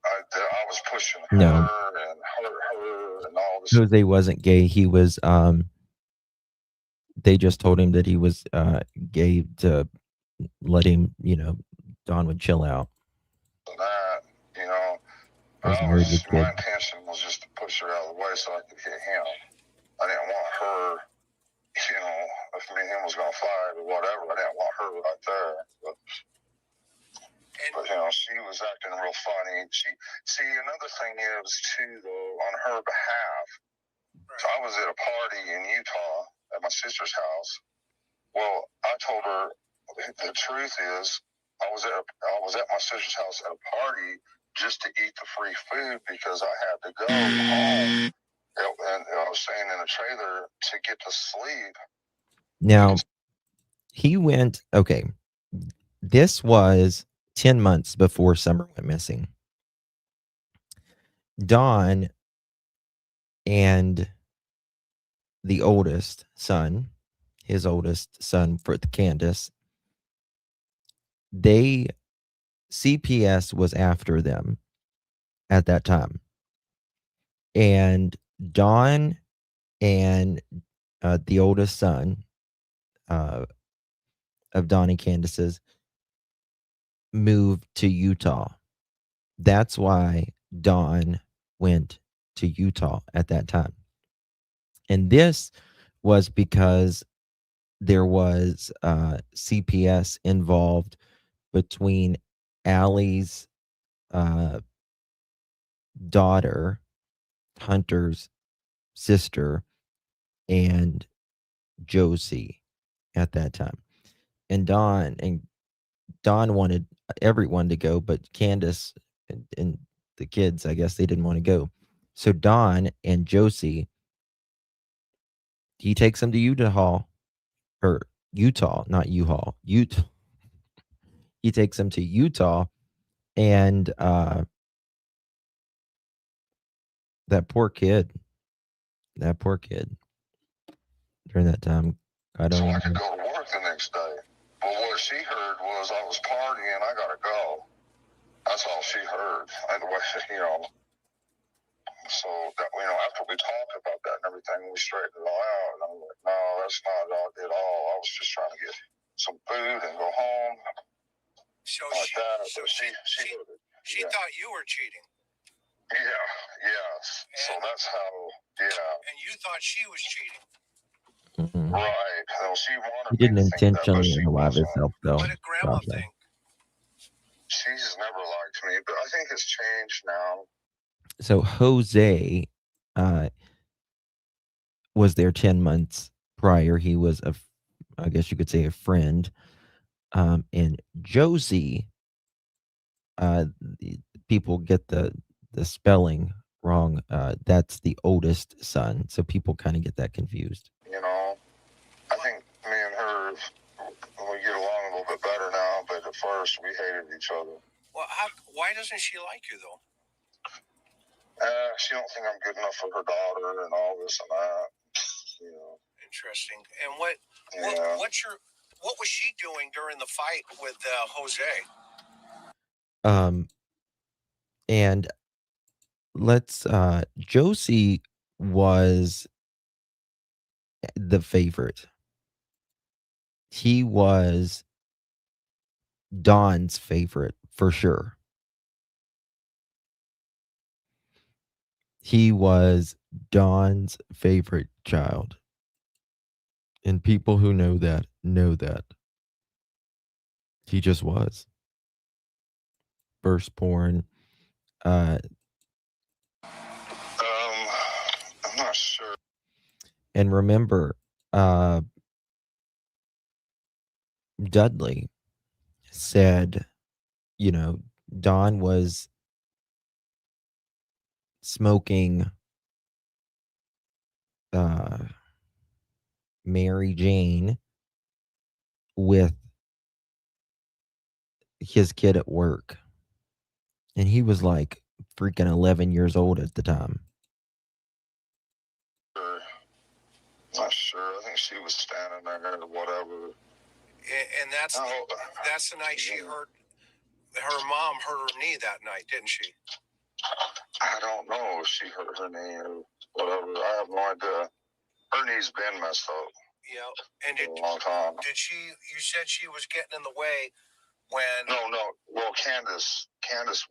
I was pushing her No. and her and all this. Jose wasn't gay. He was they just told him that he was gay to let him, you know, Don would chill out. That, you know, my intention was just to push her out of the way so I could hit him. I didn't want her, you know, if me and him was going to fight or whatever, I didn't want her right there. But you know, she was acting real funny. See, another thing is, too, though, on her behalf, so I was at a party in Utah at my sister's house, Well, I told her the truth is I was at my sister's house at a party just to eat the free food because I had to go home. And I was staying in a trailer to get to sleep. Now, he went, okay, this was 10 months before Summer went missing. Don and the oldest son, his oldest son for the Candus, CPS was after them at that time. And Don and the oldest son of Donnie Candus's moved to Utah. That's why Don went to Utah at that time. And this was because there was CPS involved between Allie's daughter, Hunter's sister, and Josie at that time. And Don wanted everyone to go, but Candus and the kids, I guess they didn't want to go. So Don and Josie, he takes them to Utah, not U-Haul, Utah. He takes them to Utah, and that poor kid during that time, I don't So even I could go to work the next day. But what she heard was I was partying, I gotta go. That's all she heard. So that, after we talked about that and everything, we straightened it all out. And I'm like, no, that's not at all. I was just trying to get some food and go home. So like she, that. so she heard it. She thought you were cheating. Yeah. So that's how. Yeah. And you thought she was cheating. Mm-hmm. Right. Well, she wanted. He didn't me to think intentionally that, involve himself, though. What did Grandma think? She's never liked me, but I think it's changed now. So Jose was there 10 months prior. He was I guess you could say a friend. And Josie, people get the spelling wrong. That's the oldest son. So people kind of get that confused. I think me and her, we get along a little bit better now, but at first we hated each other. Well, why doesn't she like you, though? She don't think I'm good enough for her daughter and all this and that. Interesting. And what was she doing during the fight with Jose? And Josie was the favorite. He was Don's favorite for sure. He was Don's favorite child. And people who know that. He just was. Firstborn. I'm not sure. And remember, Dudley said, Don was smoking Mary Jane with his kid at work. And he was like freaking 11 years old at the time. Not sure. I think she was standing there or whatever. And that's the night she hurt. Her mom hurt her knee that night, didn't she? I don't know if she hurt her knee or whatever. I have no idea. Her knee's been messed up. Yeah. And for a long time. You said she was getting in the way when... No. Well, Candus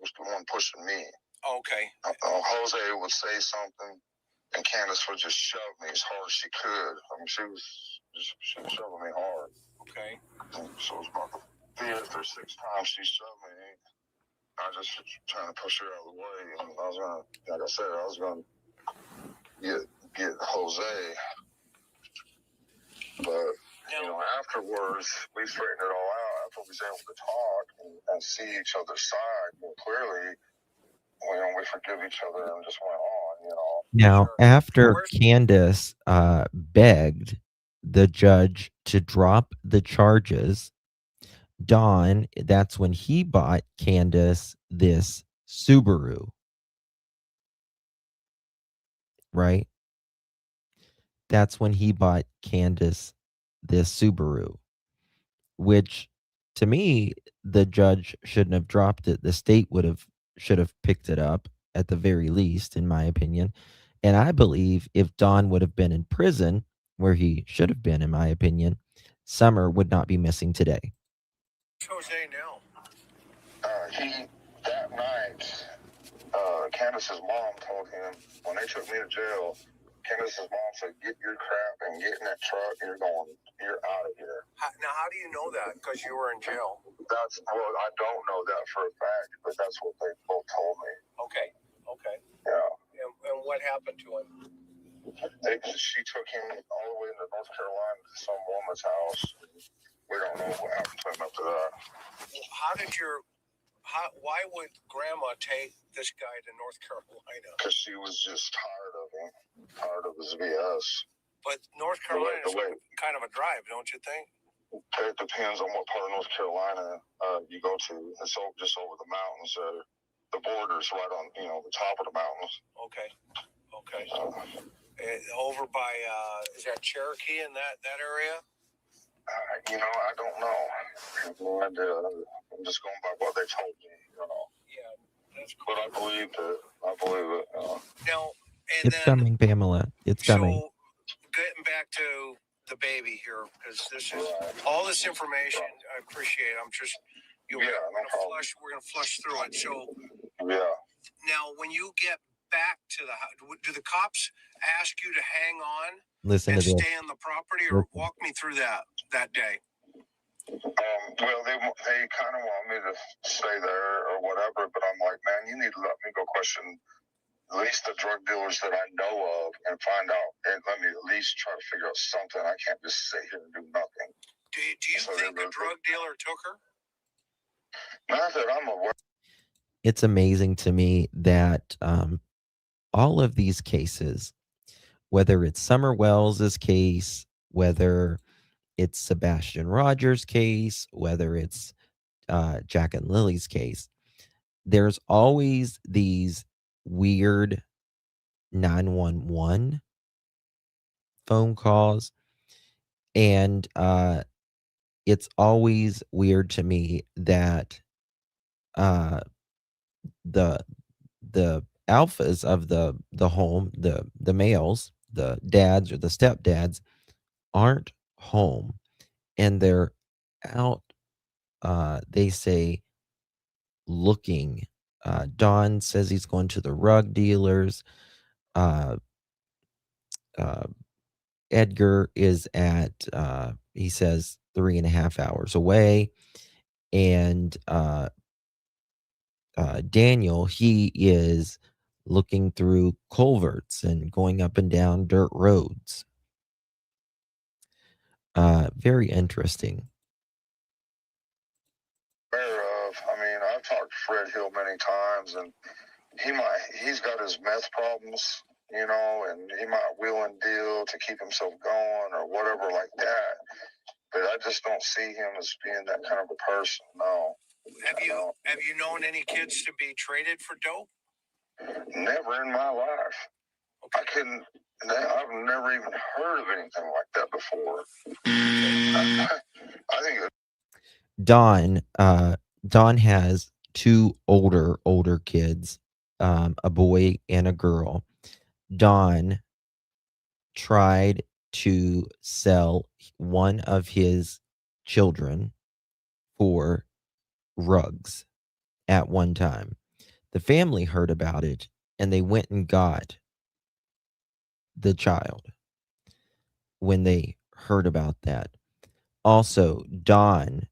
was the one pushing me. Okay. Jose would say something, and Candus would just shove me as hard as she could. I mean, she was shoving me hard. Okay. So it was about the fifth or sixth time she shoved me. I just was trying to push her out of the way. And I was going to, like I said, I was going to get Jose. But, afterwards, we straightened it all out. After we was able to talk and see each other's side, and clearly, we forgive each other and just went on. Now, Sure. after Where's- Candus begged the judge to drop the charges, Don, that's when he bought Candus this Subaru, right? That's when he bought Candus this Subaru, which to me, the judge shouldn't have dropped it. The state should have picked it up at the very least, in my opinion. And I believe if Don would have been in prison, where he should have been, in my opinion, Summer would not be missing today. Jose now? That night, Candus's mom told him, when they took me to jail, Candus's mom said, "Get your crap and get in that truck. You're out of here." Now, how do you know that? Because you were in jail. I don't know that for a fact, but that's what they both told me. Okay. Yeah. And what happened to him? She took him all the way to North Carolina to some woman's house. We don't know what happened to him after that. Why would Grandma take this guy to North Carolina? Because she was just tired of him, tired of his BS. But North Carolina is kind of a drive, don't you think? It depends on what part of North Carolina you go to. It's just over the mountains. The border's right on, the top of the mountains. Okay. Over by, is that Cherokee in that area? I don't know. And, I'm just going by what they told me, Yeah, that's cool. But I believe it. Now, It's coming, Pamela. It's coming. So, getting back to the baby here, because this is all this information. I appreciate it. I'm just, we're gonna flush through it. So, yeah. Now, when you get back to the house, do the cops ask you to hang on Listen and to this. stay on the property, or walk me through that day? Well, they kind of want me to stay there or whatever, but I'm like, man, you need to let me go question at least the drug dealers that I know of and find out, and let me at least try to figure out something. I can't just sit here and do nothing. Do you think a drug dealer took her? Not that I'm aware. It's amazing to me that all of these cases, whether it's Summer Wells's case, whether it's Sebastian Rogers' case, whether it's Jack and Lily's case, there's always these weird 911 phone calls. And it's always weird to me that the alphas of the home, the males, the dads or the stepdads, aren't home, and they're out, they say, looking. Don says he's going to the rug dealers. Edgar is at, he says, 3.5 hours away. And Daniel, he is looking through culverts and going up and down dirt roads. Very interesting. I've talked to Fred Hill many times, and he's got his meth problems, and he might wheel and deal to keep himself going or whatever like that. But I just don't see him as being that kind of a person. No. Have you known any kids to be traded for dope? Never in my life. Okay. I've never even heard of anything like that before. I think Don has two older kids, a boy and a girl. Don tried to sell one of his children for rugs at one time. The family heard about it and they went and got the child when they heard about that. Also, Don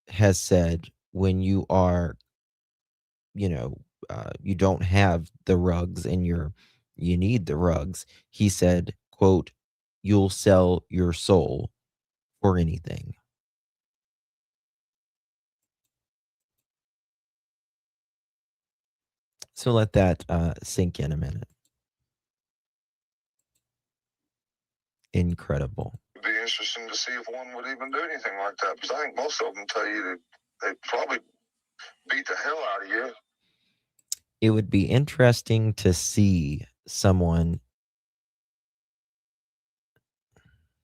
has said when you are, you don't have the rugs and you need the rugs, he said, quote, "You'll sell your soul or anything. So let that sink in a minute. Incredible. It'd be interesting to see if one would even do anything like that, because I think most of them tell you that they'd probably beat the hell out of you. It would be interesting to see someone.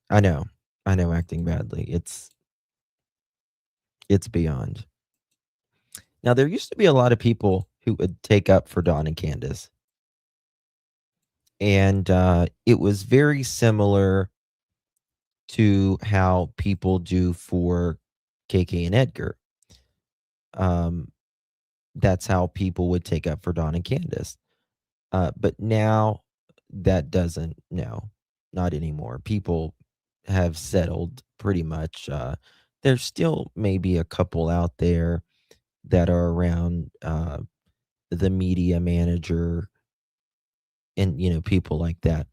I know acting badly. It's beyond. Now, there used to be a lot of people who would take up for Dawn and Candus. And it was very similar to how people do for KK and Edgar. That's how people would take up for Dawn and Candus. But now that doesn't, no, not anymore. People have settled pretty much. There's still maybe a couple out there that are around the media manager and, people like that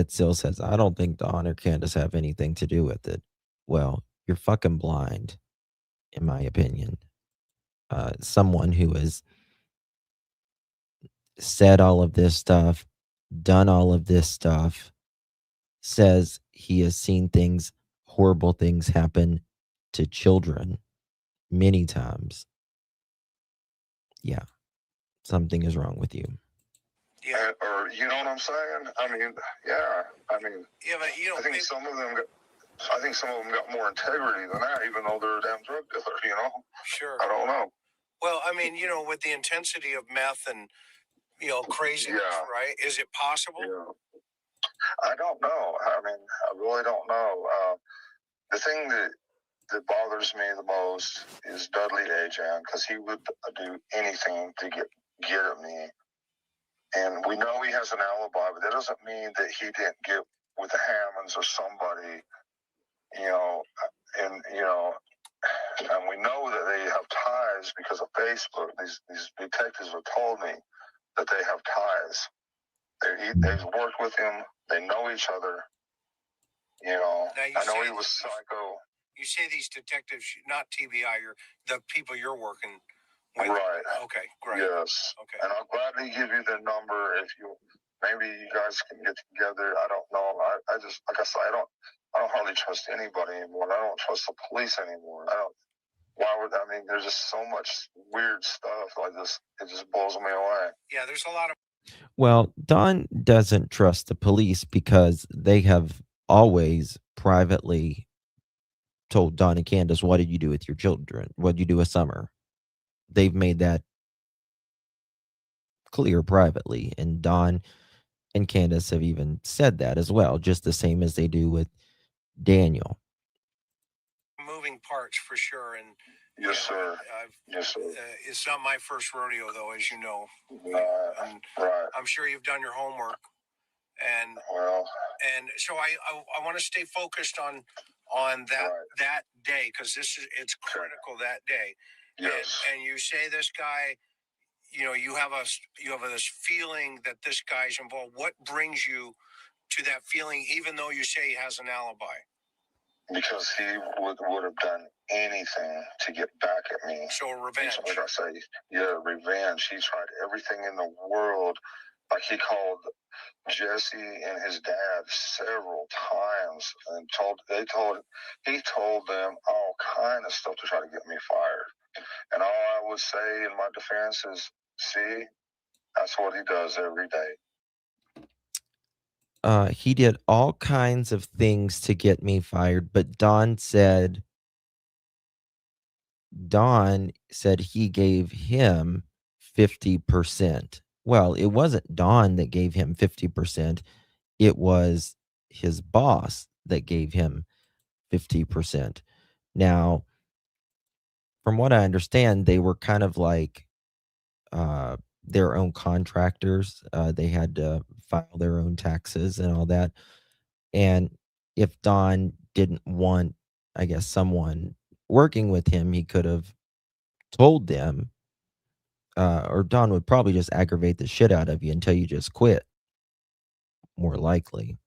still says, I don't think Dawn or Candus have anything to do with it. Well, you're fucking blind, in my opinion. Someone who has said all of this stuff, done all of this stuff, says he has seen things, horrible things happen to children many times. Yeah, something is wrong with you. Yeah, or you know what I'm saying? I mean, yeah. I mean, yeah, but I think some of them got more integrity than that, even though they're a damn drug dealer. Sure. I don't know. Well, I mean, with the intensity of meth and craziness, right? Is it possible? Yeah. I don't know. I mean, I really don't know. The thing that bothers me the most is Dudley Ajan, because he would do anything to get at me. And we know he has an alibi, but that doesn't mean that he didn't get with the Hammonds or somebody, and we know that they have ties because of Facebook. These detectives have told me that they have ties. They've worked with him. They know each other. I know he was psycho. You say these detectives, not TBI, the people you're working with. Right. Okay, great. Yes. Okay. And I'll gladly give you their number if maybe you guys can get together. I don't know. I just, like I said, I don't hardly trust anybody anymore. I don't trust the police anymore. There's just so much weird stuff like this. It just blows me away. Yeah, there's a lot of. Well, Dawn doesn't trust the police because they have always privately told Dawn and Candus, what did you do with your children? What did you do with Summer? They've made that clear privately. And Dawn and Candus have even said that as well, just the same as they do with Daniel. Moving parts for sure. And yes, sir. Yes, sir. It's not my first rodeo, though, as you know. Right. I'm sure you've done your homework. And so I want to stay focused on that day, because it's critical that day. Yes. And you say this guy, you have this feeling that this guy's involved. What brings you to that feeling, even though you say he has an alibi? Because he would have done anything to get back at me. So revenge. Like I say, yeah, revenge. He tried everything in the world. Like he called Jesse and his dad several times and he told them all kind of stuff to try to get me fired. And all I would say in my defense is, see, that's what he does every day. He did all kinds of things to get me fired, but Dawn said he gave him 50%. Well, it wasn't Dawn that gave him 50%. It was his boss that gave him 50%. Now, from what I understand, they were kind of like their own contractors. They had to file their own taxes and all that. And if Dawn didn't want, I guess, someone working with him, he could have told them, or Dawn would probably just aggravate the shit out of you until you just quit. More likely.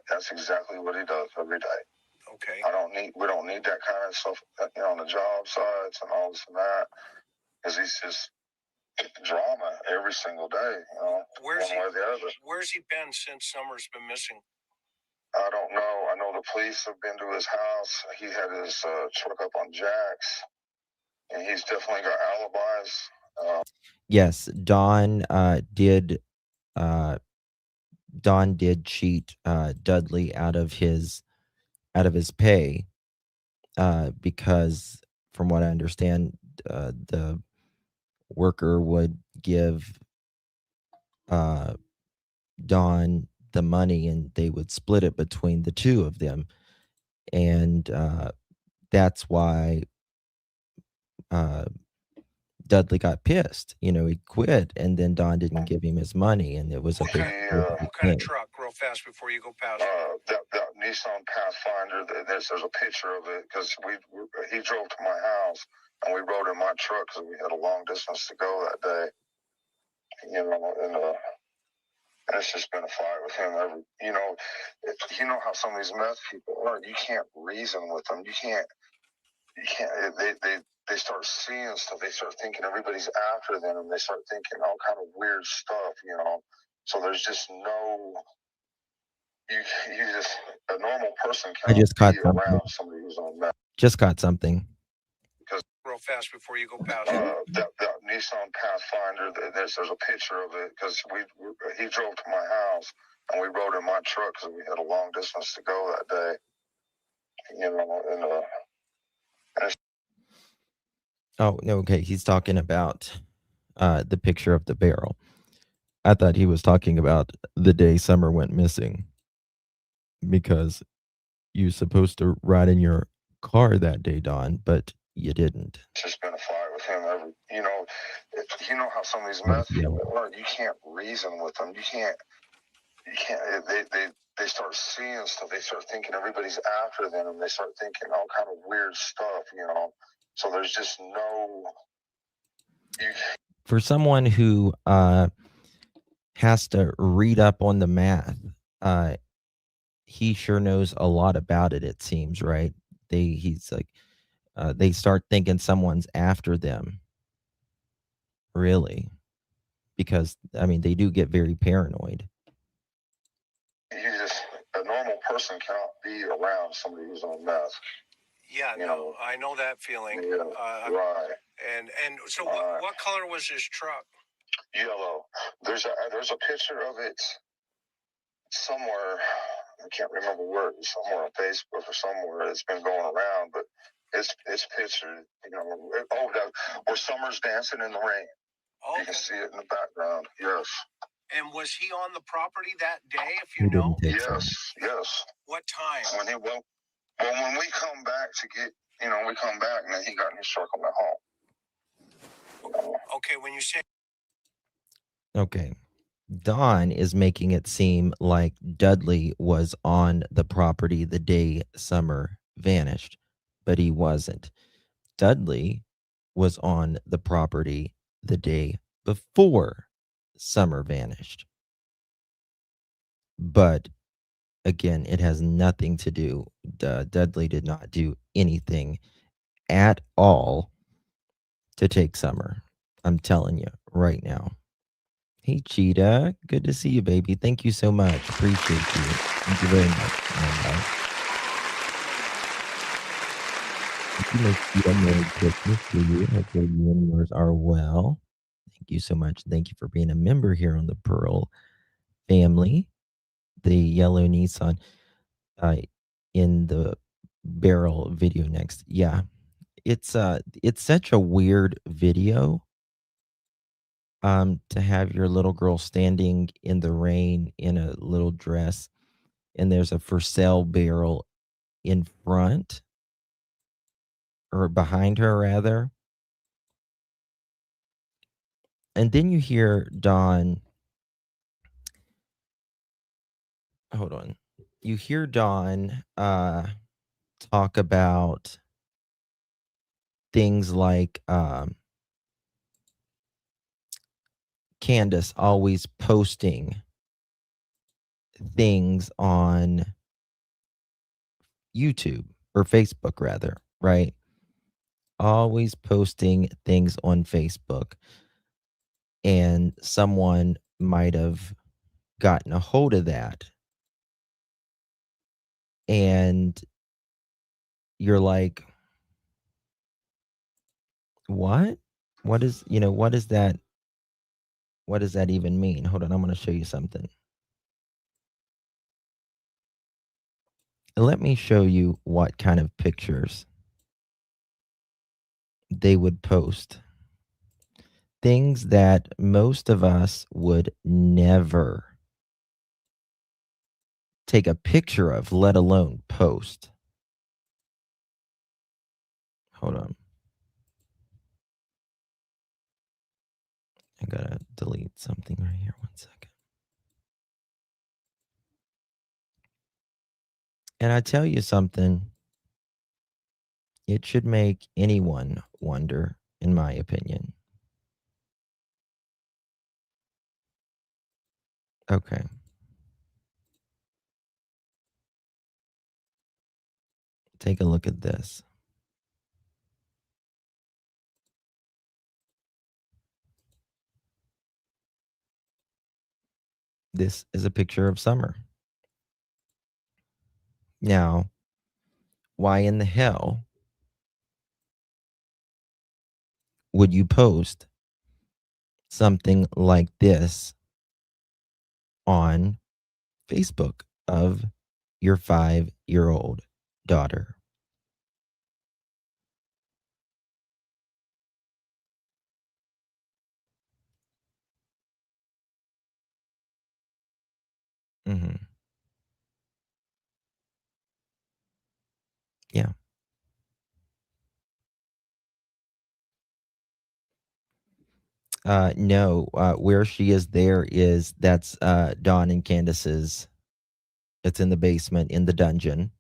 That's exactly what he does every day. Okay. We don't need that kind of stuff, on the job sites and all this and that, because he's just drama every single day, Where's one way or the other. Where's he been since Summer's been missing? I don't know. I know the police have been to his house. He had his truck up on jacks, and he's definitely got alibis. Yes, Don did cheat Dudley out of his pay, because from what I understand, the worker would give Don the money and they would split it between the two of them. And that's why Dudley got pissed. He quit, and then Don didn't give him his money, and it was a big What kind of truck, real fast before you go past? That Nissan Pathfinder. There's a picture of it, because he drove to my house, and we rode in my truck because we had a long distance to go that day. And it's just been a fight with him. You know how some of these meth people are. You can't reason with them. You can't. They start seeing stuff. They start thinking everybody's after them, and they start thinking all kind of weird stuff. So there's just no. You just, a normal person I just caught be something. around somebody who's on meth. Just caught something. Because real fast before you go past that Nissan Pathfinder. There's a picture of it, because he drove to my house, and we rode in my truck because we had a long distance to go that day. Oh, no, okay. He's talking about the picture of the barrel. I thought he was talking about the day Summer went missing, because you're supposed to ride in your car that day, Don, but you didn't. It's just been a fight with him. You know how some of these meth people are. You can't reason with them. You can't. They start seeing stuff. They start thinking everybody's after them, and they start thinking all kind of weird stuff. So there's just no. For someone who has to read up on the math, he sure knows a lot about it. It seems, right? He's like, they start thinking someone's after them. Really, because they do get very paranoid. A normal person cannot be around somebody who's on meth. Yeah, no, I know that feeling. Yeah, right. And so, what color was his truck? Yellow. There's a picture of it somewhere. I can't remember where. Somewhere on Facebook or somewhere. It's been going around, but it's pictured. Where Summer's dancing in the rain. Okay. You can see it in the background. Yes. And was he on the property that day, if you know? Yes. What time? When we come back to get, we come back, and then he got in his truck and went home. Okay, when you say... Okay. Don is making it seem like Dudley was on the property the day Summer vanished, but he wasn't. Dudley was on the property the day before Summer vanished. But again, it has nothing to do. Dudley did not do anything at all to take Summer. I'm telling you right now. Hey, Cheetah. Good to see you, baby. Thank you so much. Appreciate you. Thank you very much. Merry Christmas to you. Hopefully you and yours are well. Thank you so much. Thank you for being a member here on the Pearl family. The yellow Nissan in the barrel video next. Yeah. It's such a weird video. To have your little girl standing in the rain in a little dress, and there's a for sale barrel in front, or behind her rather. And then you hear Don. Hold on. You hear Don talk about things like Candus always posting things on YouTube or Facebook rather, right? Always posting things on Facebook, and someone might have gotten a hold of that, and you're like, "What? What is that? What does that even mean?" Hold on, I'm gonna show you something. Let me show you what kind of pictures they would post. Things that most of us would never take a picture of, let alone post. Hold on. I gotta delete something right here. 1 second. And I tell you something, it should make anyone wonder, in my opinion. Okay. Take a look at this. This is a picture of summer. Now, why in the hell would you post something like this on Facebook of your 5-year-old daughter? Mhm. Yeah. No, where she is there is that's, Dawn and Candace's. It's in the basement in the dungeon.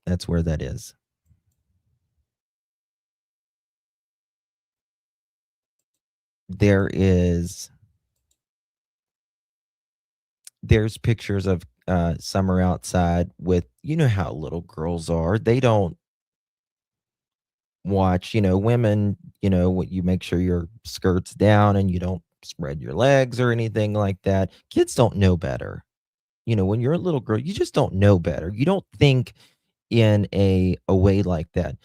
That's where that is. There is there's pictures of, Summer outside with how little girls are. They don't watch, women, what you make sure your skirt's down and you don't spread your legs or anything like that. Kids don't know better. When you're a little girl, you just don't know better. You don't think in a way like that.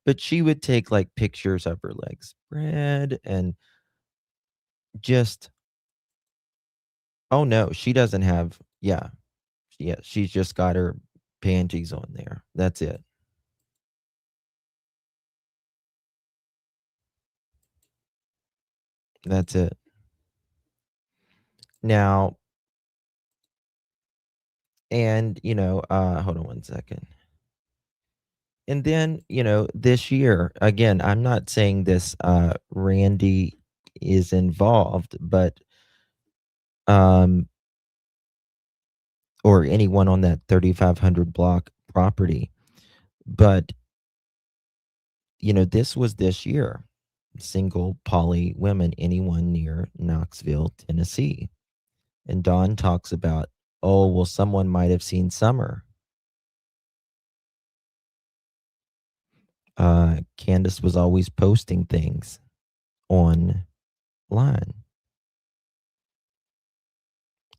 But she would take like pictures of her legs spread and just, oh no, she doesn't have, yeah, she's just got her panties on there. That's it. That's it. Now, and hold on 1 second. And then, this year, again, I'm not saying this Randy is involved, but um or anyone on that 3500 block property, but this was this year. Single poly women, anyone near Knoxville, Tennessee. And Dawn talks about, oh, well, someone might have seen Summer. Candace was always posting things online.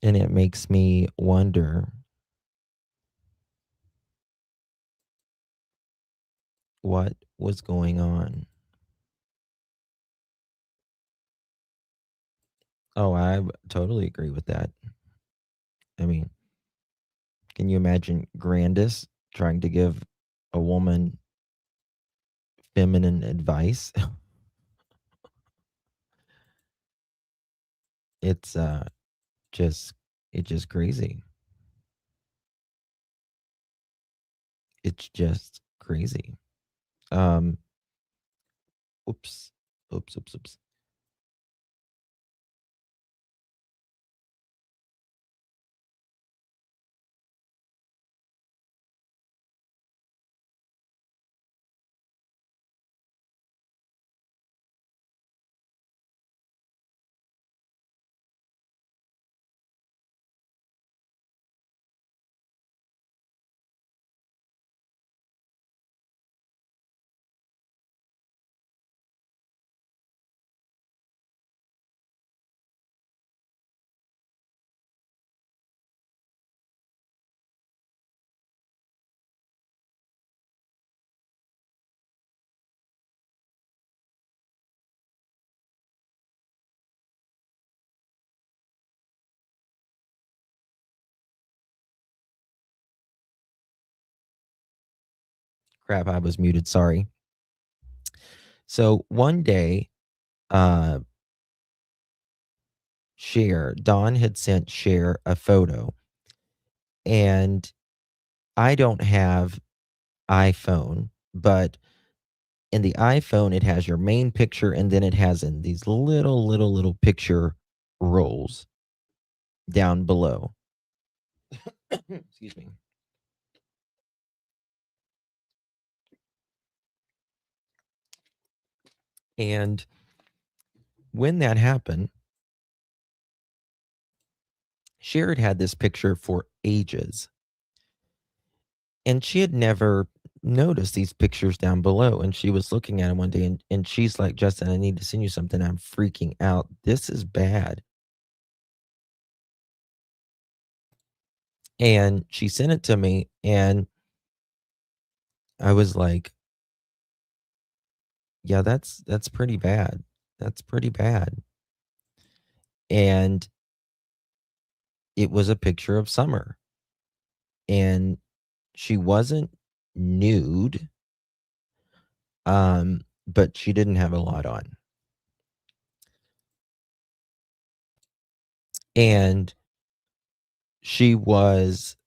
And it makes me wonder what was going on. Oh, I totally agree with that. I mean, can you imagine Grandis trying to give a woman feminine advice? It's just it's just crazy. It's just crazy. Um oops. Oops. Crap, I was muted. Sorry. So one day, Dawn had sent Cher a photo, and I don't have iPhone, but in the iPhone, it has your main picture, and then it has in these little picture rolls down below. Excuse me. And when that happened, Cher had this picture for ages, and she had never noticed these pictures down below. And she was looking at them one day, and she's like, Justin, I need to send you something. I'm freaking out. This is bad. And she sent it to me, and I was like, yeah, that's pretty bad. That's pretty bad. And it was a picture of Summer. And she wasn't nude, but she didn't have a lot on. And she was,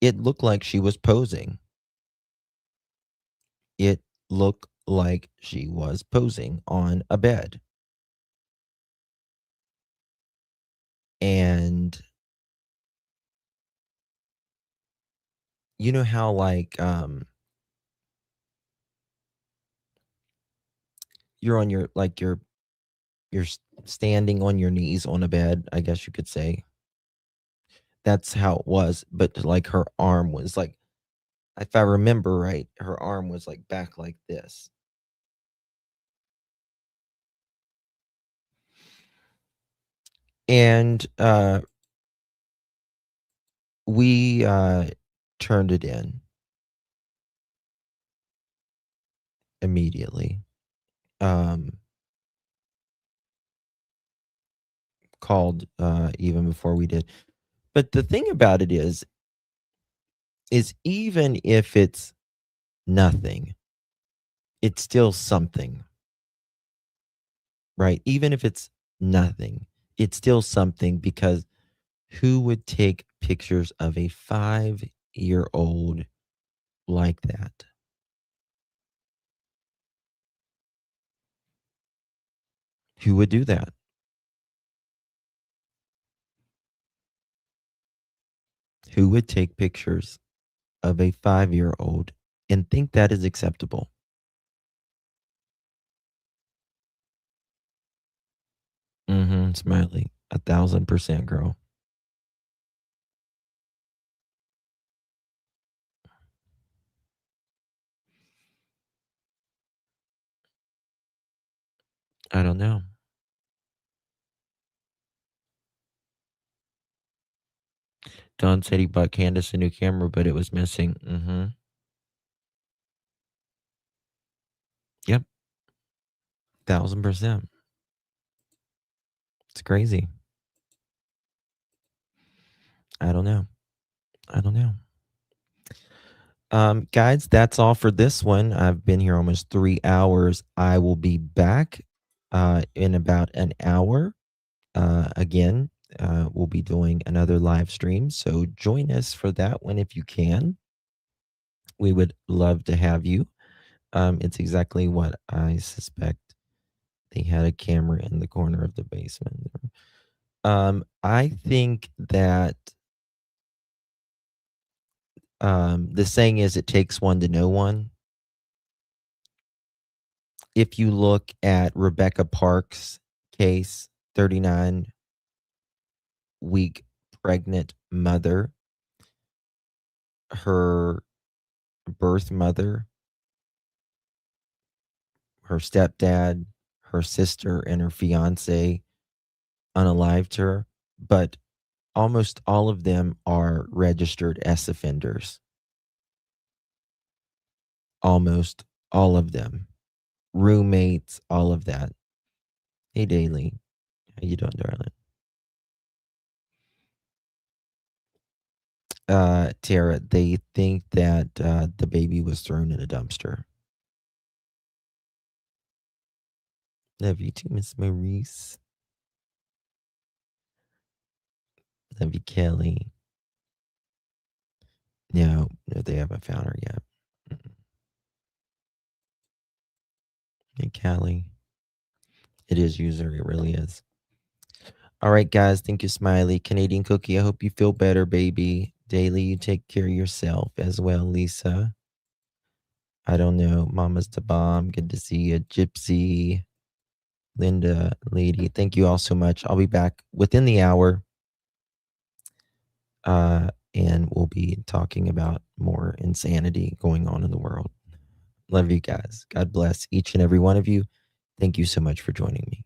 it looked like she was posing. It looked like she was posing on a bed. And you know how like you're on your like you're standing on your knees on a bed, I guess you could say. That's how it was, but like her arm was like, if I remember right, her arm was like back like this. And we turned it in immediately. Called even before we did. But the thing about it is even if it's nothing, it's still something. Right? Even if it's nothing, it's still something, because who would take pictures of a 5-year-old like that? Who would do that? Who would take pictures of a 5-year-old and think that is acceptable? Smiley. 1,000%, girl. I don't know. Don said he bought Candus a new camera, but it was missing. Yep. 1,000%. It's crazy. I don't know. Guys, that's all for this one. I've been here almost 3 hours. I will be back in about an hour. Again, we'll be doing another live stream. So join us for that one if you can. We would love to have you. It's exactly what I suspect. They had a camera in the corner of the basement. I think that the saying is, it takes one to know one. If you look at Rebecca Parks' case, 39-week pregnant mother, her birth mother, her stepdad, her sister, and her fiance unalived her, but almost all of them are registered S offenders. Almost all of them. Roommates, all of that. Hey, Daly. How you doing, darling? Tara, they think that the baby was thrown in a dumpster. Love you too, Miss Maurice. Love you, Kelly. No, they haven't found her yet. Hey, Callie. It is user. It really is. All right, guys. Thank you, Smiley. Canadian Cookie, I hope you feel better, baby. Daily, you take care of yourself as well, Lisa. I don't know. Mama's the bomb. Good to see you. Gypsy, Linda, Lady. Thank you all so much. I'll be back within the hour. And we'll be talking about more insanity going on in the world. Love you guys. God bless each and every one of you. Thank you so much for joining me.